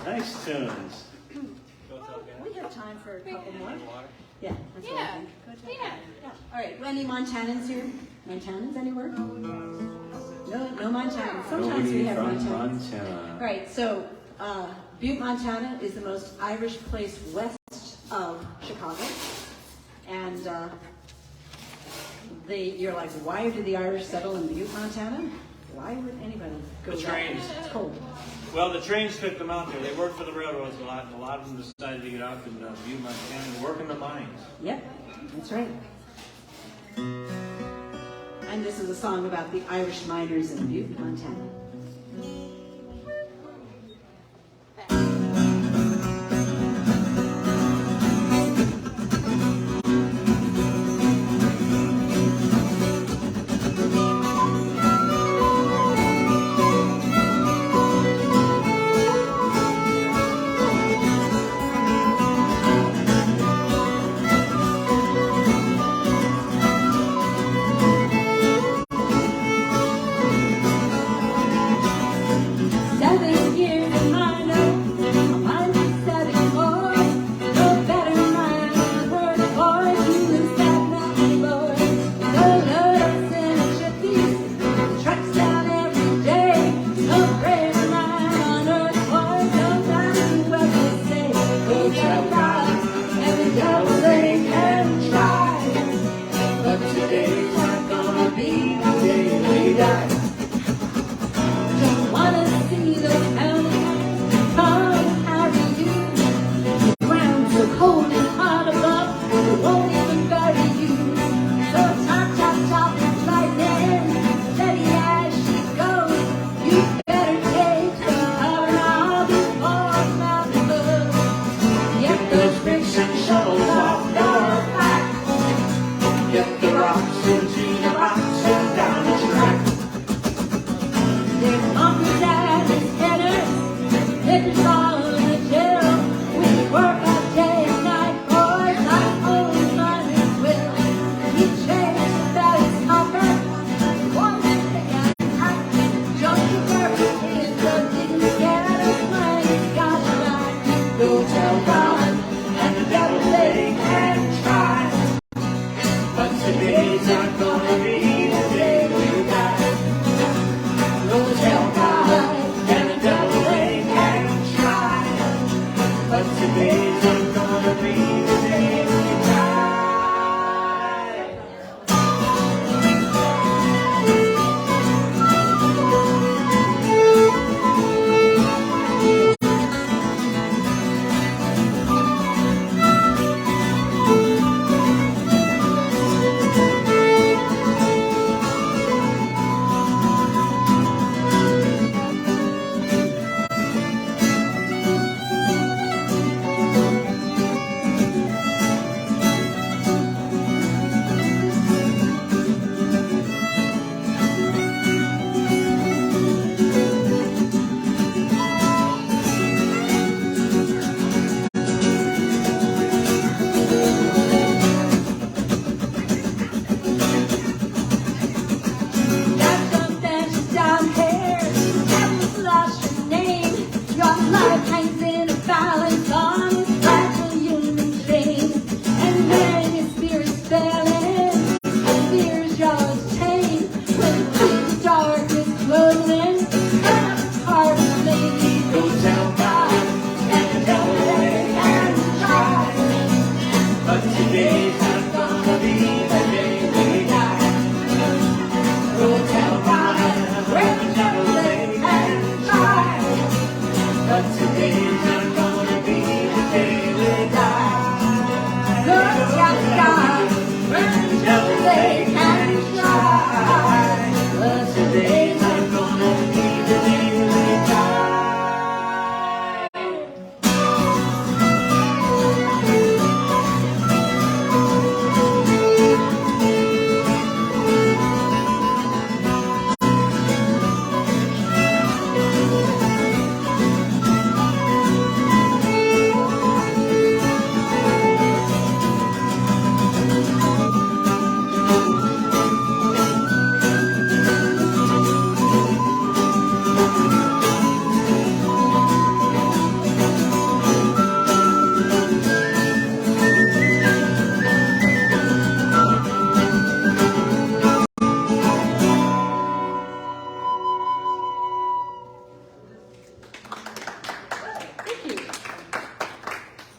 Nice tunes. We have time for a couple more. Yeah, that's what I Yeah. think. Yeah. Yeah. All right, any Montanans here? Montanans anywhere? No Montanans. Sometimes we Nobody have from Montanans. Montana. All right, so Butte, Montana is the most Irish place west of Chicago. And you're like, why did the Irish settle in Butte, Montana? Why would anybody go The there? trains. It's cold. Well, the trains took them out there. They worked for the railroads a lot, and a lot of them decided to get out in Butte, Montana, and work in the mines. Yep, that's right. And this is a song about the Irish miners in Butte, Montana.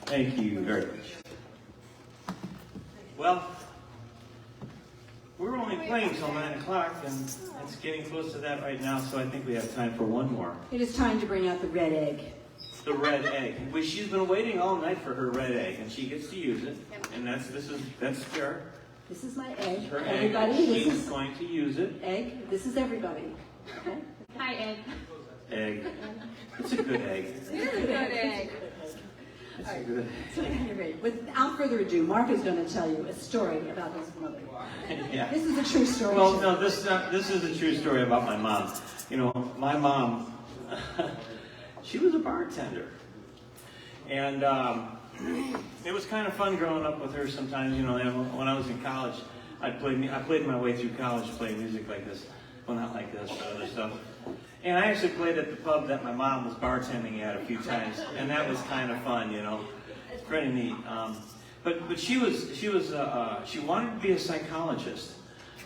Thank you very much. Well, we're only playing till 9 o'clock, and it's getting close to that right now, so I think we have time for one more. It is time to bring out the red egg. The red egg. Well, she's been waiting all night for her red egg, and she gets to use it. And that's her. This is my egg. Her egg. Everybody, She's this is going to use it. egg. This is everybody. Okay? Hi, Ed. Egg. It's a good egg. It's a good egg. It's a good egg. Without further ado, Mark is going to tell you a story about his mother. Yeah. This is a true story. Well, no, this is a true story about my mom. You know, my mom, she was a bartender. And it was kind of fun growing up with her sometimes. You know, when I was in college, I played my way through college playing music like this. Well, not like this, but other stuff. And I actually played at the pub that my mom was bartending at a few times, and that was kind of fun, you know. It's pretty neat. But she wanted to be a psychologist.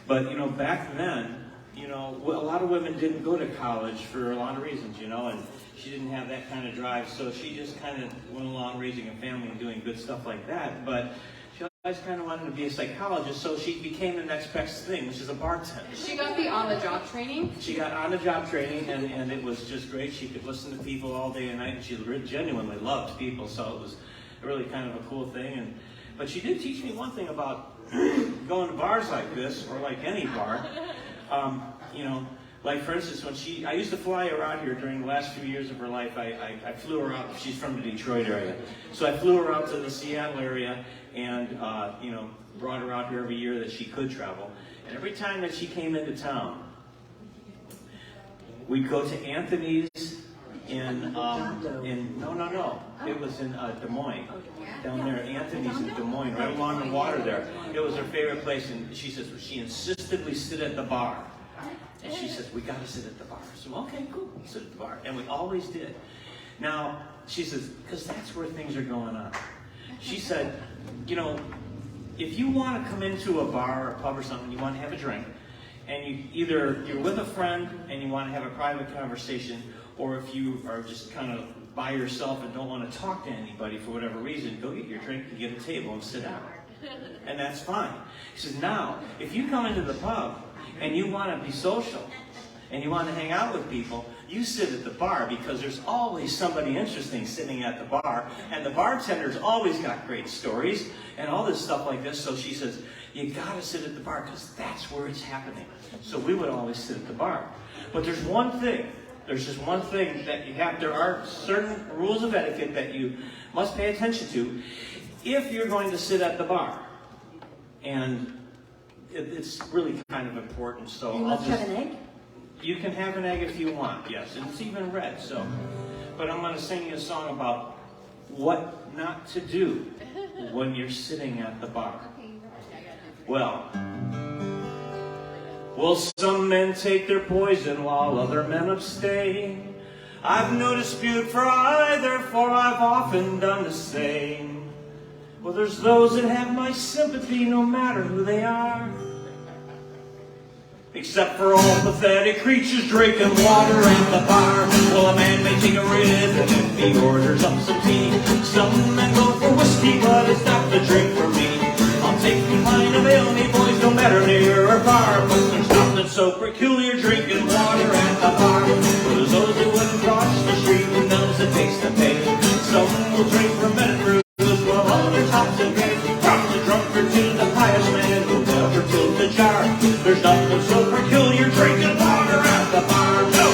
But, you know, back then, you know, a lot of women didn't go to college for a lot of reasons, you know, and she didn't have that kind of drive, so she just kind of went along raising a family and doing good stuff like that. But she always kind of wanted to be a psychologist, so she became the next best thing, which is a bartender. She got the on-the-job training? She got on-the-job training, and it was just great. She could listen to people all day and night, and she genuinely loved people, so it was really kind of a cool thing. But she did teach me one thing about going to bars like this, or like any bar. You know, like for instance, when I used to fly her out here during the last few years of her life. I flew her out. She's from the Detroit area, so I flew her out to the Seattle area, and you know, brought her out here every year that she could travel. And every time that she came into town, we'd go to Anthony's in no, it was in Des Moines, down there at Anthony's in Des Moines, right along the water there. It was her favorite place, and she says she insisted we sit at the bar. And she says, we got to sit at the bar. So, okay, cool, we'll sit at the bar. And we always did. Now, she says, because that's where things are going on. She said, you know, if you want to come into a bar or a pub or something, you want to have a drink, and you're with a friend and you want to have a private conversation, or if you are just kind of by yourself and don't want to talk to anybody for whatever reason, go get your drink and get a table and sit down. And that's fine. She says, now, if you come into the pub and you want to be social, and you want to hang out with people, you sit at the bar, because there's always somebody interesting sitting at the bar, and the bartender's always got great stories, and all this stuff like this. So she says, you got to sit at the bar, because that's where it's happening. So we would always sit at the bar. But there's just one thing that you have, there are certain rules of etiquette that you must pay attention to if you're going to sit at the bar. And it's really kind of important. So You must have an egg? You can have an egg if you want, yes, and it's even red. So, but I'm going to sing you a song about what not to do when you're sitting at the bar. Well, some men take their poison while other men abstain. I've no dispute for either, for I've often done the same. Well, there's those that have my sympathy no matter who they are. Except for all pathetic creatures drinking water at the bar. Well, a man may take a rib and if he orders up some tea. Some men go for whiskey, but it's not the drink for me. I'll take me pint of ale, me boys, no matter near or far. But there's nothing so peculiar drinking water at the bar. Well, there's those that wouldn't cross the street and those that takes the pay. Some will drink from minute brews, while others hops and drinks. From the drunkard to the pious man who never filled the jar. There's nothing so peculiar drinking water at the bar. No!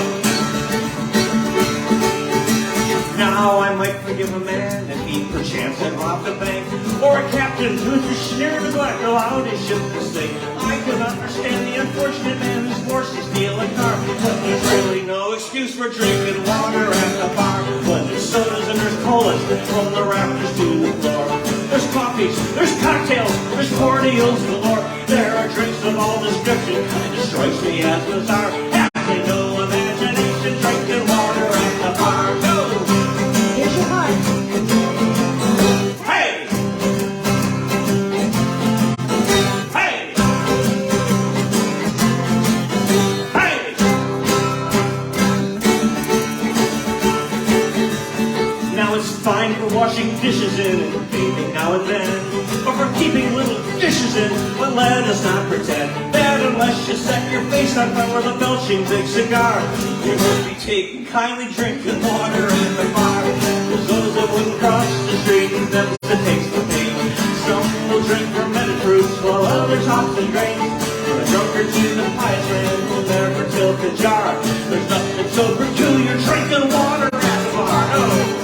Now I might forgive a man if he perchance had robbed a bank, or a captain who through sheer neglect allowed his ship to sink. I can understand the unfortunate man who's forced to steal a car, but there's really no excuse for drinking water at the bar. When there's sodas and there's colas from the rafters to the floor. There's coffees, there's cocktails, there's cordials galore. There are drinks of all description, kind of strikes me as bizarre. Having no imagination, drinking water at the bar. No! Here's your heart. Hey! Hey! Hey! Now it's fine for washing dishes in and bathing now and then, but for keeping little dishes in, well, let us not pretend that unless you set your face on fire with a belching big cigar, you won't be taking kindly drinking water at the bar. There's those that wouldn't cross the street and those that takes the pain. Some will drink fermented fruits while others hops and drains. From the drunkard to the pious man will never tilt the jar. There's nothing so peculiar drinking water at the bar. Oh.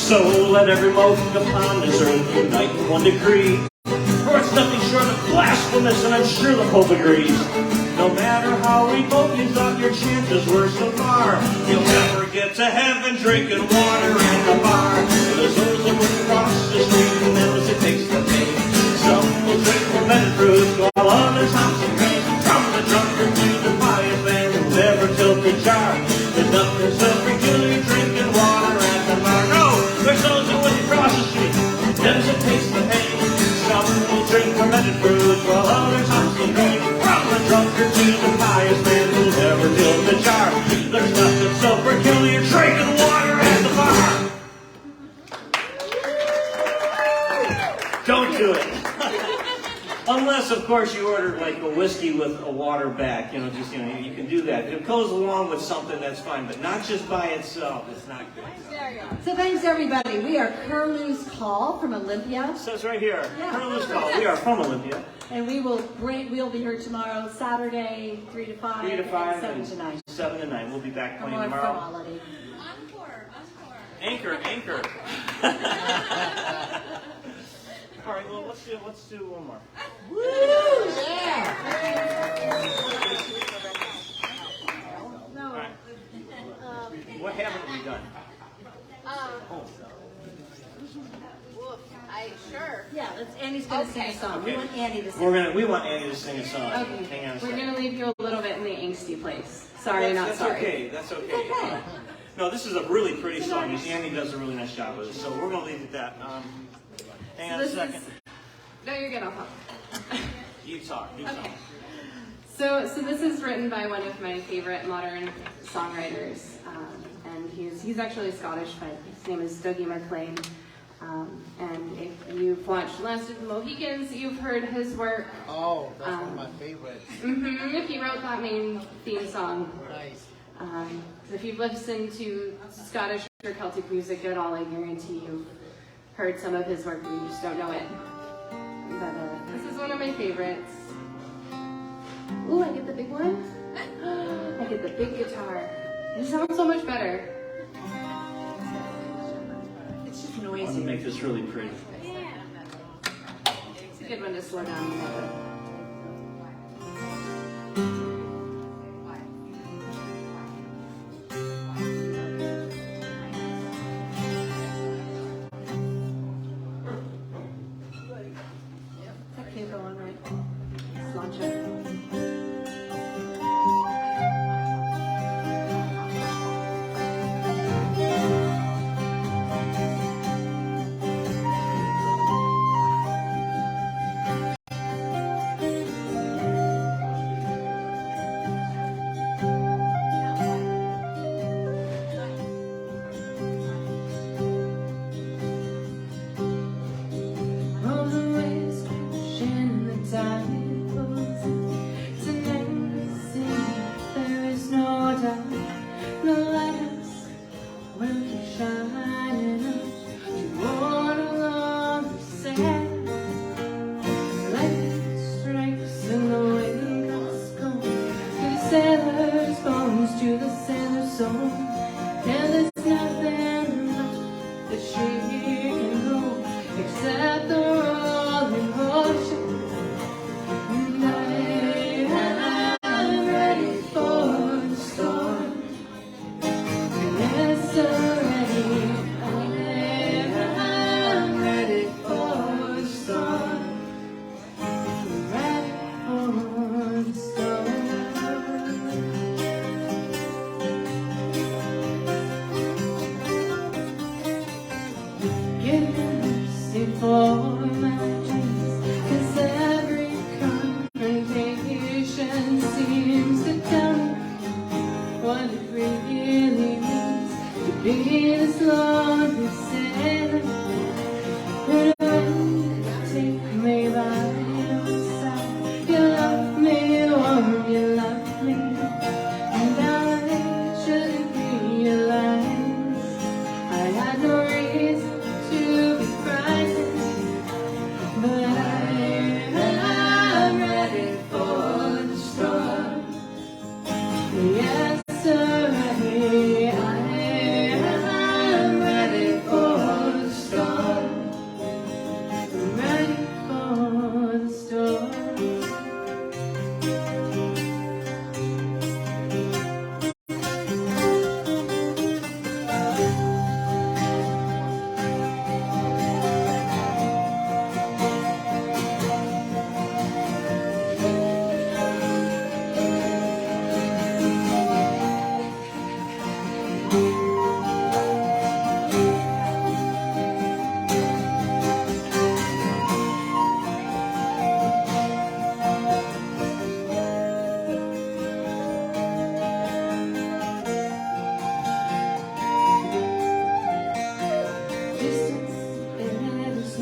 So let every mouth upon this earth unite in one decree, for it's nothing short of blasphemous, and I'm sure the Pope agrees. No matter how remote you thought your chances were so far, you'll never get to heaven drinking water at the bar. There's those that will cross the street and those it takes to pay. Some will drink fermented fruits while others hops and grain. From the drunkard to the pious man who'll never tilt the jar. There's nothing so peculiar drinking water at the bar. No, there's those that will cross the street and those it takes to pay. Some will drink fermented fruits while others hops and grain. From the drunkard to the pious man who'll never tilt the jar. There's nothing so peculiar drinking water at the bar. Don't do it. Unless, of course, you order like a whiskey with a water back. You can do that. If it goes along with something, that's fine, but not just by itself. It's not good. So thanks everybody. We are Curlew's Call from Olympia. It says right here, Yeah. Curlew's Call. We are from Olympia. And we'll be here tomorrow, Saturday, 3 to 5, 3 to 5 and 7 to 9. 7 to 9. We'll be back Come playing on, tomorrow. quality. Anchor. All right, well, let's do one more. Woo! Yeah! All right. What haven't we done? Yeah, Annie's going to sing a song. We Okay. want Annie to sing. We want Annie to sing a song. Okay, Hang on a we're second. gonna leave you a little bit in the angsty place. Sorry, not That's sorry. okay. That's okay. Okay. No, this is a really pretty song. Annie does a really nice job with it, so we're gonna leave it at that. Hang on a This second. is- No, you're good. I'll talk. You talk. Okay. So this is written by one of my favorite modern songwriters, and he's actually Scottish, but his name is Dougie MacLean. And if you've watched Last of the Mohicans, you've heard his work. Oh, that's one of my favorites. He wrote that main theme song. Nice. If you've listened to Scottish or Celtic music at all, I guarantee you've heard some of his work, but you just don't know it. But this is one of my favorites. Ooh, I get the big one. I get the big guitar. It sounds so much better. It's just I'm gonna noisy. make this really pretty. It's a good one to slow down a little bit. That can't go on right. Let's launch it. All the waves crashing, the tide pulls in. Tonight, see, there is no doubt. The lights will keep shining up. You walk along the sand. Light strikes and the wind comes gone. To the sailor's bones, to the sailor's soul. And there's nothing left that she can hold except the rolling ocean. And I am ready for the storm. Yes, already I'm ready for the storm. Ready for the storm. Give mercy for my dreams, 'cause every confrontation seems to tell me what it really means to be this lonely sailor. But when you take me by your side, you love me warm, you love me, and I should realize I had no reason to be frightened, but I'm ready for the storm. Yes, already I'm ready for the storm. I'm ready for the storm.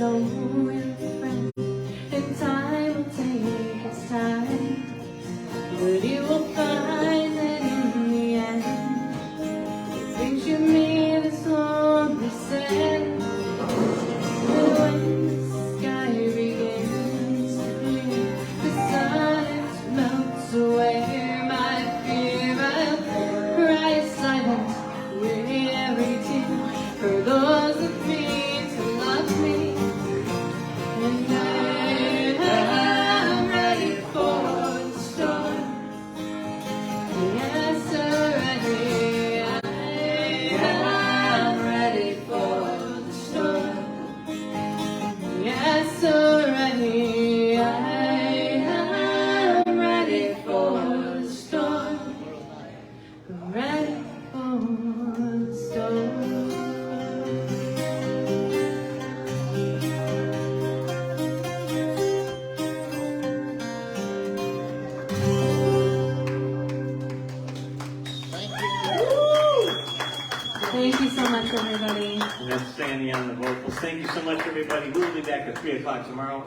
know you're a friend, and time will take its time, but you will find that in the end, it brings you me this lonely sense. But when the sky begins to clear, the sun melts away my fear. I'll cry silent with every tear for those that mean to love me, and I'm ready for the storm. Yes, already I'm ready for the storm. Yes, already I'm ready for the storm. I'm ready for the storm. Thank you so much, everybody. And that's Sandy on the vocals. Thank you so much, everybody. We'll be back at 3 o'clock tomorrow,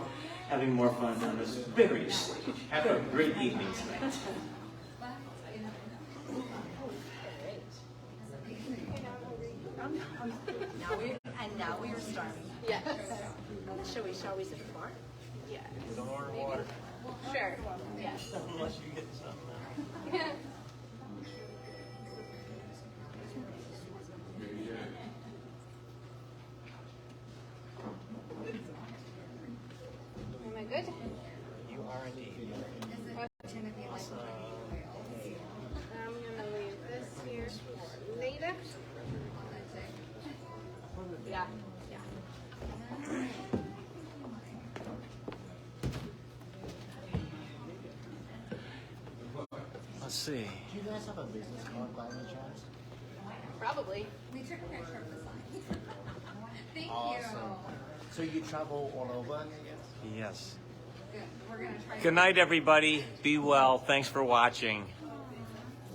having more fun on this very stage. Have a great evening tonight. Now we are starting. Yes. Shall we sit at the bar? Yes. Don't order water. Sure. Yes. Unless you get some. Am I good? You are indeed. I'm gonna leave this here for later. Yeah. Let's see. Do you guys have a business card by any chance? Probably. Awesome. So you travel all over? Yes. Good night, everybody. Be well. Thanks for watching.